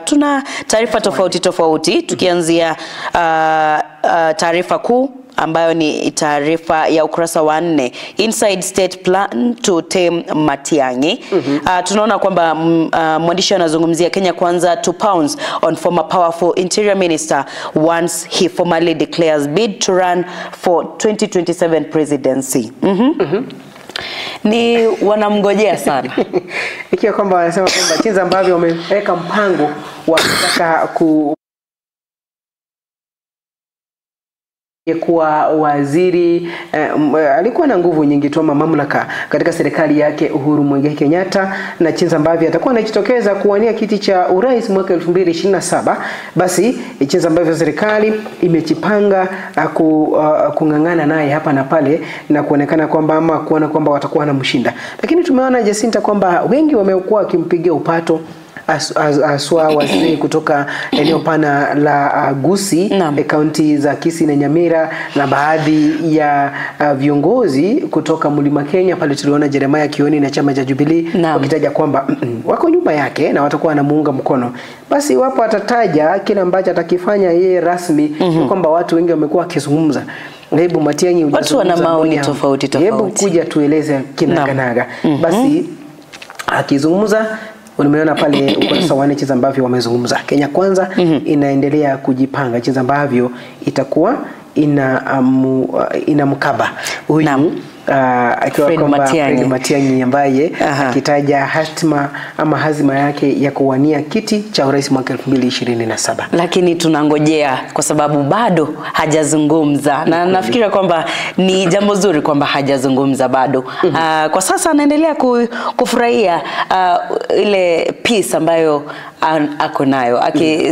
tuna taarifa tofauti tukianzia taarifa kuu ambayo ni taarifa ya ukurasa wa 4, inside state plan to tame Matiang'i. Tunaona kwamba mwandishi anazungumzia Kenya Kwanza to pounce on former powerful interior minister once he formally declares bid to run for 2027 presidency. Ni wanamngojea sana. Ikiwa kwamba wanasema kwamba jinsi ambavyo wameweka mpango wa kutaka kuwa waziri, alikuwa na nguvu nyingi tu mamlaka katika serikali yake Uhuru Muigai Kenyatta, na jinsi ambavyo atakuwa anajitokeza kuwania kiti cha urais mwaka 2027. Basi jinsi ambavyo serikali imejipanga kungangana naye hapa na pale na kuonekana kwamba kuona kwamba watakuwa na mshinda. Lakini tumeona Jacinta kwamba wengi wamekuwa wakimpigia upato aswa wazee kutoka eneo pana la Gusii, kaunti za Kisii na Nyamira, na baadhi ya viongozi kutoka Mlima Kenya. Pale tuliona Jeremiah Kioni na chama cha Jubilee wakitaja kwamba wako nyuma yake na watakuwa wanamuunga mkono. Basi wapo atataja kile ambacho atakifanya yeye rasmi, kwamba watu wengi wamekuwa wakizungumza Hebu Matiang'i, watu wana maoni tofauti tofauti. Hebu kuja tueleze kinaganaga. Basi akizungumza, unaona pale ukurasa wa jinsi ambavyo wamezungumza. Kenya Kwanza inaendelea kujipanga jinsi ambavyo itakuwa ina mkaba huyu akiwa kwamba Fred Matiang'i ambaye akitaja hatima ama hazima yake ya kuwania kiti cha urais mwaka 2027. Lakini tunangojea kwa sababu bado hajazungumza na nafikiri kwamba ni jambo zuri kwamba hajazungumza bado. Kwa sasa anaendelea kufurahia ile peace ambayo ako nayo.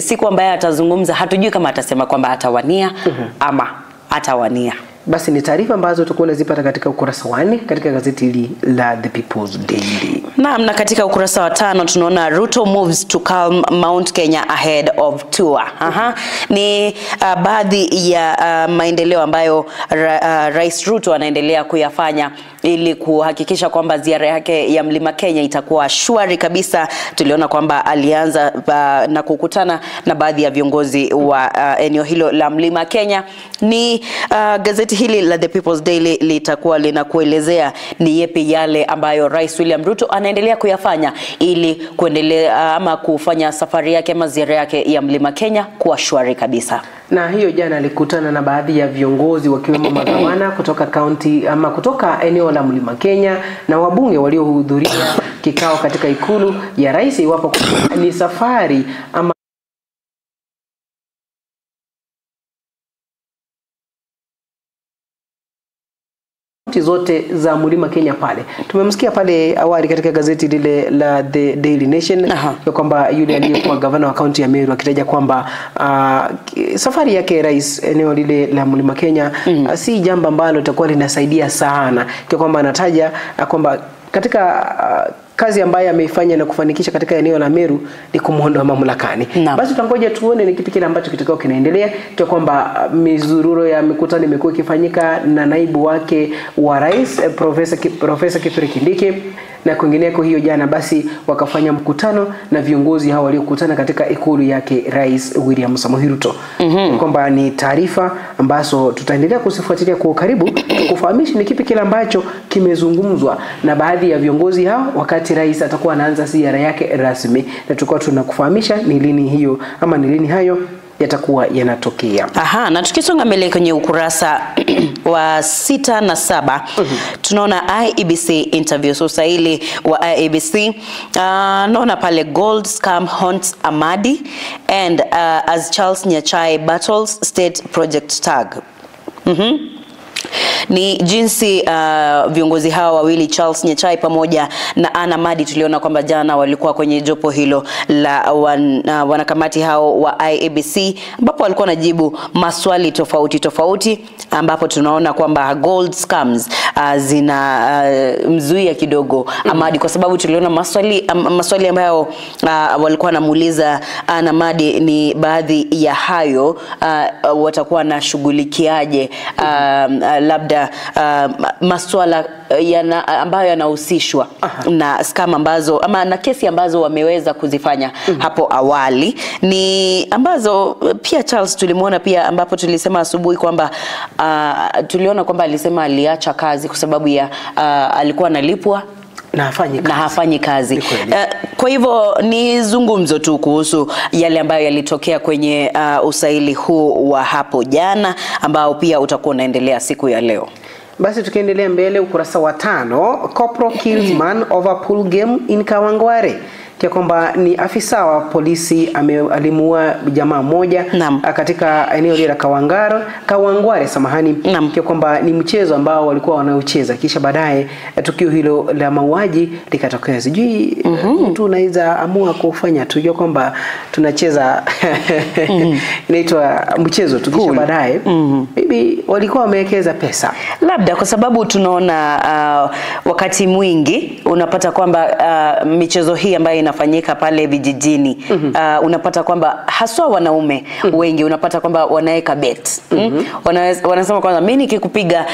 Si kwamba atazungumza, hatujui kama atasema kwamba atawania ama atawania. Basi ni taarifa ambazo tutakuwa tunazipata katika ukurasa wa 4 katika gazeti hili la The People's Daily. Naam, na katika ukurasa wa 5 tunaona Ruto moves to calm Mount Kenya ahead of tour. Ni baadhi ya maendeleo ambayo Rais Ruto anaendelea kuyafanya ili kuhakikisha kwamba ziara yake ya Mlima Kenya itakuwa shwari kabisa. Tuliona kwamba alianza na kukutana na baadhi ya viongozi wa eneo hilo la Mlima Kenya. Ni gazeti hili la The People's Daily litakuwa linakuelezea ni yepi yale ambayo Rais William Ruto anaendelea kuyafanya ili kuendelea ama kufanya safari yake ama ziara yake ya Mlima Kenya kuwa shwari kabisa. Na hiyo jana alikutana na baadhi ya viongozi wakiwemo magavana kutoka kaunti ama kutoka eneo la Mlima Kenya na wabunge waliohudhuria kikao katika ikulu ya rais, iwapo ni safari ama zote za Mlima Kenya pale. Tumemsikia pale awali katika gazeti lile la The Daily Nation ya kwamba yule aliyekuwa gavana wa kaunti ya Meru akitaja kwamba safari yake rais eneo lile la Mlima Kenya si jambo ambalo litakuwa linasaidia sana, kwa kwamba anataja kwamba katika kazi ambayo ameifanya na kufanikisha katika eneo la Meru ni kumuondoa mamlakani. Basi tutangoja tuone ni kipi kile ambacho kitakao kinaendelea, kwa kwamba mizururo ya mikutano imekuwa ikifanyika na naibu wake wa rais Profesa Kithure Kindiki na kwingineko. Hiyo jana basi wakafanya mkutano na viongozi hao waliokutana katika ikulu yake Rais William Samoei Ruto. Kwamba ni taarifa ambazo tutaendelea kusifuatilia kwa karibu kufahamisha ni kipi kile ambacho kimezungumzwa na baadhi ya viongozi hao wakati rais atakuwa anaanza ziara yake rasmi, na tutakuwa tunakufahamisha ni lini hiyo ama ni lini hayo yatakuwa yanatokea. Na tukisonga mbele kwenye ukurasa wa 6 na 7 tunaona IEBC interviews. Usaili wa IEBC naona pale gold scam haunts Amadi and as Charles Nyachai battles state project tag. Ni jinsi viongozi hawa wawili Charles Nyachai pamoja na Anna Madi tuliona kwamba jana walikuwa kwenye jopo hilo la wanakamati hao wa IEBC, ambapo walikuwa najibu maswali tofauti ambapo tunaona kwamba gold scams zina mzuia kidogo Amadi, kwa sababu tuliona maswali ambayo walikuwa wanamuuliza Anna Madi ni baadhi ya hayo watakuwa na shughulikiaje labda maswala ambayo yanahusishwa na scam ambazo ama na kesi ambazo wameweza kuzifanya hapo awali, ni ambazo pia Charles tulimuona pia, ambapo tulisema asubuhi kwamba tuliona kwamba alisema aliacha kazi kwa sababu ya alikuwa analipwa na hafanyi kazi. Kwa hivyo ni zungumzo tu kuhusu yale ambayo yalitokea kwenye usaili huu wa hapo jana, ambao pia utakuwa unaendelea siku ya leo. Basi tukiendelea mbele, ukurasa wa 5, Corporal kills man over pool game in Kawangware. Kwa kwamba ni afisa wa polisi alimuua jamaa mmoja katika eneo la Kawangware samahani, kwa kwamba ni mchezo ambao walikuwa wanaocheza, kisha baadaye tukio hilo la mauaji likatokea. Sijui mtu unaweza amua kufanya tujue kwamba tunacheza inaitwa mchezo tu, kisha baadaye maybe walikuwa wamewekeza pesa, labda kwa sababu tunaona wakati mwingi unapata kwamba michezo hii ambayo inafanyika pale vijijini, unapata kwamba haswa wanaume wengi unapata kwamba wanaweka bet. Wanasema kwanza mimi nikikupiga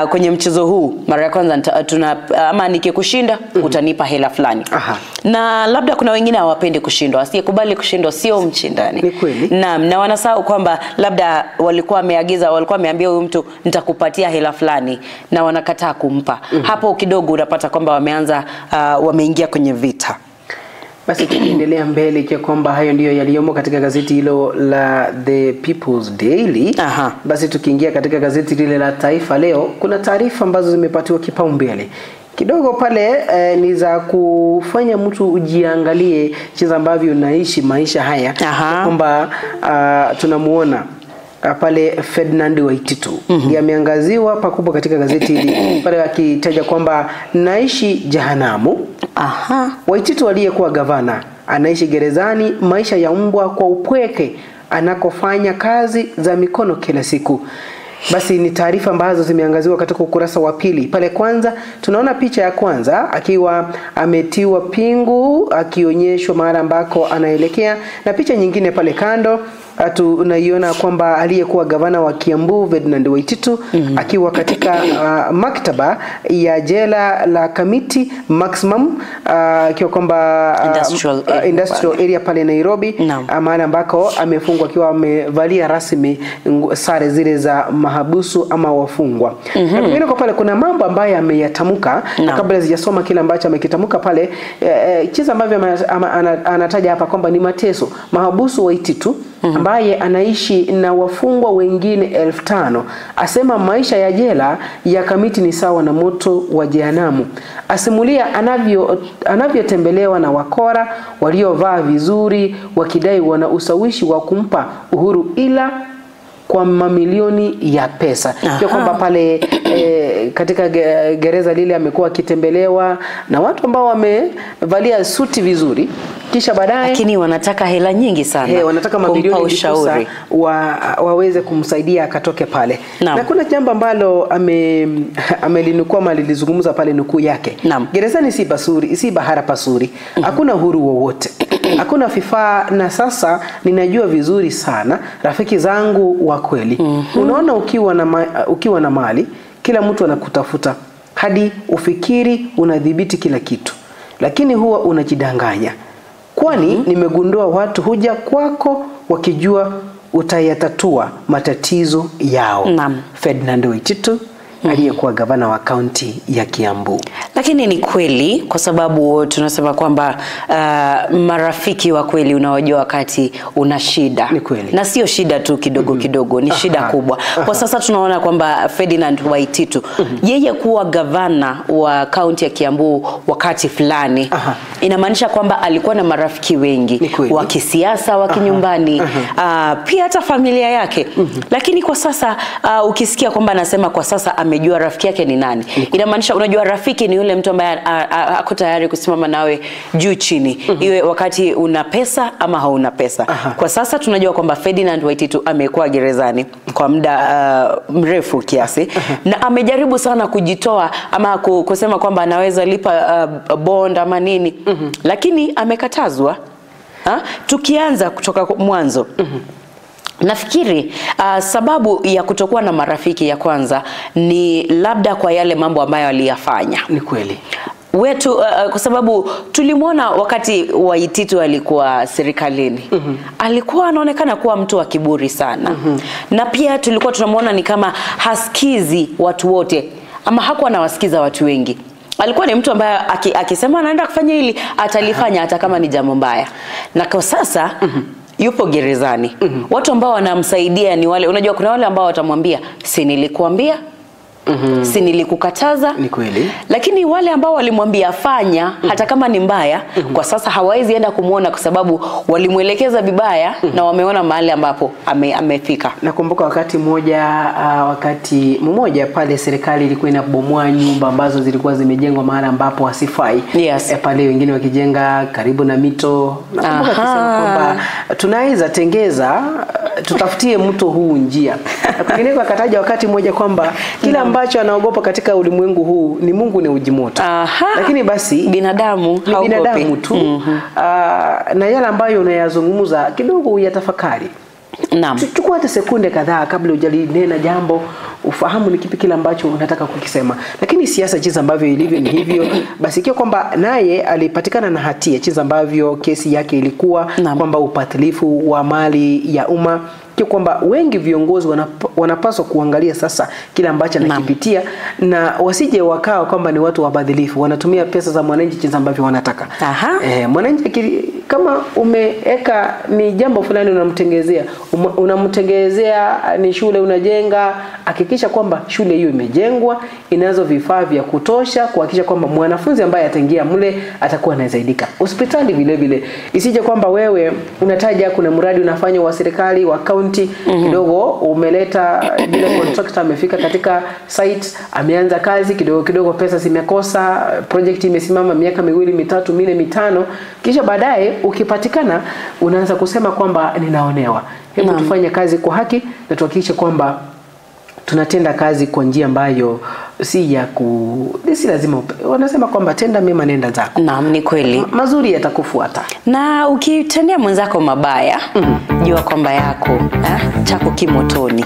kwenye mchezo huu mara ya kwanza ama nikikushinda utanipa hela fulani. Na labda kuna wengine hawapendi kushindwa, asiyekubali kushindwa sio mshindani. Ni kweli. Na wanasahau kwamba labda walikuwa wameambia huyu mtu nitakupatia hela fulani na wanakataa kumpa. Hapo kidogo unapata kwamba wameingia kwenye vita. Basi tukiendelea mbele kwa kwamba hayo ndiyo yaliyomo katika gazeti hilo la The People's Daily. Basi tukiingia katika gazeti lile la Taifa Leo, kuna taarifa ambazo zimepatiwa kipaumbele kidogo pale. Ni za kufanya mtu ujiangalie jinsi ambavyo unaishi maisha haya. Kwamba tunamuona pale Ferdinand Waititu ameangaziwa pakubwa katika gazeti hili pale akitaja kwamba naishi jehanamu. Waititu aliyekuwa gavana anaishi gerezani, maisha ya mbwa kwa upweke anakofanya kazi za mikono kila siku. Basi ni taarifa ambazo zimeangaziwa katika ukurasa wa pili. Pale kwanza tunaona picha ya kwanza akiwa ametiwa pingu akionyeshwa mahali ambako anaelekea, na picha nyingine pale kando tunaiona kwamba aliyekuwa gavana wa Kiambu Ferdinand Waititu akiwa katika maktaba ya jela la Kamiti Maximum, akiwa kwamba industrial area pale Nairobi, mahali ambako amefungwa akiwa amevalia rasmi sare zile za mahabusu ama wafungwa. Na kwingine kwa pale kuna mambo ambayo ameyatamka, na kabla sijasoma kile ambacho amekitamka pale, jinsi ambavyo anataja hapa kwamba ni mateso mahabusu Waititu ambaye anaishi na wafungwa wengine 5,000. Asema maisha ya jela ya Kamiti ni sawa na moto wa jehanamu. Asimulia anavyotembelewa na wakora waliovaa vizuri wakidai wana ushawishi wa kumpa uhuru ila kwa mamilioni ya pesa. Kwa kwamba pale katika gereza lile amekuwa akitembelewa na watu ambao wamevalia suti vizuri, kisha baadaye lakini wanataka hela nyingi sana. Wanataka mabilioni waweze kumsaidia akatoke pale. Na kuna jambo ambalo amelinukua malilizungumza pale nukuu yake. Gerezani si bahara pasuri. Hakuna uhuru wowote. Hakuna vifaa, na sasa ninajua vizuri sana rafiki zangu wa kweli. Unaona ukiwa na mali, kila mtu anakutafuta hadi ufikiri unadhibiti kila kitu. Lakini huwa unajidanganya. Kwani nimegundua watu huja kwako wakijua utayatatua matatizo yao. Ferdinand Waititu aliyekuwa gavana wa kaunti ya Kiambu. Lakini ni kweli, kwa sababu tunasema kwamba marafiki wa kweli unawajua wakati una shida. Ni kweli. Na sio shida tu kidogo kidogo, ni shida kubwa. Kwa sasa tunaona kwamba Ferdinand Waititu yeye kuwa gavana wa kaunti ya Kiambu wakati fulani inamaanisha kwamba alikuwa na marafiki wengi wa kisiasa, wa kinyumbani, pia hata familia yake. Lakini kwa sasa ukisikia kwamba anasema kwa sasa amejua rafiki yake ni nani, inamaanisha unajua rafiki ni yule mtu ambaye ako tayari kusimama nawe juu chini, iwe wakati una pesa ama hauna pesa. Kwa sasa tunajua kwamba Ferdinand Waititu amekuwa gerezani kwa muda mrefu kiasi, na amejaribu sana kujitoa ama kusema kwamba anaweza lipa bond ama nini, lakini amekatazwa. Tukianza kutoka mwanzo, nafikiri sababu ya kutokuwa na marafiki ya kwanza ni labda kwa yale mambo ambayo aliyafanya. Ni kweli. Wetu kwa sababu tulimwona wakati Waititu alikuwa serikalini. Alikuwa anaonekana kuwa mtu wa kiburi sana. Na pia tulikuwa tunamwona ni kama hasikizi watu wote ama hakuwa anawasikiza watu wengi. Alikuwa ni mtu ambaye akisema anaenda kufanya hili atalifanya hata kama ni jambo mbaya. Na kwa sasa yupo gerezani. Watu ambao wanamsaidia ni wale, unajua kuna wale ambao watamwambia si nilikuambia, si nilikukataza. Ni kweli. Lakini wale ambao walimwambia fanya hata kama ni mbaya, kwa sasa hawawezi enda kumuona kwa sababu walimuelekeza vibaya na wameona mahali ambapo amefika. Nakumbuka wakati mmoja pale serikali ilikuwa inabomoa nyumba ambazo zilikuwa zimejengwa mahali ambapo hasifai. Pale wengine wakijenga karibu na mito. Nakumbuka akisema kwamba tunaweza tengeza, tutafutie mto huu njia. Na kwingine akataja wakati mmoja kwamba kila ambacho anaogopa katika ulimwengu huu ni Mungu ni ujimoto. Lakini basi binadamu ni binadamu tu. Na yale ambayo unayazungumza kidogo uyatafakari. Naam. Chukua hata sekunde kadhaa kabla hujalinena jambo, ufahamu ni kipi kile ambacho unataka kukisema. Lakini siasa jinsi ambavyo ilivyo ni hivyo, basi ikiwa kwamba naye alipatikana na hatia jinsi ambavyo kesi yake ilikuwa, kwamba upatilifu wa mali ya umma, kwamba wengi viongozi wanapaswa kuangalia sasa kile ambacho anakipitia, na wasije wakao kwamba ni watu wabadhilifu, wanatumia pesa za mwananchi jinsi ambavyo wanataka. Mwananchi kama umeeka ni jambo fulani unamtengezea ni shule unajenga, hakikisha kwamba shule hiyo imejengwa, inazo vifaa vya kutosha kuhakikisha kwamba mwanafunzi ambaye ataingia mle atakuwa anasaidika. Hospitali vile vile isije kwamba wewe unataja kuna mradi unafanya wa serikali wa county kidogo umeleta bila contractor amefika katika site ameanza kazi kidogo pesa zimekosa, project imesimama miaka 2, 3, 4, 5, kisha baadaye ukipatikana unaanza kusema kwamba ninaonewa. Hebu tufanye kazi kwa haki na tuhakikishe kwamba tunatenda kazi kwa njia ambayo si lazima wanasema kwamba tenda mema nenda zako. Naam, ni kweli. Mazuri yatakufuata. Na ukitendea mwenzako mabaya, jua kwamba chako kimotoni.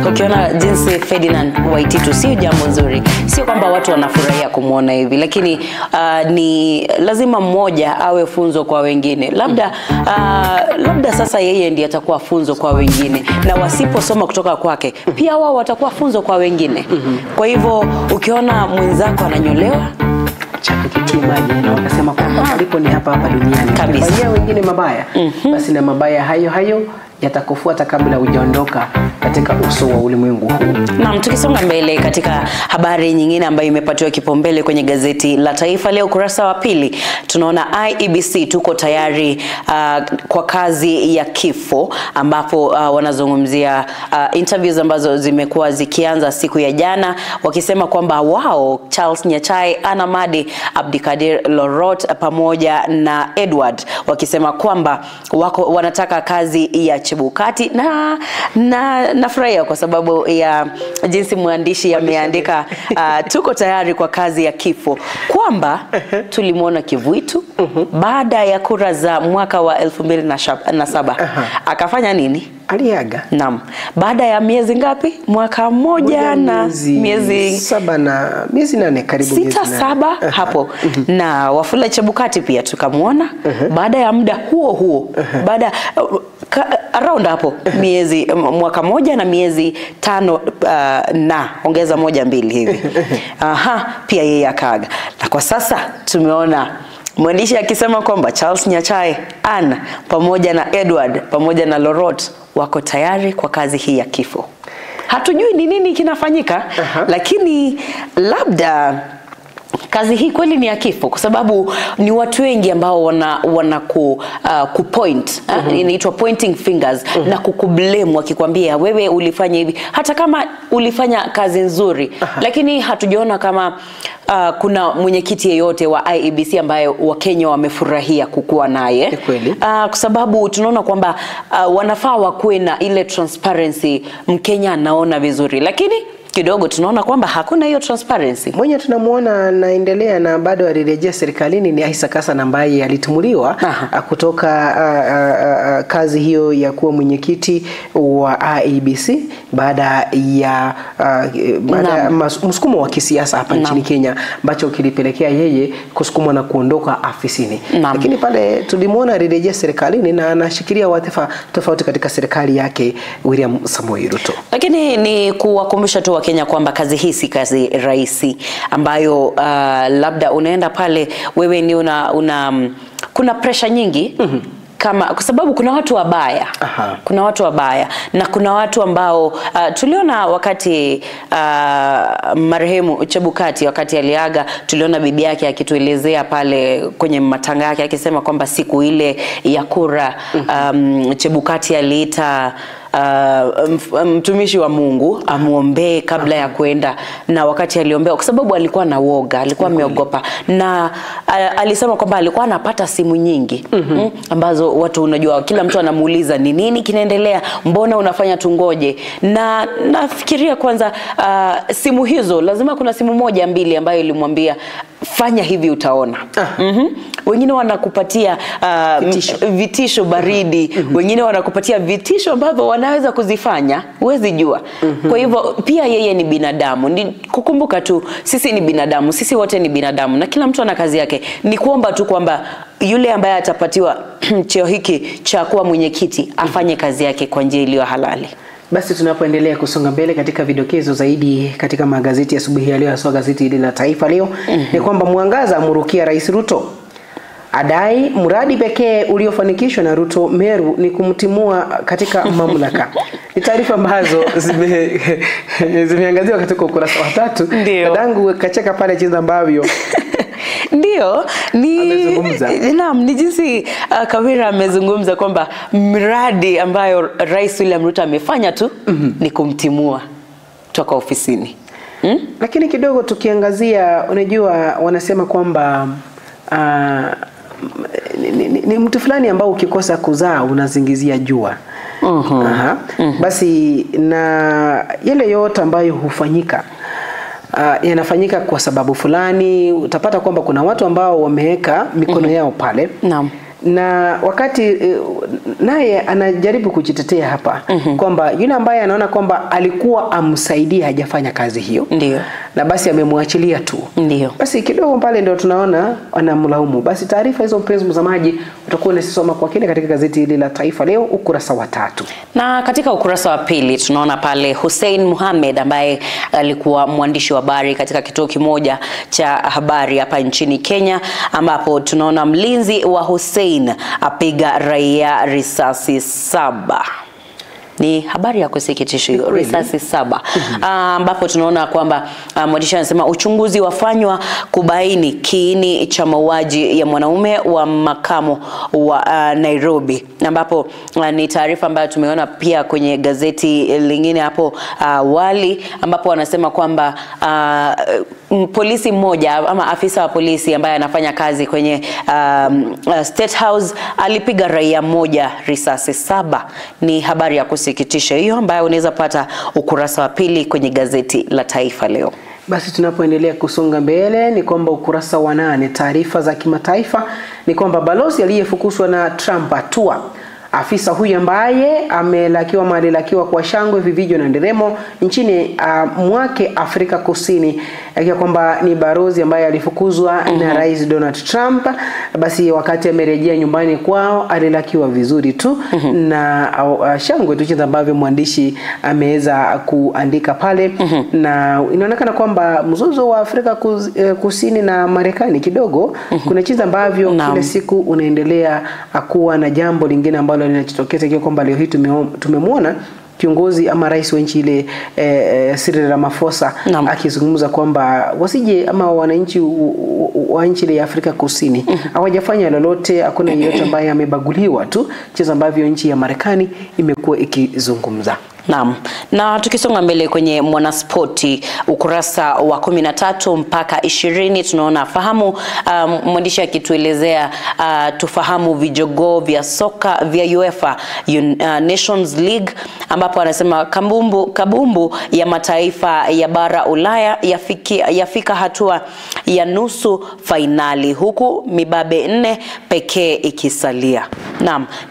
Ukiona jinsi Ferdinand Waititu sio jambo nzuri. Sio kwamba watu wanafurahia kumuona hivi, lakini ni lazima mmoja awe funzo kwa wengine. Labda sasa yeye ndiye atakuwa funzo kwa wengine, na wasiposoma kutoka kwake pia wao watakuwa funzo kwa wengine. Kwa hivyo ukiona mwenzako ananyolewa, chako kikimaji, na wakasema kwamba alipo ni hapa duniani. Kabisa. Wengine mabaya, basi na mabaya hayo yatakufuata kabla hujaondoka katika uso wa ulimwengu huu. Naam, tukisonga mbele katika habari nyingine ambayo imepatiwa kipaumbele kwenye gazeti la Taifa leo kurasa wa pili, tunaona IEBC tuko tayari kwa kazi ya kifo, ambapo wanazungumzia interviews ambazo zimekuwa zikianza siku ya jana, wakisema kwamba wao Charles Nyachae, Anna Madi, Abdikadir Lorot pamoja na Edward, wakisema kwamba wanataka kazi ya Chebukati, na nafurahia kwa sababu ya jinsi mwandishi ameandika tuko tayari kwa kazi ya kifo, kwamba tulimuona Kivuitu baada ya kura za mwaka wa 2007 akafanya nini? Aliaga. Naam. Baada ya miezi ngapi? Mwaka mmoja na miezi 7 na miezi 8 karibu 6-7 hapo. Na Wafula Chebukati pia tukamuona baada ya muda huo baada around hapo mwaka moja na miezi 5 na ongeza 1-2 hivi. Pia yeye akaaga. Na kwa sasa tumeona mwandishi akisema kwamba Charles Nyachae, Anna pamoja na Edward pamoja na Lorot wako tayari kwa kazi hii ya kifo. Hatujui ni nini kinafanyika, lakini labda kazi hii kweli ni ya kifo, kwa sababu ni watu wengi ambao wana kupoint, inaitwa pointing fingers, na kukublame wakikwambia wewe ulifanya hivi, hata kama ulifanya kazi nzuri. Lakini hatujaona kama kuna mwenyekiti yeyote wa IEBC ambaye Wakenya wamefurahia kukuwa naye, kwa sababu tunaona kwamba wanafaa wakuwe na ile transparency, Mkenya anaona vizuri, lakini kidogo tunaona kwamba hakuna hiyo transparency. Mwenye tunamuona anaendelea na bado alirejea serikalini ni Isaac Hassan, ambaye alitumuliwa kutoka kazi hiyo ya kuwa mwenyekiti wa IEBC baada ya msukumo wa kisiasa hapa nchini Kenya, ambacho kilipelekea yeye kusukumwa na kuondoka afisini. Lakini pale tulimuona alirejea serikalini na anashikilia wadhifa tofauti katika serikali yake William Samoei Ruto. Lakini ni kuwakumbusha tu Kenya kwamba kazi hii si kazi rahisi, ambayo labda unaenda pale wewe ni kuna pressure nyingi, kwa sababu kuna watu wabaya. Kuna watu wabaya na kuna watu ambao tuliona wakati marehemu Chebukati wakati aliaga, tuliona bibi yake akituelezea pale kwenye matanga yake akisema kwamba siku ile ya kura Chebukati aliita mtumishi wa Mungu amuombee kabla ya kwenda, na wakati aliombea kwa sababu alikuwa na woga, alikuwa ameogopa, na alisema kwamba alikuwa anapata simu nyingi ambazo watu unajua kila mtu anamuuliza ni nini kinaendelea, mbona unafanya tungoje. Na nafikiria kwanza simu hizo lazima kuna simu moja mbili ambayo ilimwambia fanya hivi utaona. Wengine wanakupatia vitisho baridi, wengine wanakupatia vitisho ambavyo wanaweza kuzifanya, huwezi jua. Kwa hivyo pia yeye ni binadamu. Ni kukumbuka tu sisi ni binadamu, sisi wote ni binadamu na kila mtu ana kazi yake. Ni kuomba tu kwamba yule ambaye atapatiwa cheo hiki cha kuwa mwenyekiti afanye kazi yake kwa njia iliyo halali. Basi tunapoendelea kusonga mbele katika vidokezo zaidi katika magazeti ya asubuhi ya leo, hasa gazeti hili la Taifa Leo, ni kwamba Mwangaza amurukia Rais Ruto. Adai mradi pekee uliofanikishwa na Ruto Meru ni kumtimua katika mamlaka. Ni taarifa ambazo zimeangaziwa katika ukurasa wa 3. Dadangu kacheka pale jinsi ambavyo ndio ni jinsi Kawira amezungumza kwamba mradi ambayo Rais William Ruto amefanya tu ni kumtimua toka ofisini. Lakini kidogo tukiangazia, unajua wanasema kwamba ni mtu fulani ambao ukikosa kuzaa unazingizia jua. Basi na yale yote ambayo hufanyika yanafanyika kwa sababu fulani. Utapata kwamba kuna watu ambao wameweka mikono yao pale. Na wakati naye anajaribu kujitetea hapa kwamba yule ambaye anaona kwamba alikuwa amsaidia hajafanya kazi hiyo. Na basi amemwachilia tu. Basi kidogo pale ndio tunaona anamlaumu. Basi taarifa hizo mpenzi mtazamaji utakuwa unasoma kwa kile katika gazeti hili la Taifa Leo ukurasa wa 3. Na katika ukurasa wa 2 tunaona pale Hussein Mohamed ambaye alikuwa mwandishi wa habari katika kituo kimoja cha habari hapa nchini Kenya, ambapo tunaona mlinzi wa Hussein apiga raia risasi 7. Ni habari ya kusikitisha hiyo, risasi 7. Ambapo tunaona kwamba mwandishi anasema uchunguzi wafanywa kubaini kiini cha mauaji ya mwanaume wa makamo wa Nairobi. Ambapo ni taarifa ambayo tumeona pia kwenye gazeti lingine hapo awali, ambapo wanasema kwamba polisi mmoja ama afisa wa polisi ambaye anafanya kazi kwenye State House alipiga raia mmoja risasi 7. Ni habari ya kusikitisha hiyo ambayo unaweza pata ukurasa wa 2 kwenye gazeti la Taifa Leo. Basi tunapoendelea kusonga mbele ni kwamba ukurasa wa 8 taarifa za kimataifa ni kwamba balozi aliyefukushwa na Trump atua. Afisa huyu ambaye amelakiwa kwa shangwe, vivijo na nderemo nchini mwake Afrika Kusini, akiwa kwamba ni balozi ambaye alifukuzwa na Rais Donald Trump. Basi wakati amerejea nyumbani kwao alilakiwa vizuri tu na shangwe tu, jinsi ambavyo mwandishi ameweza kuandika pale. Na inaonekana kwamba mzozo wa Afrika Kusini na Marekani kidogo kuna jinsi ambavyo kila siku unaendelea kuwa na jambo lingine ambalo linajitokeza, kwa kwamba leo hii tumemwona kiongozi ama rais wa nchi ile Cyril Ramaphosa akizungumza kwamba wasije ama wananchi wa nchi ile ya Afrika Kusini hawajafanya lolote, hakuna yeyote ambaye amebaguliwa tu, jinsi ambavyo nchi ya Marekani imekuwa ikizungumza. Na tukisonga mbele kwenye Mwanaspoti ukurasa wa 13 mpaka 20 tunaona fahamu mwandishi akituelezea tufahamu vijogoo vya soka vya UEFA Nations League, ambapo anasema kabumbu ya mataifa ya bara Ulaya yafika hatua ya nusu fainali huku mibabe 4 pekee ikisalia.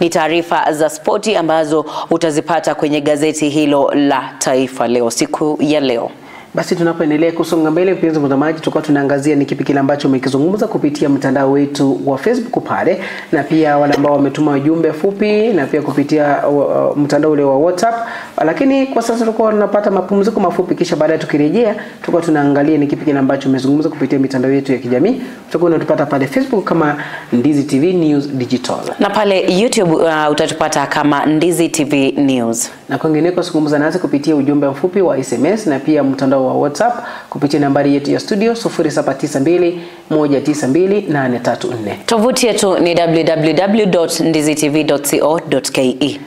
Ni taarifa za spoti ambazo utazipata kwenye gazeti hilo la Taifa Leo siku ya leo. Basi tunapoendelea kusonga mbele, mpenzi mtazamaji, tutakuwa tunaangazia ni kipi kile ambacho umekizungumza kupitia mtandao wetu wa Facebook pale, na pia wale ambao wametuma ujumbe fupi, na pia kupitia mtandao ule wa WhatsApp. Lakini kwa sasa tutakuwa tunapata mapumziko mafupi, kisha baadaye tukirejea tutakuwa tunaangalia ni kipi kile ambacho umezungumza kupitia mitandao yetu ya kijamii. Tutakuwa tunatupata pale Facebook kama Ndizi TV News Digital, na pale YouTube utatupata kama Ndizi TV News, na kwingineko zungumza nasi kupitia ujumbe mfupi wa SMS na pia mtandao wa WhatsApp kupitia nambari yetu ya studio 0792192834. Tovuti yetu ni www.ndizitv.co.ke.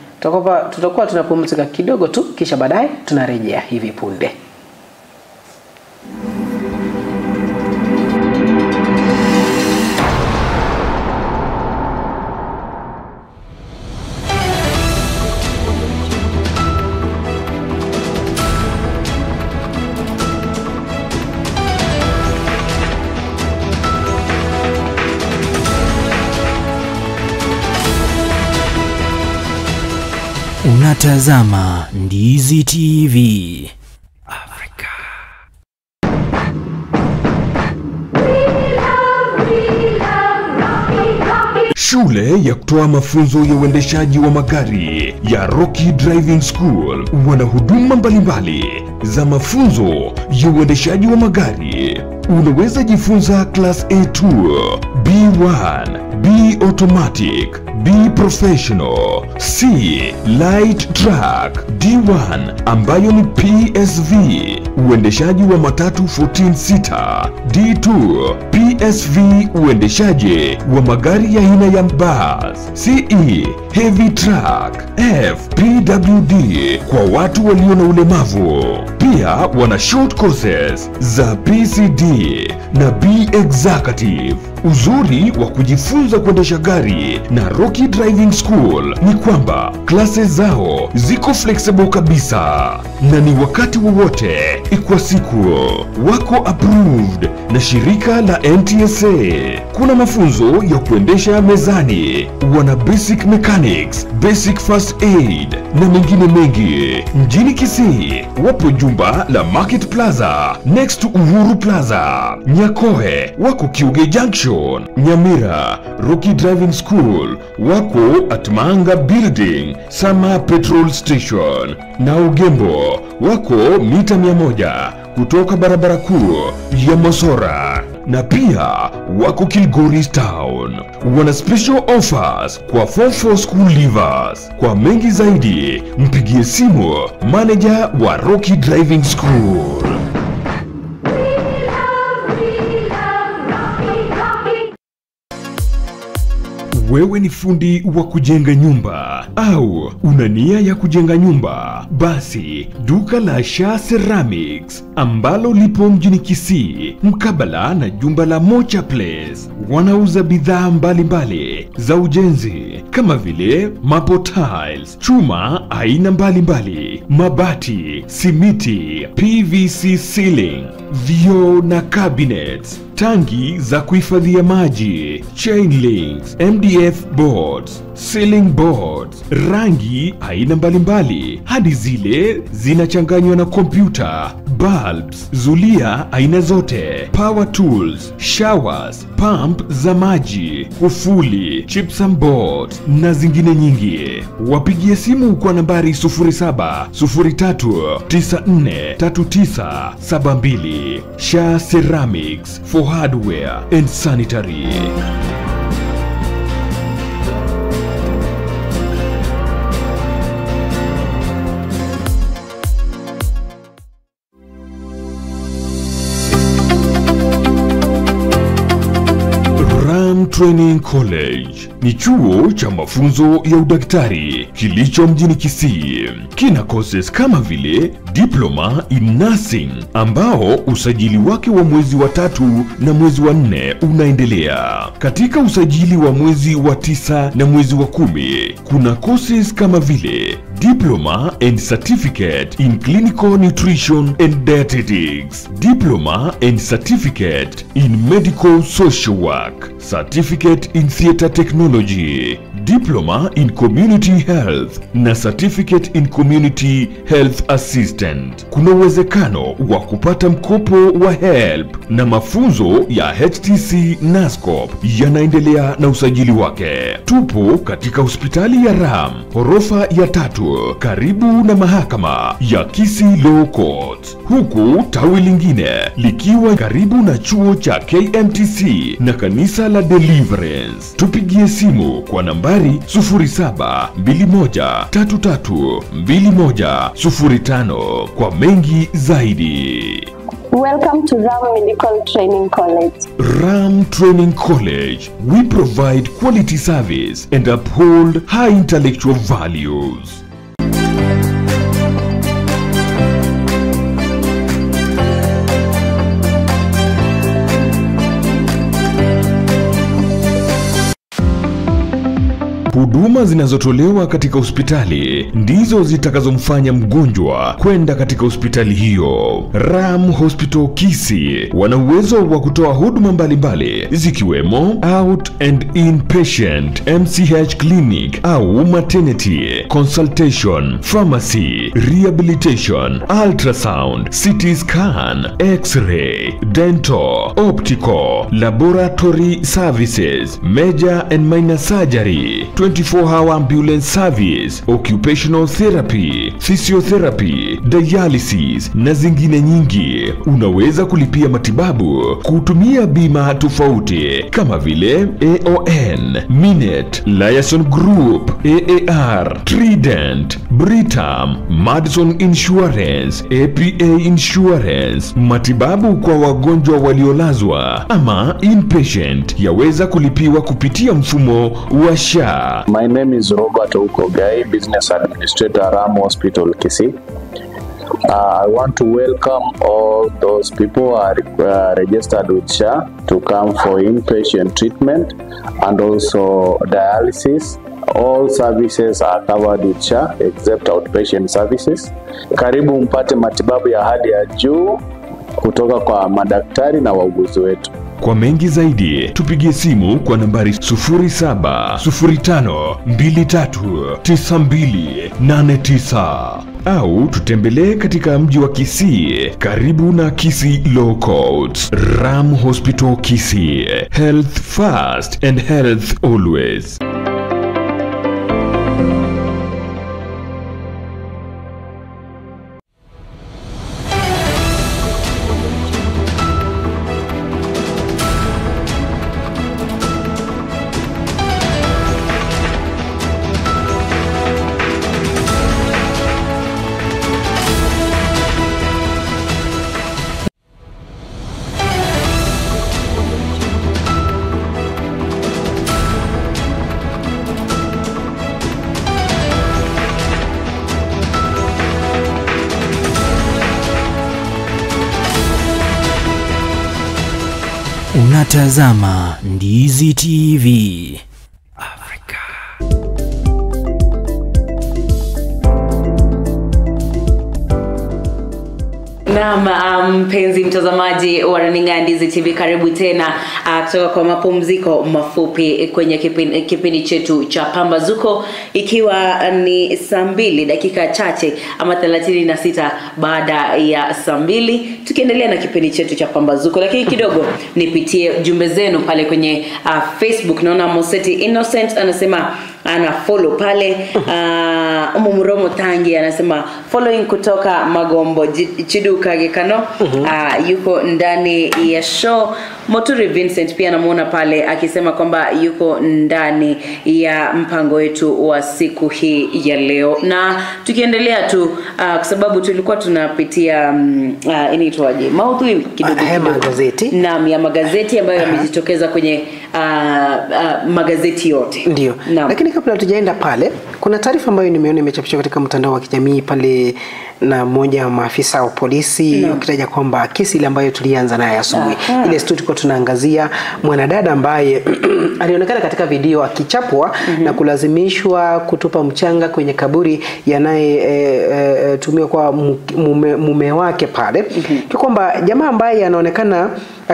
Tutakuwa tunapumzika kidogo tu, kisha baadaye tunarejea hivi punde. Unatazama Ndizi TV. Shule ya kutoa mafunzo ya uendeshaji wa magari ya Rocky Driving School wana huduma mbalimbali za mafunzo ya uendeshaji wa magari. Unaweza jifunza class A2, B1, B automatic, B professional, C light truck, D1 ambayo ni PSV, uendeshaji wa matatu 14 sita, D2 PSV, uendeshaji wa magari ya aina ya bus, CE heavy truck, F PWD kwa watu walio na ulemavu. Pia wana short courses za PCD na B executive. Uzuri wa kujifunza kuendesha gari na Rocky Driving School ni kwamba classes zao ziko flexible kabisa na ni wakati wowote kwa siku. Wako approved na shirika la NTSA. Kuna mafunzo ya kuendesha mezani, wana basic mechanics, basic first aid na mengine mengi. Mjini Kisii wapo jumba la Market Plaza next to Uhuru Plaza. Nyakoe wako Kiuge Junction. Nyamira Rocky Driving School wako at Manga Building Sama Petrol Station, na Ugembo wako mita 100 kutoka barabara kuu ya Mosora, na pia wako Kilgoris Town. Wana special offers kwa form 4 school leavers. Kwa mengi zaidi mpigie simu manager wa Rocky Driving School. Wewe ni fundi wa kujenga nyumba au una nia ya kujenga nyumba? Basi duka la Sha Ceramics ambalo lipo mjini Kisii mkabala na jumba la Mocha Place wanauza bidhaa mbalimbali za ujenzi kama vile mapo tiles, chuma aina mbalimbali, mabati, simiti, PVC ceiling, vioo na cabinets, tangi za kuhifadhia maji, chain links, MDF boards, ceiling boards, rangi aina mbalimbali hadi zile zinachanganywa na kompyuta, bulbs, zulia aina zote, power tools, showers, pump za maji, kufuli, gypsum board na zingine nyingi. Wapigie simu kwa nambari 0703943972. Sha Ceramics for hardware and sanitary. Training College ni chuo cha mafunzo ya udaktari kilicho mjini Kisii. Kina courses kama vile diploma in nursing ambao usajili wake wa mwezi wa 3 na mwezi wa 4 unaendelea. Katika usajili wa mwezi wa 9 na mwezi wa 10 kuna courses kama vile Diploma and Certificate in Clinical Nutrition and Dietetics, Diploma and Certificate in Medical Social Work, Certificate in Theatre Technology, Diploma in Community Health na Certificate in Community Health Assistant. Kuna uwezekano wa kupata mkopo wa HELP na mafunzo ya HTC NASCOP yanaendelea na usajili wake. Tupo katika hospitali ya Ram, ghorofa ya 3 karibu na mahakama ya Kisii Law Court, huku tawi lingine likiwa karibu na chuo cha KMTC na kanisa la Deliverance. Tupigie simu kwa nambari 0721332105 kwa mengi zaidi. Welcome to Ram Medical Training College. Ram Training College. We provide quality service and uphold high intellectual values. Huduma zinazotolewa katika hospitali ndizo zitakazomfanya mgonjwa kwenda katika hospitali hiyo. Ram Hospital Kisii wana uwezo wa kutoa huduma mbalimbali zikiwemo out and inpatient, MCH clinic au maternity, consultation, pharmacy, rehabilitation, ultrasound, CT scan, x-ray, dental, optical, laboratory services, major and minor surgery, 24-hour ambulance service, occupational therapy, physiotherapy, dialysis na zingine nyingi. Unaweza kulipia matibabu kutumia bima tofauti kama vile AON, Minet, Liaison Group, AAR, Trident, Britam, Madison Insurance, APA Insurance. Matibabu kwa wagonjwa waliolazwa ama inpatient yaweza kulipiwa kupitia mfumo wa SHA. My name is Robert Ukogai, Business Administrator, Ram Hospital Kisii. I want to welcome all those people who are registered with SHA to come for inpatient treatment and also dialysis. All services are covered with SHA except outpatient services. Karibu mpate matibabu ya hali ya juu kutoka kwa madaktari na wauguzi wetu. Kwa mengi zaidi, tupigie simu kwa nambari 0705239289 au tutembelee katika mji wa Kisii karibu na Kisii Law Courts. Ram Hospital Kisii. Health first and health always. Unatazama Ndizi TV. Naam, mpenzi mtazamaji wa Runinga Ndizi TV, karibu tena kutoka kwa mapumziko mafupi kwenye kipindi chetu cha Pambazuko, ikiwa ni saa 2 dakika chache ama 36 baada ya saa 2, tukiendelea na kipindi chetu cha Pambazuko. Lakini kidogo nipitie jumbe zenu pale kwenye Facebook. Naona Moseti Innocent anasema ana follow pale. Umumuromo Tangi anasema following kutoka Magombo. Chiduka Gekano yuko ndani ya show. Moturi Vincent pia namuona pale akisema kwamba yuko ndani ya mpango wetu wa siku hii ya leo. Na tukiendelea tu kwa sababu tulikuwa tunapitia inaitwaje maudhui kidogo magazeti. Naam, ya magazeti ambayo yamejitokeza kwenye magazeti yote. Ndio. Lakini kabla hatujaenda pale, kuna taarifa ambayo nimeona imechapishwa katika mtandao wa kijamii pale na mmoja wa maafisa wa polisi ukitaja kwamba kesi ile ambayo tulianza nayo asubuhi, ile story kwa tunaangazia mwanadada ambaye alionekana katika video akichapwa na kulazimishwa kutupa mchanga kwenye kaburi yanaye tumiwa kwa mume wake pale. Kwamba jamaa ambaye anaonekana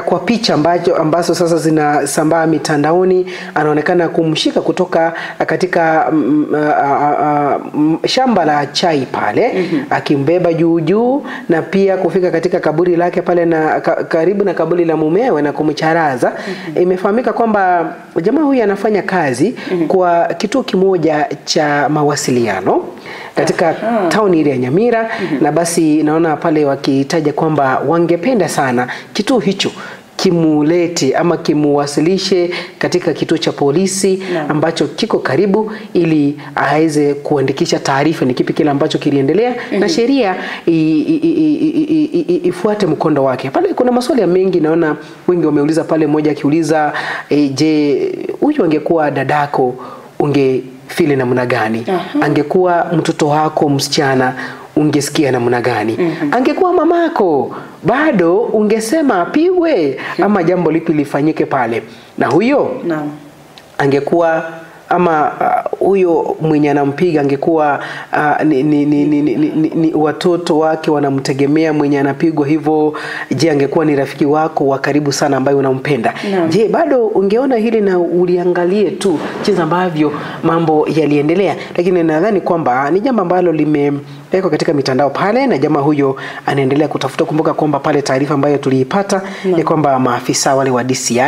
kwa picha ambazo sasa zinasambaa mitandaoni, anaonekana kumshika kutoka katika shamba la chai pale, akimbeba juu na pia kufika katika kaburi lake pale na karibu na kaburi la mumewe na kumcharaza. Imefahamika kwamba jamaa huyu anafanya kazi kwa kituo kimoja cha mawasiliano katika town ile ya Nyamira, na basi naona pale wakitaja kwamba wangependa sana kituo hicho kimulete ama kimuwasilishe katika kituo cha polisi ambacho kiko karibu, ili aweze kuandikisha taarifa ni kipi kile ambacho kiliendelea na sheria ifuate mkondo wake. Pale kuna maswali mengi naona wengi wameuliza pale, mmoja akiuliza je, huyu angekuwa dadako ungefili namna gani? Angekuwa mtoto wako msichana ungesikia namna gani? Angekuwa mamako bado ungesema apigwe ama jambo lipi lifanyike pale? Na huyo angekuwa ama huyo mwenye anampiga angekuwa ni watoto wake wanamtegemea mwenye anapigwa hivyo, je, angekuwa ni rafiki wako wa karibu sana ambaye unampenda? Je, bado ungeona hili na uliangalie tu jinsi ambavyo mambo yaliendelea? Lakini nadhani kwamba ni jambo ambalo limewekwa katika mitandao pale, na jamaa huyo anaendelea kutafuta. Kumbuka kwamba pale taarifa ambayo tuliipata ni kwamba maafisa wale wa DCI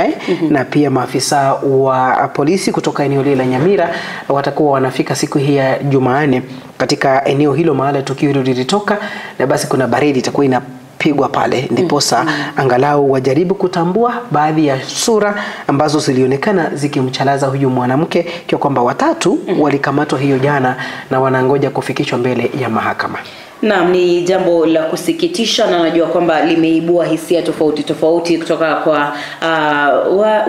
na pia maafisa wa polisi kutoka eneo lile la Nyamira watakuwa wanafika siku hii ya Jumanne katika eneo hilo mahali tukio hilo lilitoka, na basi kuna baridi itakuwa inapigwa pale, ndiposa angalau wajaribu kutambua baadhi ya sura ambazo zilionekana zikimchalaza huyu mwanamke, kwa kwamba watatu walikamatwa hiyo jana na wanangoja kufikishwa mbele ya mahakama. Naam, ni jambo la kusikitisha, na najua kwamba limeibua hisia tofauti tofauti kutoka kwa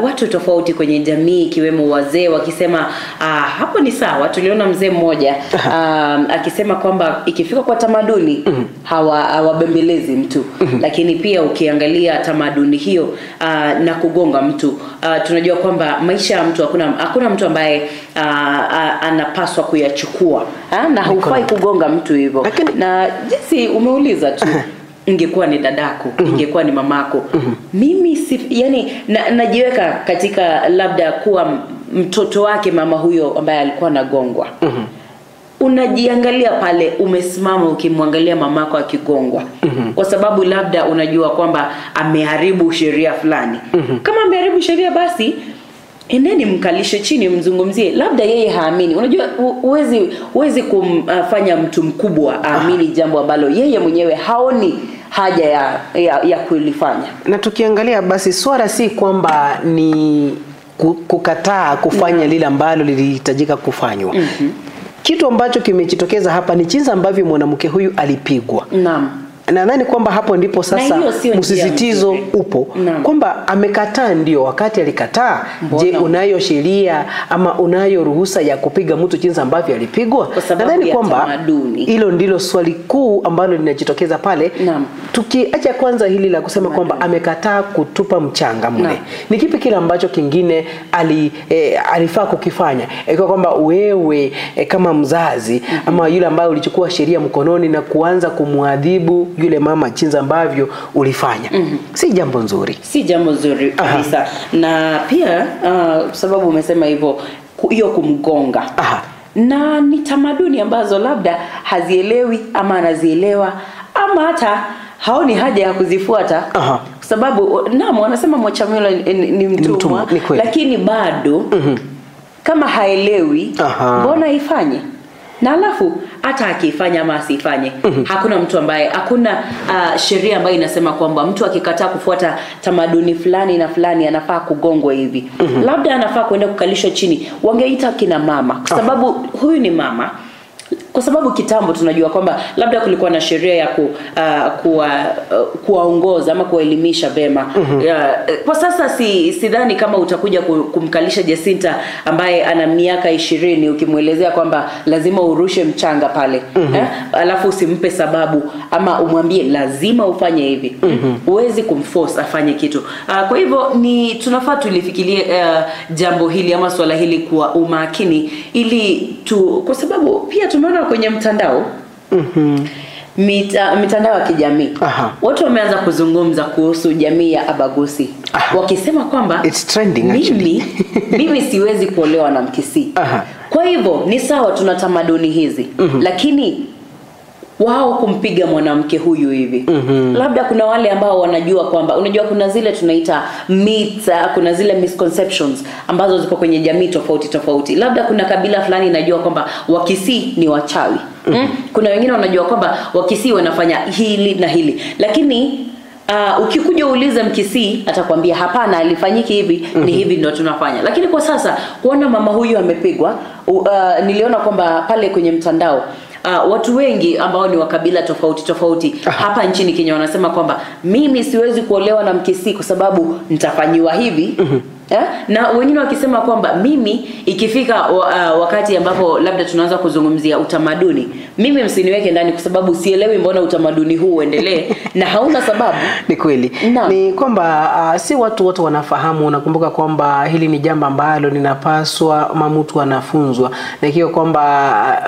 watu tofauti kwenye jamii, ikiwemo wazee wakisema hapo ni sawa. Tuliona mzee mmoja akisema kwamba ikifika kwa tamaduni hawabembelezi mtu, lakini pia ukiangalia tamaduni hiyo na kugonga mtu, tunajua kwamba maisha ya mtu hakuna mtu ambaye anapaswa kuyachukua, na haufai kugonga mtu hivyo. Na jinsi umeuliza tu, ingekuwa ni dadako, ingekuwa ni mamako, mimi yani najiweka katika labda kuwa mtoto wake mama huyo ambaye alikuwa anagongwa. Unajiangalia pale, umesimama ukimwangalia mamako akigongwa, kwa sababu labda unajua kwamba ameharibu sheria fulani. Kama ameharibu sheria, basi endeni mkalishe chini mzungumzie. Labda yeye haamini. Unajua huwezi kumfanya mtu mkubwa aamini jambo ambalo yeye mwenyewe haoni haja ya kulifanya. Na tukiangalia basi swala si kwamba ni kukataa kufanya lile ambalo lilihitajika kufanywa. Kitu ambacho kimejitokeza hapa ni jinsi ambavyo mwanamke huyu alipigwa. Nadhani kwamba hapo ndipo sasa msisitizo upo kwamba amekataa. Ndio, wakati alikataa, je, unayo sheria ama unayo ruhusa ya kupiga mtu jinsi ambavyo alipigwa? Nadhani kwamba hilo ndilo swali kuu ambalo linajitokeza pale. Tukiacha kwanza hili la kusema kwamba amekataa kutupa mchanga mle, ni kipi kile ambacho kingine alifaa kukifanya? Kwa kwamba wewe kama mzazi ama yule ambaye ulichukua sheria mkononi na kuanza kumwadhibu yule mama jinsi ambavyo ulifanya, si jambo nzuri, si jambo nzuri kabisa. Na pia sababu umesema hivyo, hiyo kumgonga, na ni tamaduni ambazo labda hazielewi ama anazielewa ama hata haoni haja ya kuzifuata. Sababu naam, wanasema mwachamila ni mtumwa, lakini bado kama haelewi, mbona ifanye? Na alafu hata akifanya ama asifanye, hakuna mtu ambaye, hakuna sheria ambayo inasema kwamba mtu akikataa kufuata tamaduni fulani na fulani anafaa kugongwa hivi. Labda anafaa kwenda kukalishwa chini, wangeita kina mama, kwa sababu huyu ni mama. Kwa sababu kitambo tunajua kwamba labda kulikuwa na sheria ya kuwaongoza ama kuwaelimisha vema. Kwa sasa sidhani kama utakuja kumkalisha Jacinta ambaye ana miaka 20 ukimuelezea kwamba lazima urushe mchanga pale, alafu usimpe sababu ama umwambie lazima ufanye hivi. Huwezi kumforce afanye kitu. Kwa hivyo tunafaa tulifikirie jambo hili ama swala hili kwa umakini, ili kwa sababu pia tumeona kwenye mtandao mitandao ya kijamii watu wameanza kuzungumza kuhusu jamii ya Abagusi, wakisema kwamba it's trending actually. Mimi siwezi kuolewa na Mkisii. Kwa hivyo ni sawa, tuna tamaduni hizi, lakini wao kumpiga mwanamke huyu hivi. Labda kuna wale ambao wanajua kwamba, unajua kuna zile tunaita myths, kuna zile misconceptions ambazo ziko kwenye jamii tofauti tofauti. Labda kuna kabila fulani inajua kwamba Wakisii ni wachawi. Kuna wengine wanajua kwamba Wakisii wanafanya hili na hili. Lakini ukikuja uulize Mkisii atakwambia hapana, alifanyiki hivi, ni hivi ndio tunafanya. Lakini kwa sasa kuona mama huyu amepigwa, niliona kwamba pale kwenye mtandao watu wengi ambao ni wa kabila tofauti tofauti hapa nchini Kenya wanasema kwamba mimi siwezi kuolewa na Mkisii kwa sababu nitafanyiwa hivi Na wengine wakisema kwamba mimi ikifika wakati ambapo labda tunaanza kuzungumzia utamaduni, mimi msiniweke ndani kwa sababu sielewi mbona utamaduni huu uendelee na hauna sababu. Ni kweli. Ni kwamba si watu wote wanafahamu. Unakumbuka kwamba hili ni jambo ambalo linapaswa mtu anafunzwa. Na ikiwa kwamba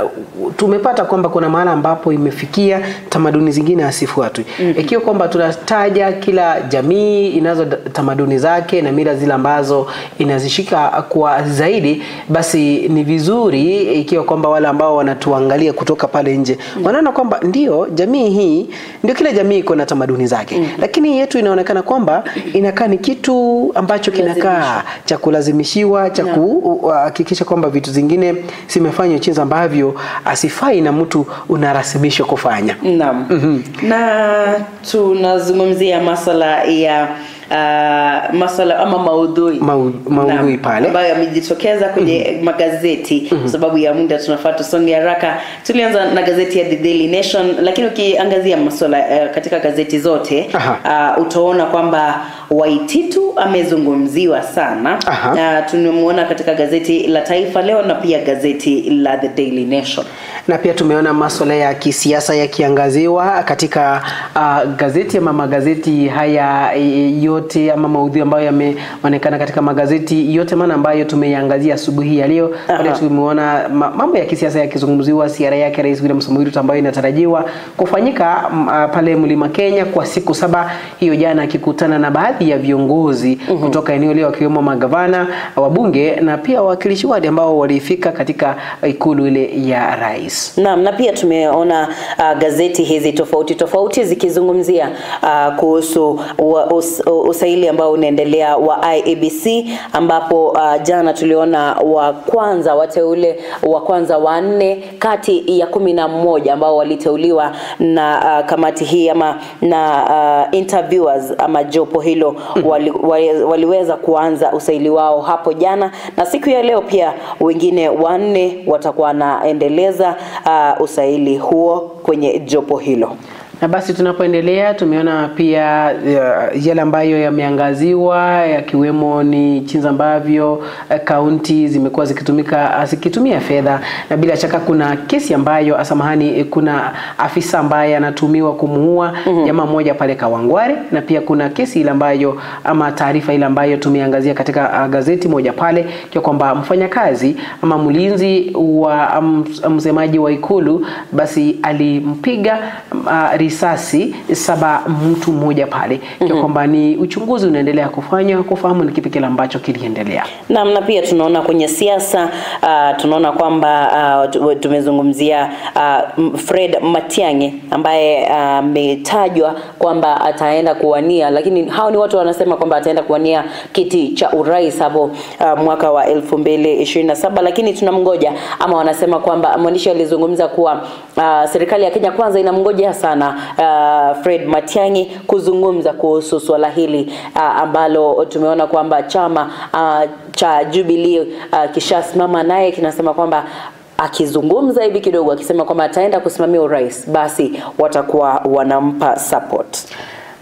tumepata kwamba kuna maana ambapo imefikia tamaduni zingine asifuatwe. Ikiwa kwamba tunataja kila jamii inazo tamaduni zake na mila zile ambazo inazishika kwa zaidi, basi ni vizuri ikiwa kwamba wale ambao wanatuangalia kutoka pale nje wanaona kwamba ndio jamii hii, ndio kila jamii iko na tamaduni zake, lakini yetu inaonekana kwamba inakaa ni kitu ambacho kinakaa cha kulazimishiwa, cha kuhakikisha kwamba vitu zingine simefanywa jinsi ambavyo asifai na mtu unarasimishwa kufanya. Naam. Na tunazungumzia masuala ya masuala ama maudhui pale ambayo yamejitokeza kwenye magazeti. Kwa sababu ya muda tunafaa tusonge haraka. Tulianza na gazeti ya The Daily Nation, lakini ukiangazia masuala katika gazeti zote utaona kwamba Waititu amezungumziwa sana. Tunamuona katika gazeti la Taifa Leo na pia gazeti la The Daily Nation. Na pia tumeona masuala ya kisiasa yakiangaziwa katika gazeti ama magazeti haya yote, ama maudhui ambayo yameonekana katika magazeti yote maana ambayo tumeiangazia asubuhi ya leo. Pale tumeona mambo ya kisiasa yakizungumziwa, ziara yake Rais William Samoei Ruto ambayo inatarajiwa kufanyika pale Mlima Kenya kwa siku 7 hiyo jana, akikutana na baadhi ya viongozi kutoka eneo leo wakiwemo magavana, wabunge na pia wawakilishi wadi ambao walifika katika ikulu ile ya rais. Naam, na pia tumeona gazeti hizi tofauti zikizungumzia kuhusu usaili ambao unaendelea wa IEBC, ambapo jana tuliona wateule wa kwanza 4 kati ya 11 ambao waliteuliwa na kamati hii ama na interviewers ama jopo hilo waliweza kuanza usaili wao hapo jana, na siku ya leo pia wengine 4 watakuwa naendeleza usaili huo kwenye jopo hilo. Na basi tunapoendelea tumeona pia yale ambayo yameangaziwa yakiwemo ni jinsi ambavyo kaunti zimekuwa zikitumia fedha, na bila shaka kuna kesi ambayo kuna afisa ambaye anatumiwa kumuua jamaa mmoja pale Kawangware, na pia kuna kesi ile ambayo ama taarifa ile ambayo tumeangazia katika gazeti moja pale kwa kwamba mfanyakazi ama mlinzi wa msemaji wa ikulu basi alimpiga risasi 7 mtu mmoja pale. Kwa kwamba ni uchunguzi unaendelea kufanywa kufahamu ni kipi kile ambacho kiliendelea. Na pia tunaona kwenye siasa tunaona kwamba tumezungumzia Fred Matiang'i ambaye ametajwa kwamba ataenda kuwania, lakini hao ni watu wanasema kwamba ataenda kuwania kiti cha urais hapo mwaka wa 2027, lakini tunamngoja, ama wanasema kwamba mwandishi alizungumza kuwa serikali ya Kenya Kwanza inamngoja sana Fred Matiang'i kuzungumza kuhusu swala hili ambalo tumeona kwamba chama cha Jubilee kishasimama naye kinasema kwamba akizungumza hivi kidogo akisema kwamba ataenda kusimamia urais, basi watakuwa wanampa support.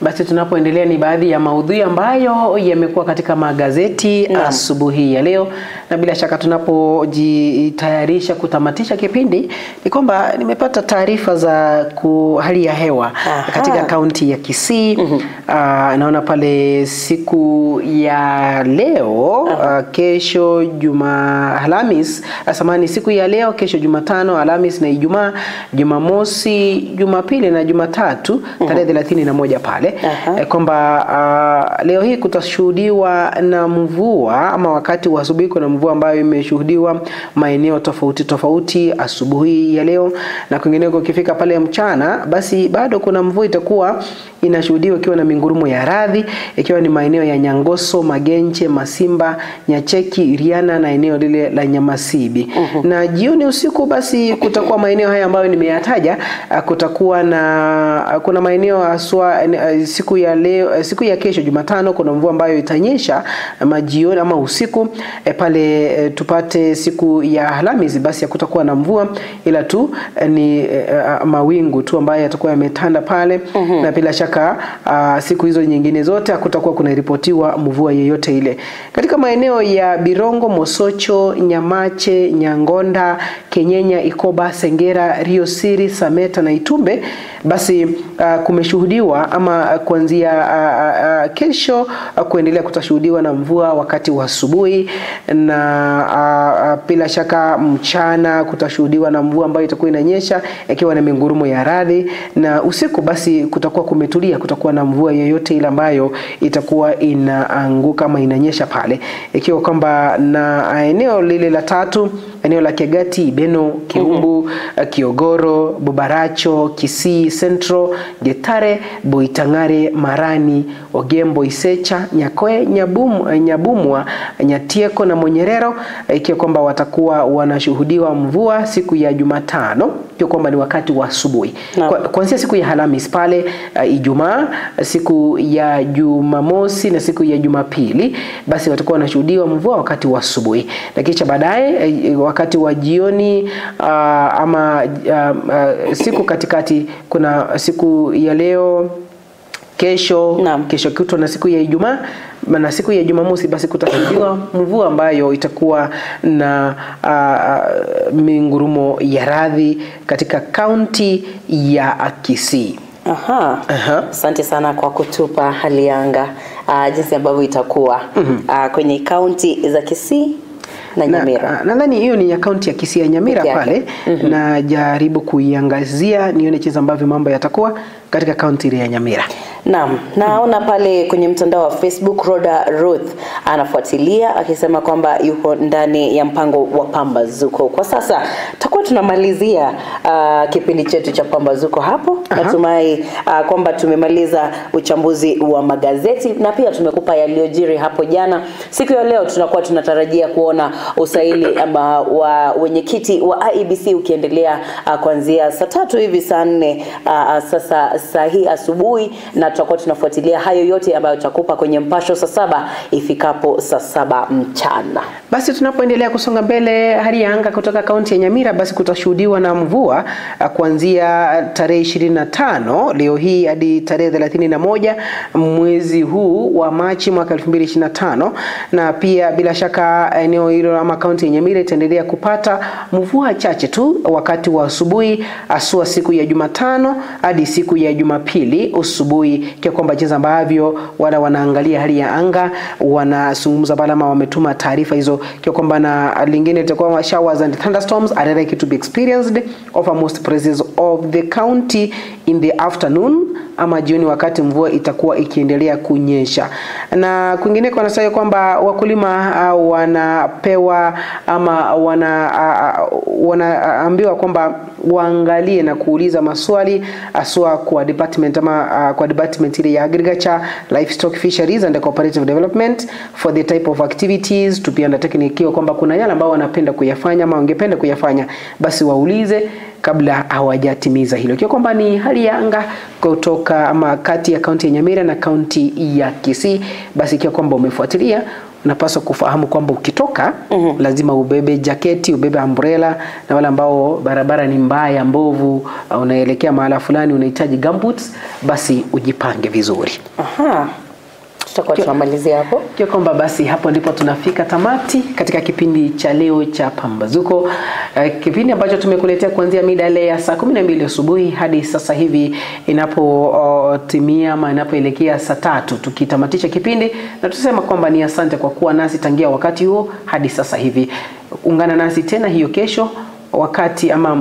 Basi tunapoendelea ni baadhi ya maudhui ambayo yamekuwa katika magazeti asubuhi ya leo, na bila shaka tunapojitayarisha kutamatisha kipindi ni kwamba nimepata taarifa za hali ya hewa katika kaunti ya Kisii. Naona pale siku ya leo kesho Alhamis, siku ya leo kesho Jumatano, Alhamis na Ijumaa, Jumamosi, Jumapili na Jumatatu tarehe 31 pale kwamba leo hii kutashuhudiwa na mvua ama wakati wa asubuhi kuna mvua ambayo imeshuhudiwa maeneo tofauti asubuhi ya leo, na kwingineko ukifika pale mchana basi bado kuna mvua itakuwa inashuhudiwa ikiwa na mingurumo ya radhi, ikiwa ni maeneo ya Nyangoso, Magenche, Masimba, Nyacheki, Iriana na eneo lile la Nyamasibi. Na jioni usiku basi kutakuwa maeneo haya ambayo nimeyataja, kutakuwa kuna maeneo haswa siku ya leo, siku ya kesho Jumatano kuna mvua ambayo itanyesha majioni ama usiku. Pale tupate siku ya Alhamisi basi hakutakuwa na mvua, ila tu ni mawingu tu ambayo yatakuwa yametanda pale. Na bila shaka siku hizo nyingine zote hakutakuwa kuna ripotiwa mvua yeyote ile. Katika maeneo ya Birongo, Mosocho, Nyamache, Nyangonda, Kenyenya, Ikoba, Sengera, Rio Siri, Sameta na Itumbe basi kumeshuhudiwa ama kuanzia kesho kuendelea kutashuhudiwa na mvua wakati wa asubuhi, na bila shaka mchana kutashuhudiwa na mvua ambayo itakuwa inanyesha ikiwa na mingurumo ya radi, na usiku basi kutakuwa kumetulia, kutakuwa na mvua yoyote ile ambayo itakuwa inaanguka ama inanyesha pale, ikiwa kwamba na eneo lile la tatu, eneo la Kegati, Beno, Kirumbu, Kiogoro, Bubaracho, Kisii Central, Getare, Boitangare, Marani, Ogembo, Isecha, Nyakoe, Nyabumwa, Nyatieko na Monyerero, ikiwa kwamba watakuwa wanashuhudiwa mvua siku ya Jumatano, ikiwa kwamba ni wakati wa asubuhi. Kuanzia siku ya Alhamisi pale Ijumaa, siku ya Jumamosi na siku ya Jumapili basi watakuwa wanashuhudiwa mvua wakati wa asubuhi. Na kisha baadaye wakati wa jioni ama siku katikati kuna siku ya leo, kesho, kesho kutwa na siku ya Ijumaa na siku ya Jumamosi basi kutashuhudiwa mvua ambayo itakuwa na mingurumo ya radhi katika kaunti ya Kisii. Asante sana kwa kutupa hali ya anga jinsi ambavyo itakuwa kwenye kaunti za Kisii na Nyamira. Nadhani hiyo ni akaunti ya Kisii ya Nyamira pale. Na jaribu kuiangazia nione jinsi ambavyo mambo yatakuwa katika kaunti ya Nyamira. Naam, naona pale kwenye mtandao wa Facebook Rhoda Ruth anafuatilia akisema kwamba yuko ndani ya mpango wa Pambazuko. Kwa sasa tutakuwa tunamalizia kipindi chetu cha Pambazuko hapo. Natumai kwamba tumemaliza uchambuzi wa magazeti na pia tumekupa yaliyojiri hapo jana. Siku ya leo tunakuwa tunatarajia kuona usaili ama wa wenyekiti wa IEBC ukiendelea kuanzia saa 3 hivi saa 4 sasa saa hii asubuhi, na tutakuwa tunafuatilia hayo yote ambayo tutakupa kwenye mpasho saa 7 ifikapo saa 7 mchana. Basi tunapoendelea kusonga mbele, hali ya anga kutoka kaunti ya Nyamira basi kutashuhudiwa na mvua kuanzia tarehe 25 leo hii hadi tarehe 31 mwezi huu wa Machi mwaka 2025, na pia bila shaka eneo hilo ama kaunti ya Nyamira itaendelea kupata mvua chache tu wakati wa asubuhi, asua siku ya Jumatano hadi siku ya Jumapili asubuhi, kwa kwamba jinsi ambavyo wanaangalia hali ya anga wanazungumza pale ama wametuma taarifa hizo, kwa kwamba na lingine itakuwa showers and thunderstorms are likely to be experienced over most places of the county in the afternoon ama jioni wakati mvua itakuwa ikiendelea kunyesha. Na kwingineko wanasema kwamba wakulima wanapewa ama wanaambiwa kwamba waangalie na kuuliza maswali aswa kwa department ama kwa department ile ya agriculture, livestock, fisheries and cooperative development for the type of activities to be undertaken, ikiwa kwamba kuna yale ambao wanapenda kuyafanya ama wangependa kuyafanya basi waulize kabla hawajatimiza hilo. Ikiwa kwamba ni hali ya anga kutoka ama kati ya kaunti ya Nyamira na kaunti ya Kisii, basi ikiwa kwamba umefuatilia unapaswa kufahamu kwamba ukitoka lazima ubebe jaketi, ubebe umbrella, na wale ambao barabara ni mbaya mbovu, unaelekea mahala fulani unahitaji gumboots, basi ujipange vizuri. Tutakuwa tunamalizia hapo. Kwa kwamba basi hapo ndipo tunafika tamati katika kipindi cha leo cha Pambazuko. Kipindi ambacho tumekuletea kuanzia mida ile ya saa 12 asubuhi hadi sasa hivi inapotimia ama inapoelekea saa 3 tukitamatisha kipindi, na tusema kwamba ni asante kwa kuwa nasi tangia wakati huo hadi sasa hivi. Ungana nasi tena hiyo kesho wakati ama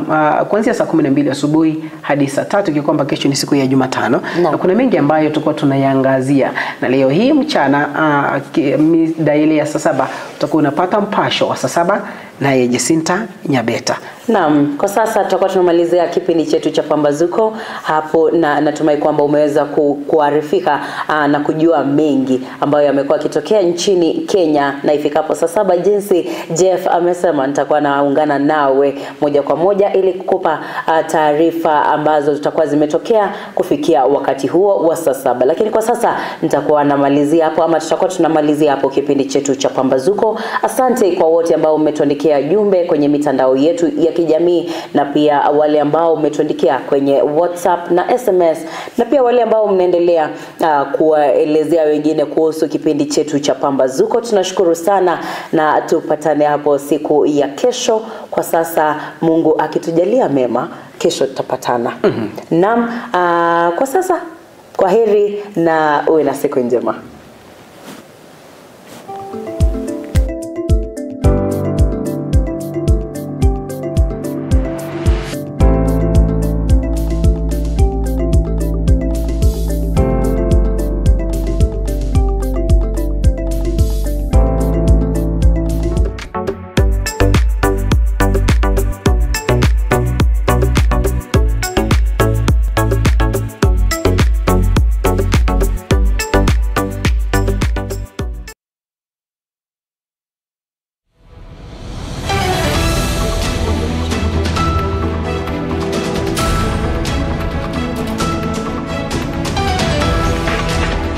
kuanzia saa 12 asubuhi hadi saa 3, kwa kwamba kesho ni siku ya Jumatano na kuna mengi ambayo tutakuwa tunayaangazia. Na leo hii mchana mida ile ya saa 7 utakuwa unapata mpasho wa saa 7 na Jacinta Nyabeta. Naam, kwa sasa tutakuwa tunamalizia kipindi chetu cha Pambazuko hapo, na natumai kwamba umeweza kuarifika na kujua mengi ambayo yamekuwa kitokea nchini Kenya, na ifikapo saa 7 jinsi Jeff amesema nitakuwa naungana nawe moja kwa moja ili kukupa taarifa ambazo zitakuwa zimetokea kufikia wakati huo wa saa 7. Lakini kwa sasa nitakuwa namalizia hapo, ama tutakuwa tunamalizia hapo kipindi chetu cha Pambazuko. Asante kwa wote ambao umetuandikia jumbe kwenye mitandao yetu ya kijamii, na pia wale ambao umetuandikia kwenye WhatsApp na SMS, na pia wale ambao mnaendelea kuwaelezea wengine kuhusu kipindi chetu cha Pambazuko. Tunashukuru sana na tupatane hapo siku ya kesho. Kwa sasa Mungu akitujalia mema, kesho tutapatana. Naam, kwa sasa kwaheri na uwe na siku njema.